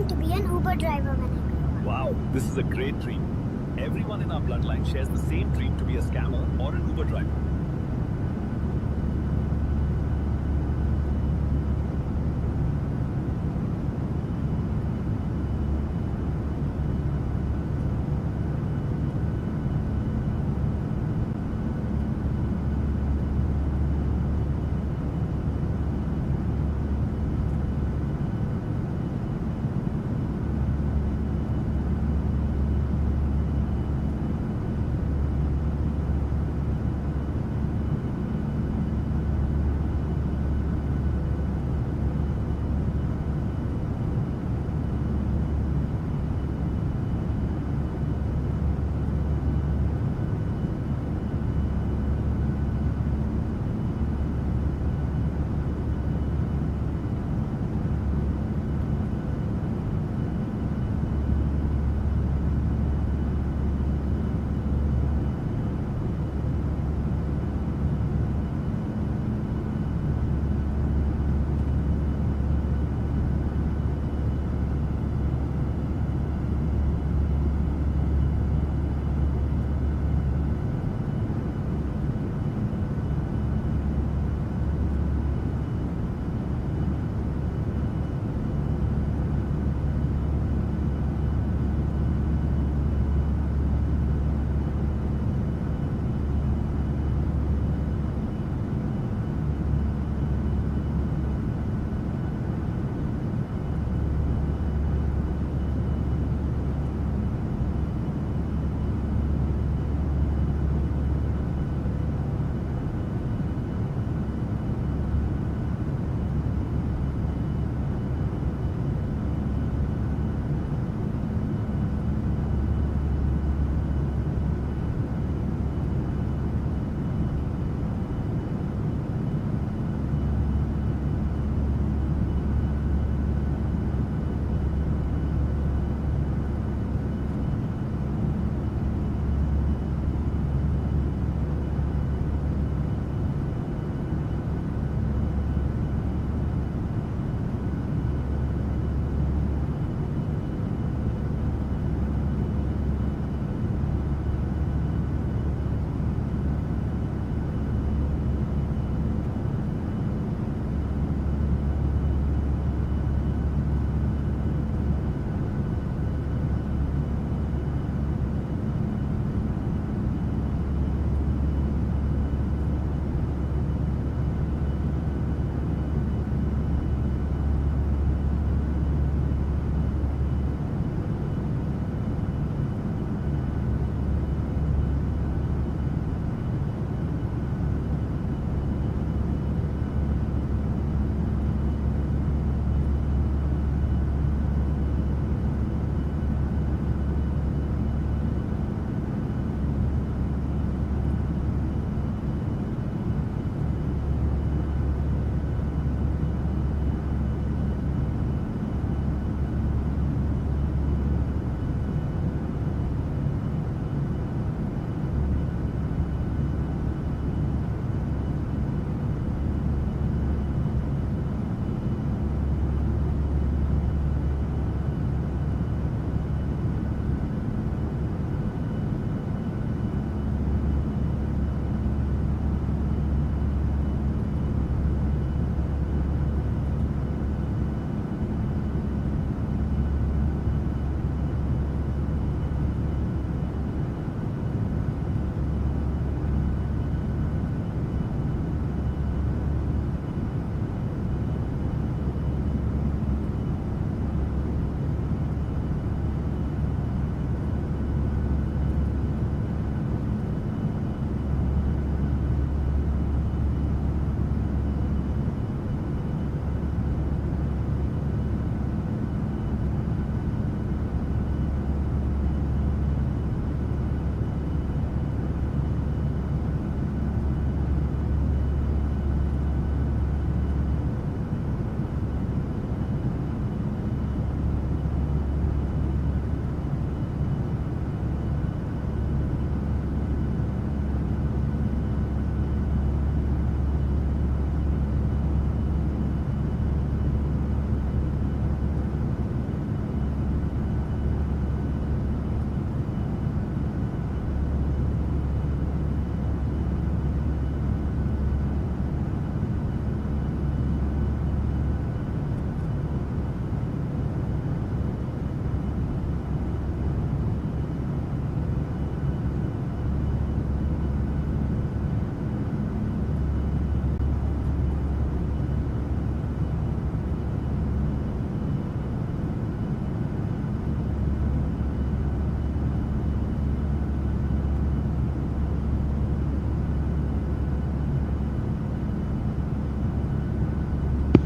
To be an Uber driver when I grow up. Wow, this is a great dream. Everyone in our bloodline shares the same dream to be a scammer or an Uber driver.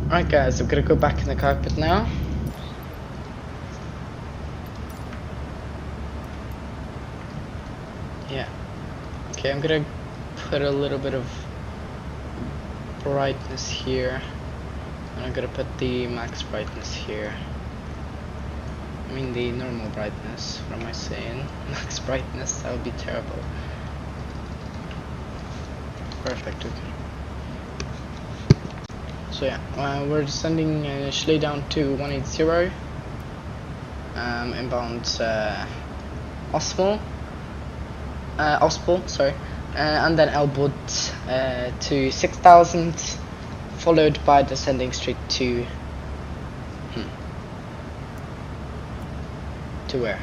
Alright guys, I'm gonna go back in the cockpit now. Yeah. Okay, I'm gonna put a little bit of brightness here. And I'm gonna put the max brightness here. I mean the normal brightness, what am I saying? Max brightness, that would be terrible. Perfect, okay. So yeah, we're descending initially down to 180, inbound Ospel, sorry, and then elbowed to 6000, followed by descending straight to where?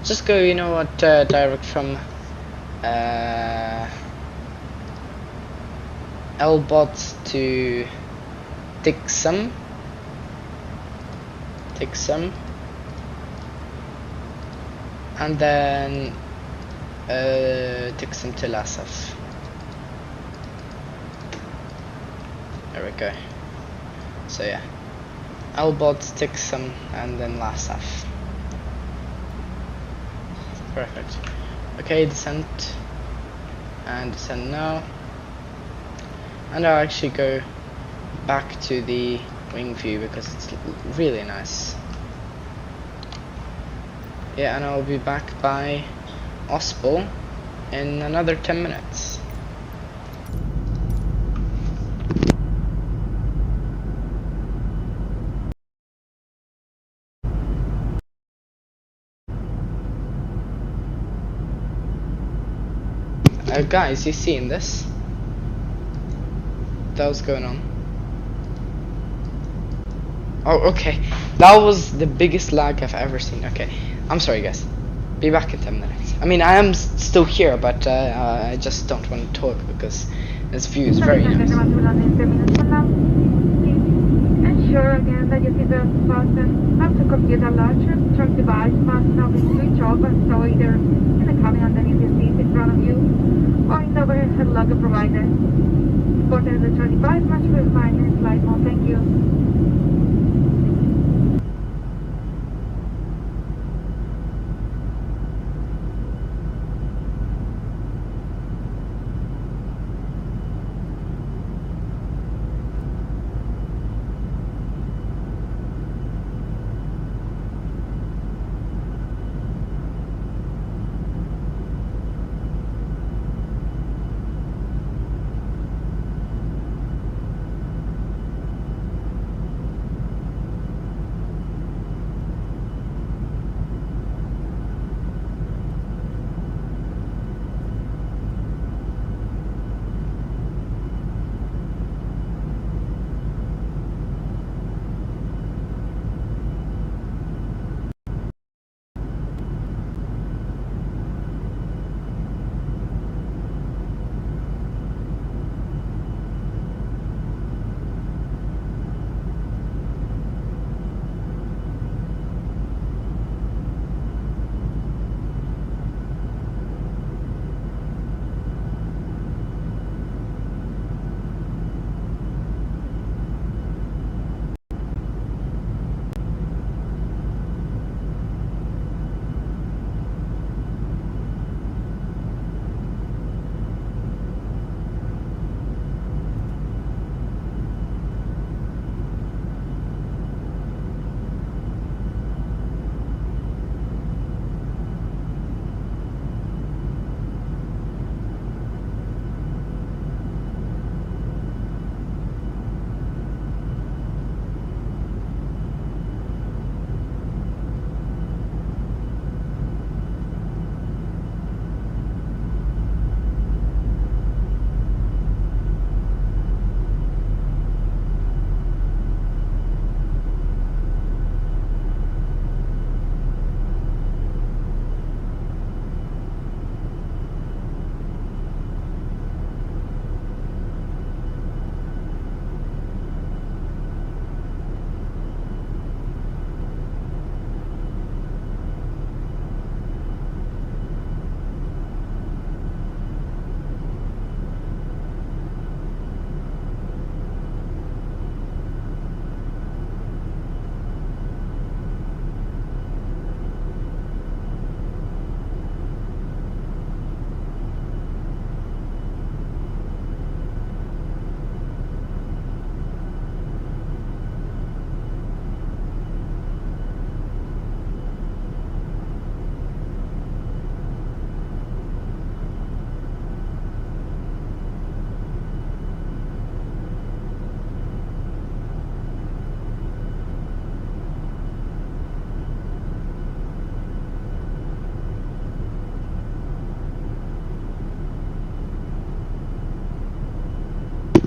Just go, you know what, direct from Elbot to Tixum, and then Tixum to Lasaf. There we go. So yeah, Elbot, Tixum, and then Lasaf. Perfect. Okay, descent, and descend now. And I'll actually go back to the wing view because it's really nice. Yeah, and I'll be back by Ospel in another 10 minutes. Guys, you seeing this? That was going on. Oh, okay. That was the biggest lag I've ever seen. Okay, I'm sorry guys. Be back in 10 minutes. I mean, I am still here, but I just don't want to talk because this view is very nice. Ensure again that your seatbelt fastened up to computer larger. Truck device must now be switched off and so either in the cabin underneath the seat in front of you or in the overhead lugger provided. Support the 25 much for flying in flight mode. Thank you.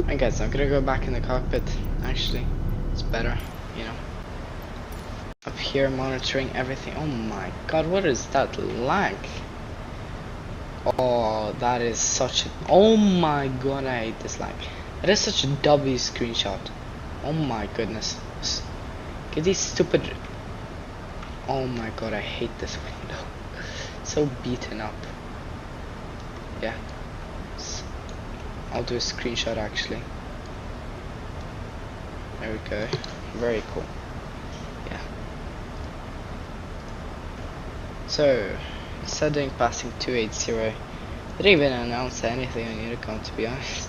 Alright guys, I'm gonna go back in the cockpit. Actually, it's better, you know. Up here monitoring everything. Oh my god, what is that lag? Oh, that is such a... Oh my god, I hate this lag. That is such a W screenshot. Oh my goodness. Get these stupid... Oh my god, I hate this window. So beaten up. Yeah. I'll do a screenshot actually. There we go. Very cool. Yeah. So, setting passing 280. They didn't even announce anything on Unicom, to be honest.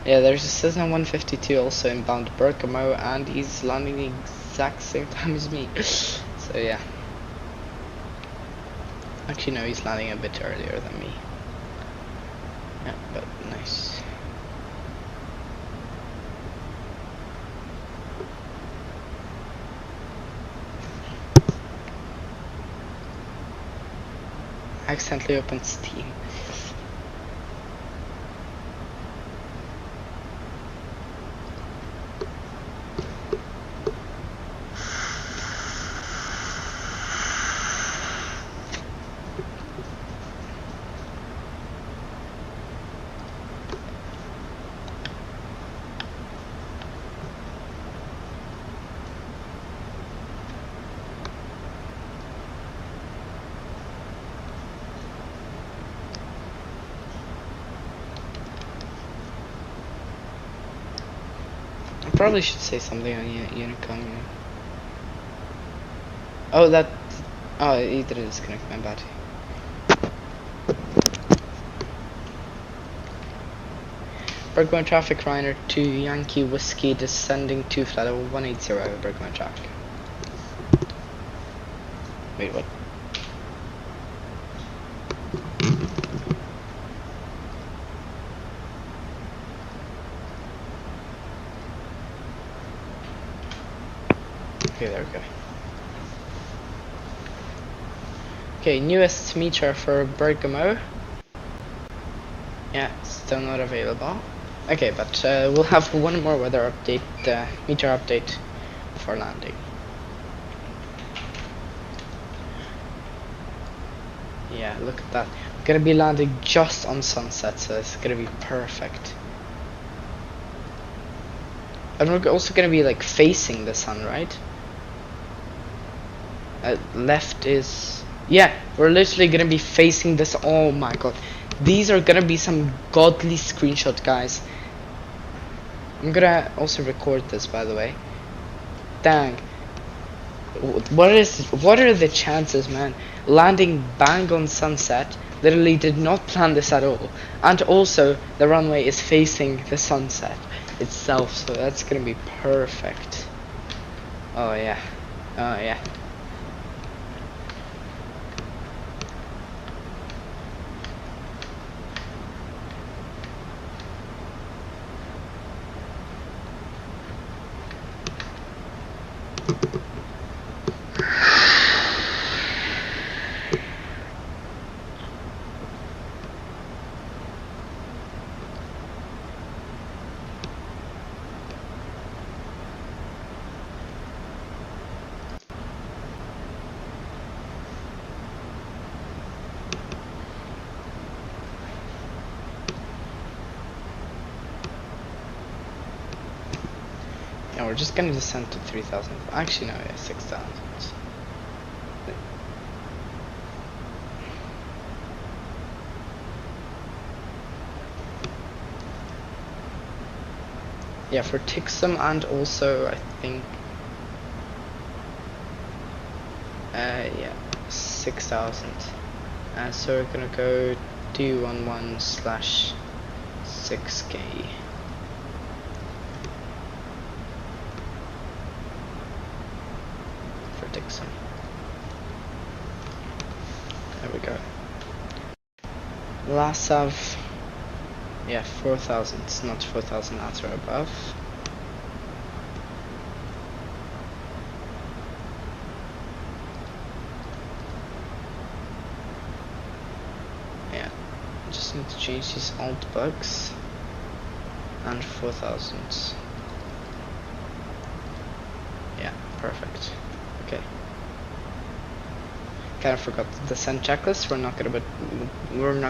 Yeah, there's a Cessna 152 also inbound Bergamo, and he's landing the exact same time as me. So yeah. Actually no, he's landing a bit earlier than me. Yeah, but nice. I accidentally opened Steam. I probably should say something on Unicom. Oh, that... Oh, he didn't disconnect my battery. Bergman traffic, Reiner to Yankee Whiskey, descending to flight level 180, Bergman traffic. Wait, what? Okay, there we go. Okay, newest meter for Bergamo. Yeah, still not available. Okay, but we'll have one more weather update, meter update for landing. Yeah, look at that. We're gonna be landing just on sunset, so it's gonna be perfect. And we're also gonna be like facing the sun, right? Left is... Yeah, we're literally gonna be facing this. Oh my god. These are gonna be some godly screenshot, guys. I'm gonna also record this, by the way. Dang. What are the chances, man? Landing bang on sunset. Literally did not plan this at all. And also, the runway is facing the sunset itself, so that's gonna be perfect. Oh yeah. Oh yeah. Yeah, we're just gonna descend to 3,000. Actually, no, yeah, 6,000. Yeah, for Tixum and also I think yeah, 6,000. So we're gonna go 211/6K. For Tixum. There we go. Lasav. Yeah, 4,000. It's not 4,000 at or above. Yeah, just need to change these alt bugs. and 4,000. Yeah, perfect. Okay. Kind of forgot the descent checklist. We're not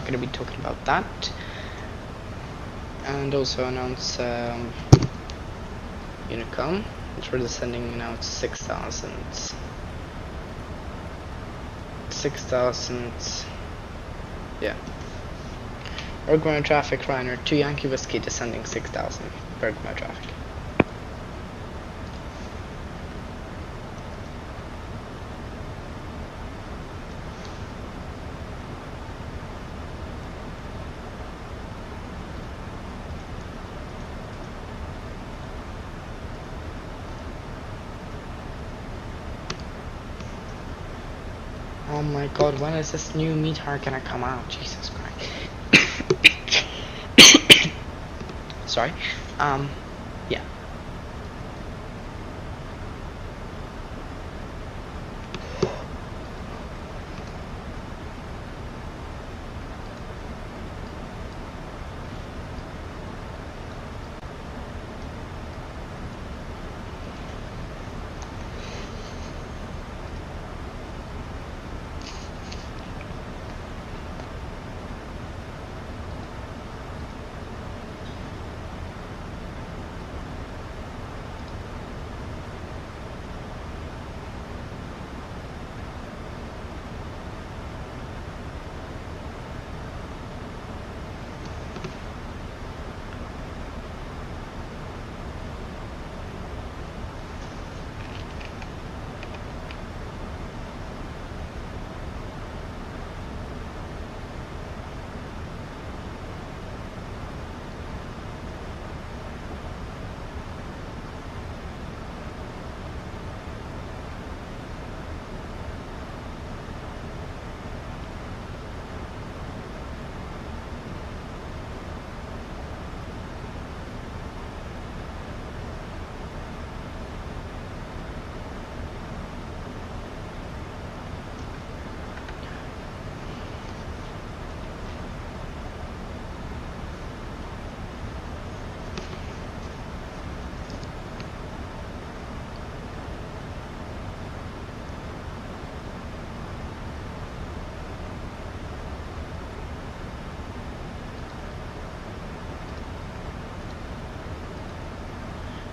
gonna be talking about that. And also announce Unicom, which we're descending now to 6,000. 6,000. Yeah. Bergman traffic Ryanair 2 Yankee Whiskey descending 6,000. Bergman traffic. Oh my god, when is this new meter gonna come out? Jesus Christ. Sorry. Yeah.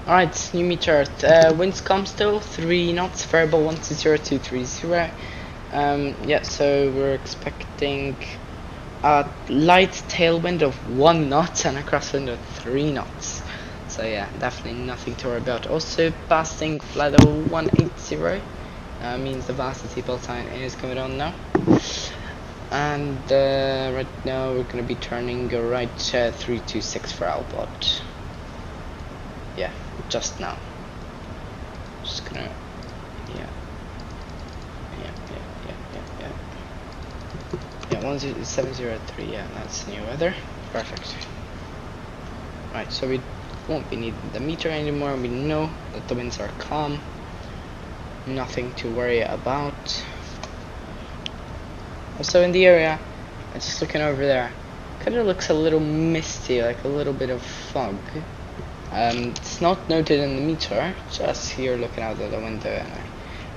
Alright, new meter. Winds come still 3 knots, variable 120230. Yeah, so we're expecting a light tailwind of 1 knot and a crosswind of 3 knots. So yeah, definitely nothing to worry about. Also passing flight level 180 means the velocity belt sign is coming on now. And right now we're gonna be turning right 326 for Albot. Yeah, just now. Just gonna, yeah, 1703. Yeah, that's new weather. Perfect. Right, so we won't be needing the meter anymore. We know that the winds are calm. Nothing to worry about. Also in the area, just looking over there, kind of looks a little misty, like a little bit of fog. It's not noted in the meter, just here looking out of the window, and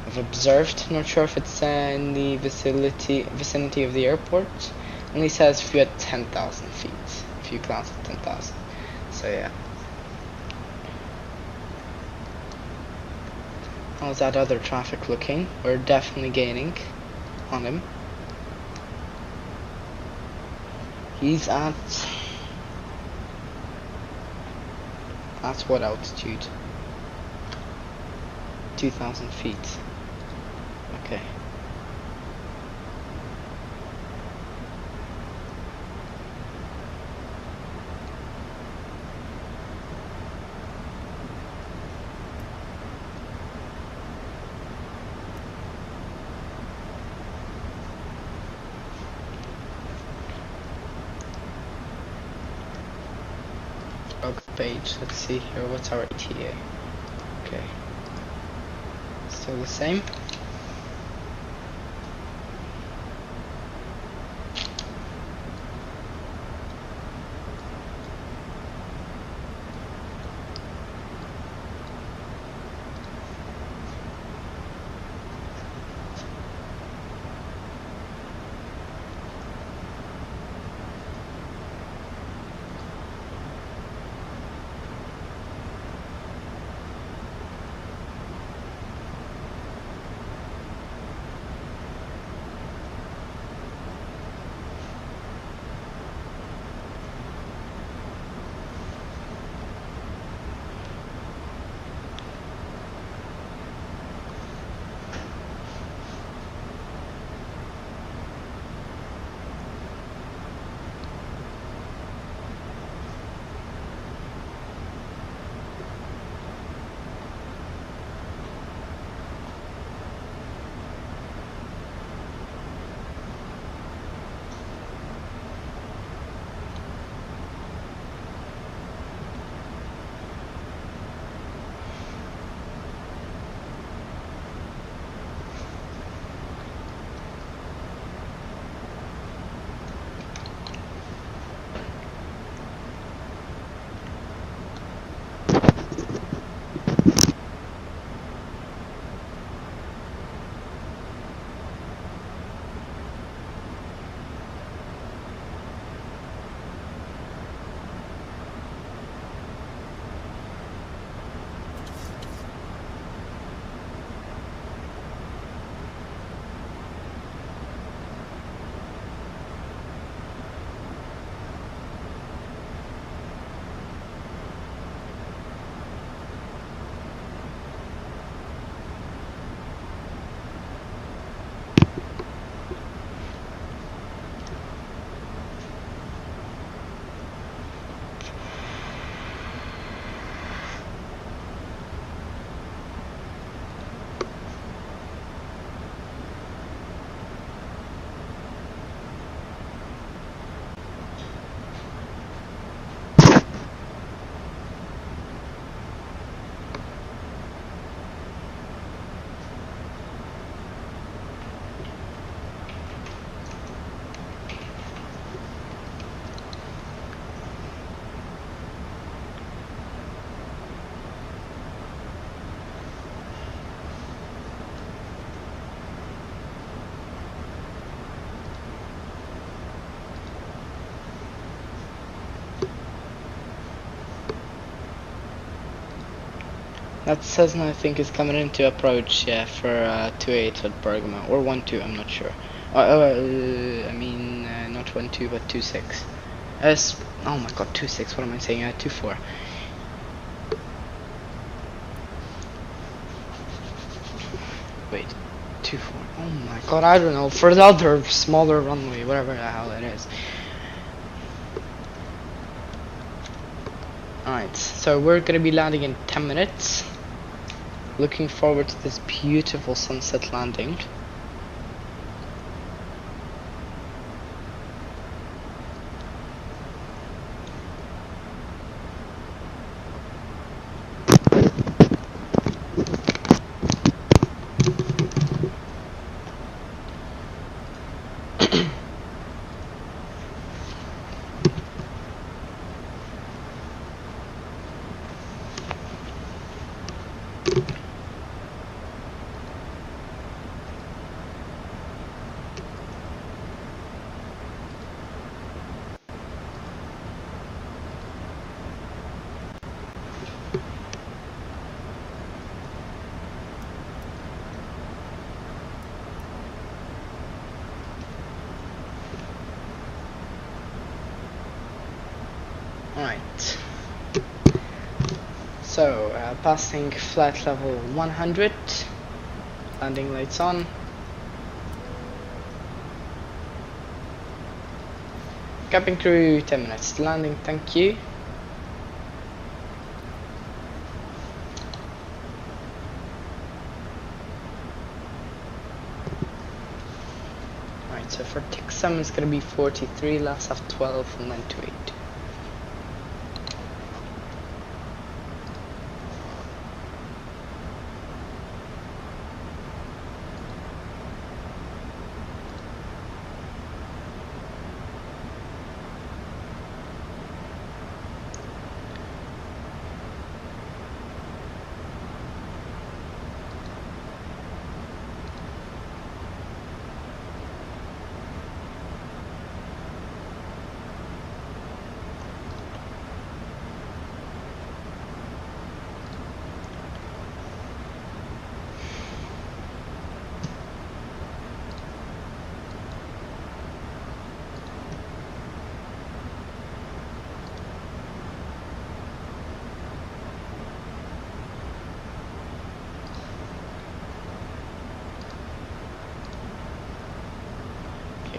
I've observed. Not sure if it's in the vicinity of the airport. Only says if you had 10,000 feet, if you clouds at 10,000. So yeah. How's that other traffic looking? We're definitely gaining on him. He's at what altitude? 2,000 feet. Okay. Page. Let's see here. What's our ETA? Okay. Still the same. That Cessna I think is coming into approach, yeah, for 28 at Bergamo, or 12, I'm not sure. I mean, not 12, but 26. Oh my god, 26, what am I saying? 24. Wait, 24, oh my god, I don't know, for the other smaller runway, whatever the hell it is. Alright, so we're gonna be landing in 10 minutes. Looking forward to this beautiful sunset landing. Alright, so passing flight level 100, landing lights on. Cabin crew 10 minutes to landing, thank you. Alright, so for tick 7 it's gonna be 43, last half 12, and then 28.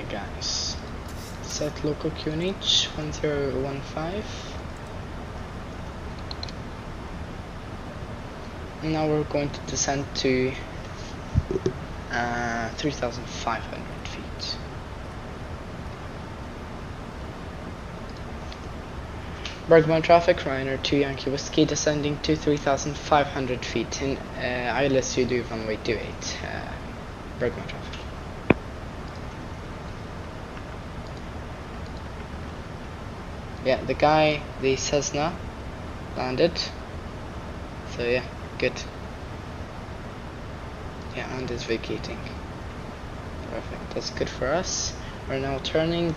Guys, set local QNH 1015. Now we're going to descend to 3,500 feet. Bergamo traffic, Ryanair 2 Yankee Whiskey, descending to 3,500 feet in ILS UD runway 28, Bergamo traffic. Yeah, the Cessna landed, so yeah, good. Yeah, and is vacating. Perfect, that's good for us. We're now turning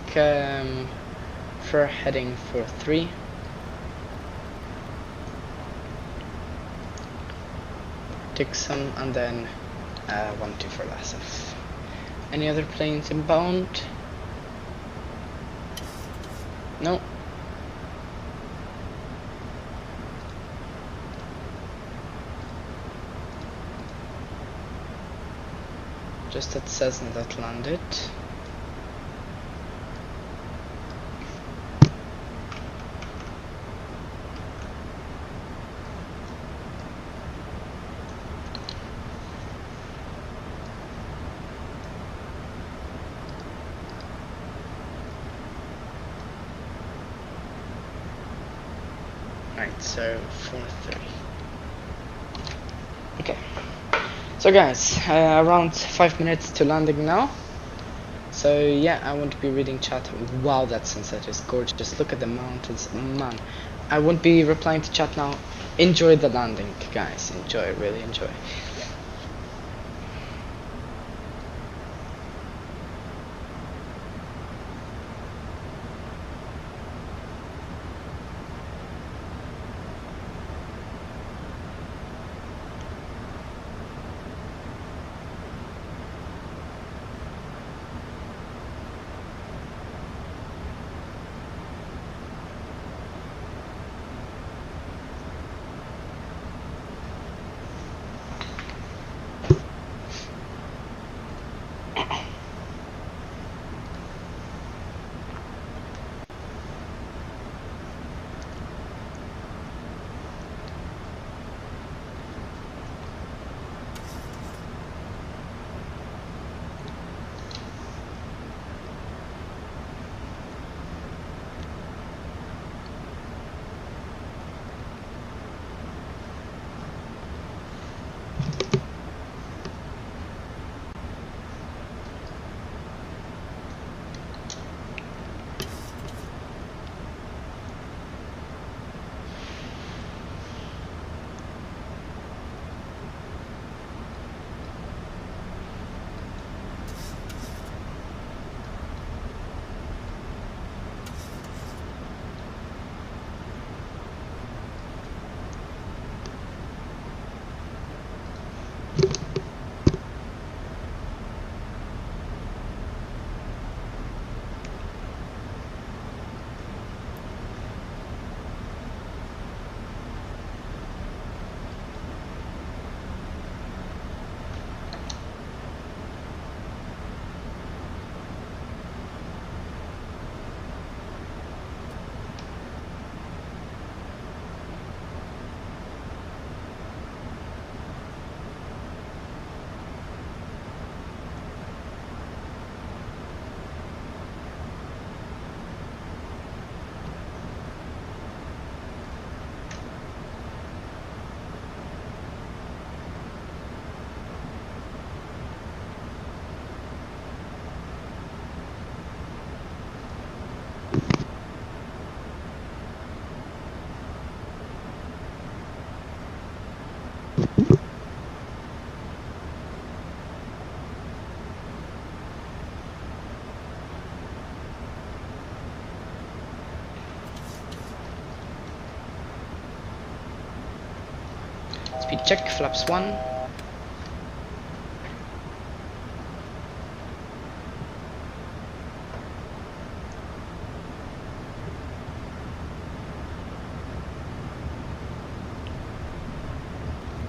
for heading for 3. Dixon, and then 12 for Lassif. Any other planes inbound? No. Just that Cessna that landed. Right, so 4-3. Okay. So guys, around 5 minutes to landing now. So yeah, I won't be reading chat. Wow, that sunset is gorgeous. Look at the mountains, man. I won't be replying to chat now. Enjoy the landing, guys. Enjoy, really enjoy. Speed check, flaps 1.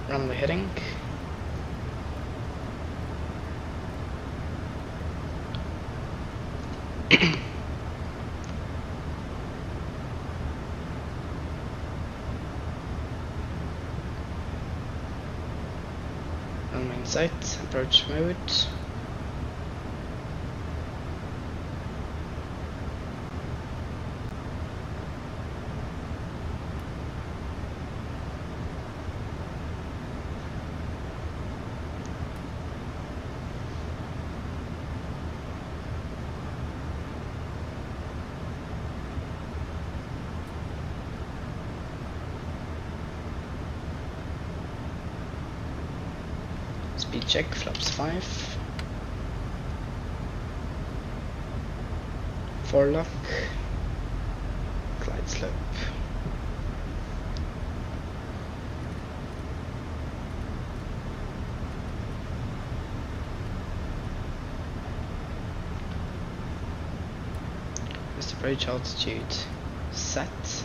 Runway heading. Runway in sight, approach mode. Speed check, flaps 5. Forelock, glide slope. Mr. Approach altitude set.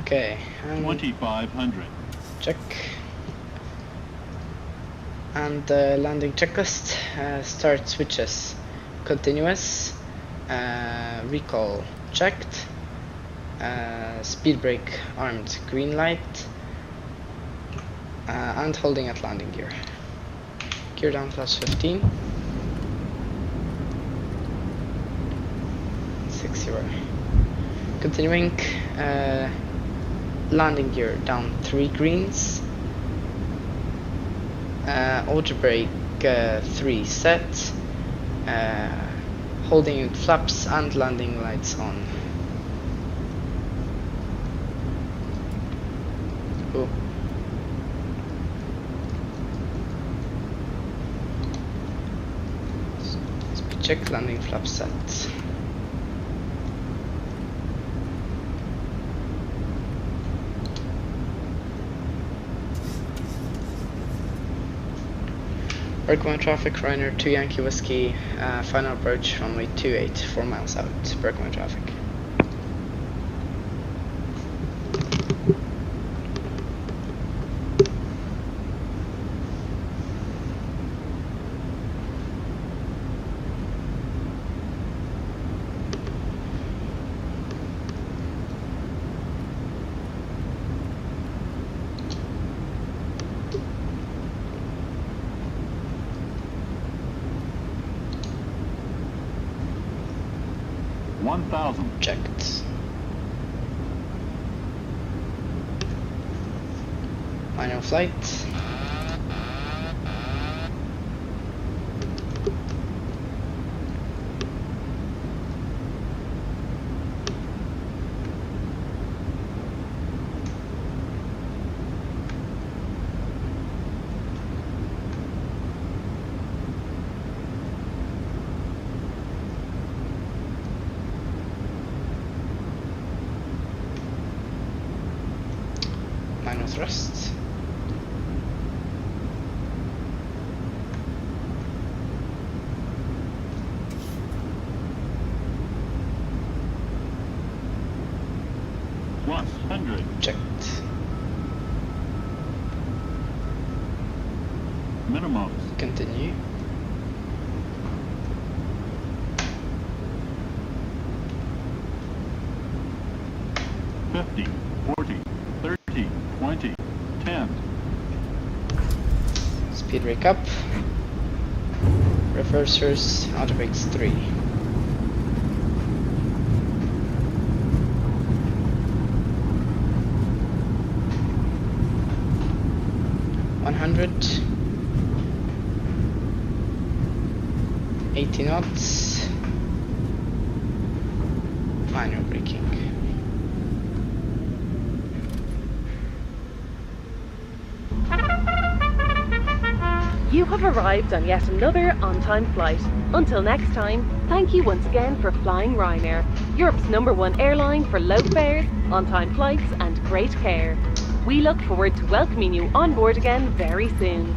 Okay, 2500. Check. And the landing checklist, start switches continuous, recall checked, speed brake armed green light, and holding at landing gear. Gear down +15. 60. Continuing, landing gear down 3 greens, auto brake 3 set, holding flaps and landing lights on. Oh. Speed check, landing flaps set. Bergman traffic, Ryanair 2 Yankee Whiskey, final approach runway 28, 4 miles out, Bergman traffic. Checked. Final flight. Minor thrust. +100. Checked. Minimums. Continue. $50, $40, $30, $20, $10. Speed brake up. Reversers, auto brakes 3. $100. 80 knots. Manual braking. have arrived on yet another on-time flight. Until next time, thank you once again for flying Ryanair, Europe's #1 airline for low fares, on-time flights and great care. We look forward to welcoming you on board again very soon.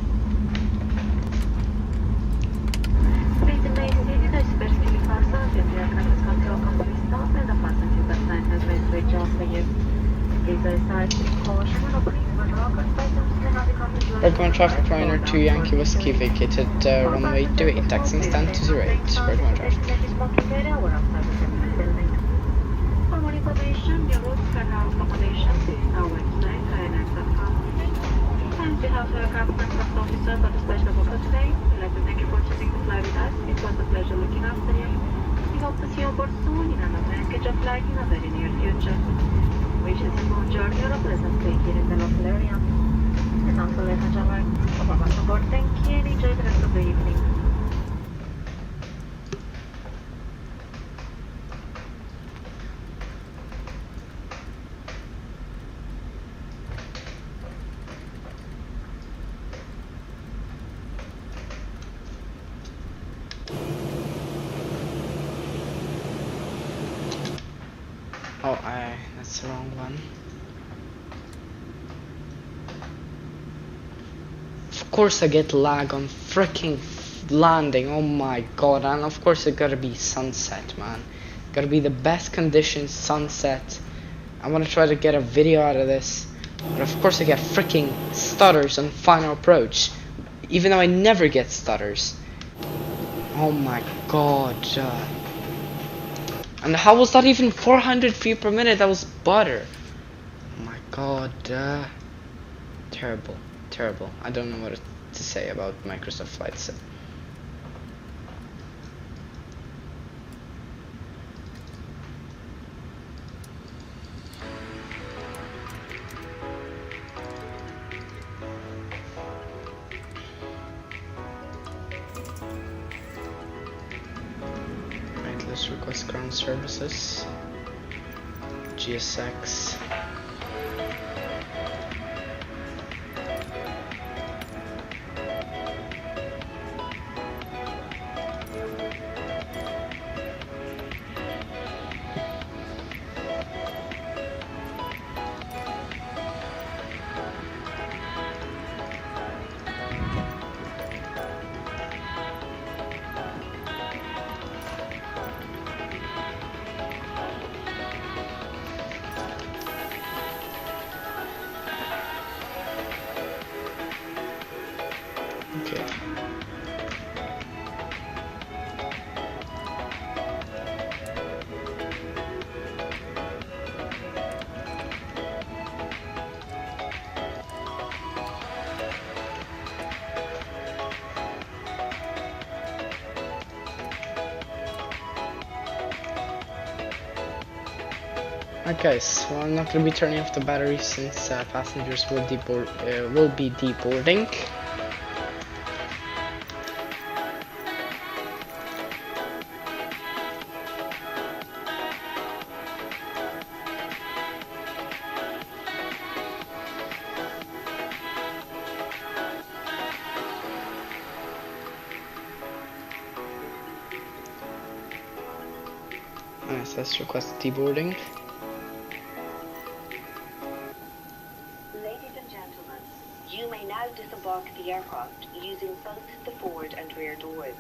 Please remain seated, especially fastened. The aircraft control company staff and the passenger assigned has been switched off for you. Please exercise caution and opening the lockers items may not become Bergman traffic Ryanair to Yankee Whiskey vacated runway 28, taxing stand 208. Bergman traffic. For more information, your routes can have accommodation. Visit our website, ryanair.com. And on behalf of the aircraft aircraft officer for the special focus today, we'd like to thank you for choosing to fly with us. It was a pleasure looking after you. We hope to see you on board soon in another scheduled flight in a very near future. Wishes you a good journey or a pleasant stay here in the local area. And also, ladies and gentlemen, welcome on board. Thank you and enjoy the rest of the evening. Oh, that's the wrong one. Of course I get lag on freaking landing, oh my god, and of course it gotta be sunset, man. Gotta be the best conditions, sunset. I wanna try to get a video out of this, but of course I get freaking stutters on final approach, even though I never get stutters. Oh my god. And how was that even 400 feet per minute? That was butter. Oh my god. Terrible. Terrible. I don't know what to say about Microsoft Flight Sim. Right, let's request ground services. GSX. Okay. Okay, so I'm not going to be turning off the battery since passengers will be deboarding. Nice, let's request deboarding. Ladies and gentlemen, you may now disembark the aircraft using both the forward and rear doors.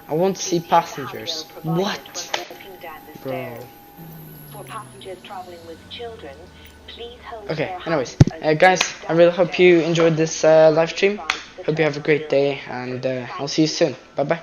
I want to see passengers. What? Bro. For passengers traveling with children, please hold Okay, anyways, guys, I really hope you enjoyed this live stream. Hope you have a great day, and I'll see you soon. Bye bye.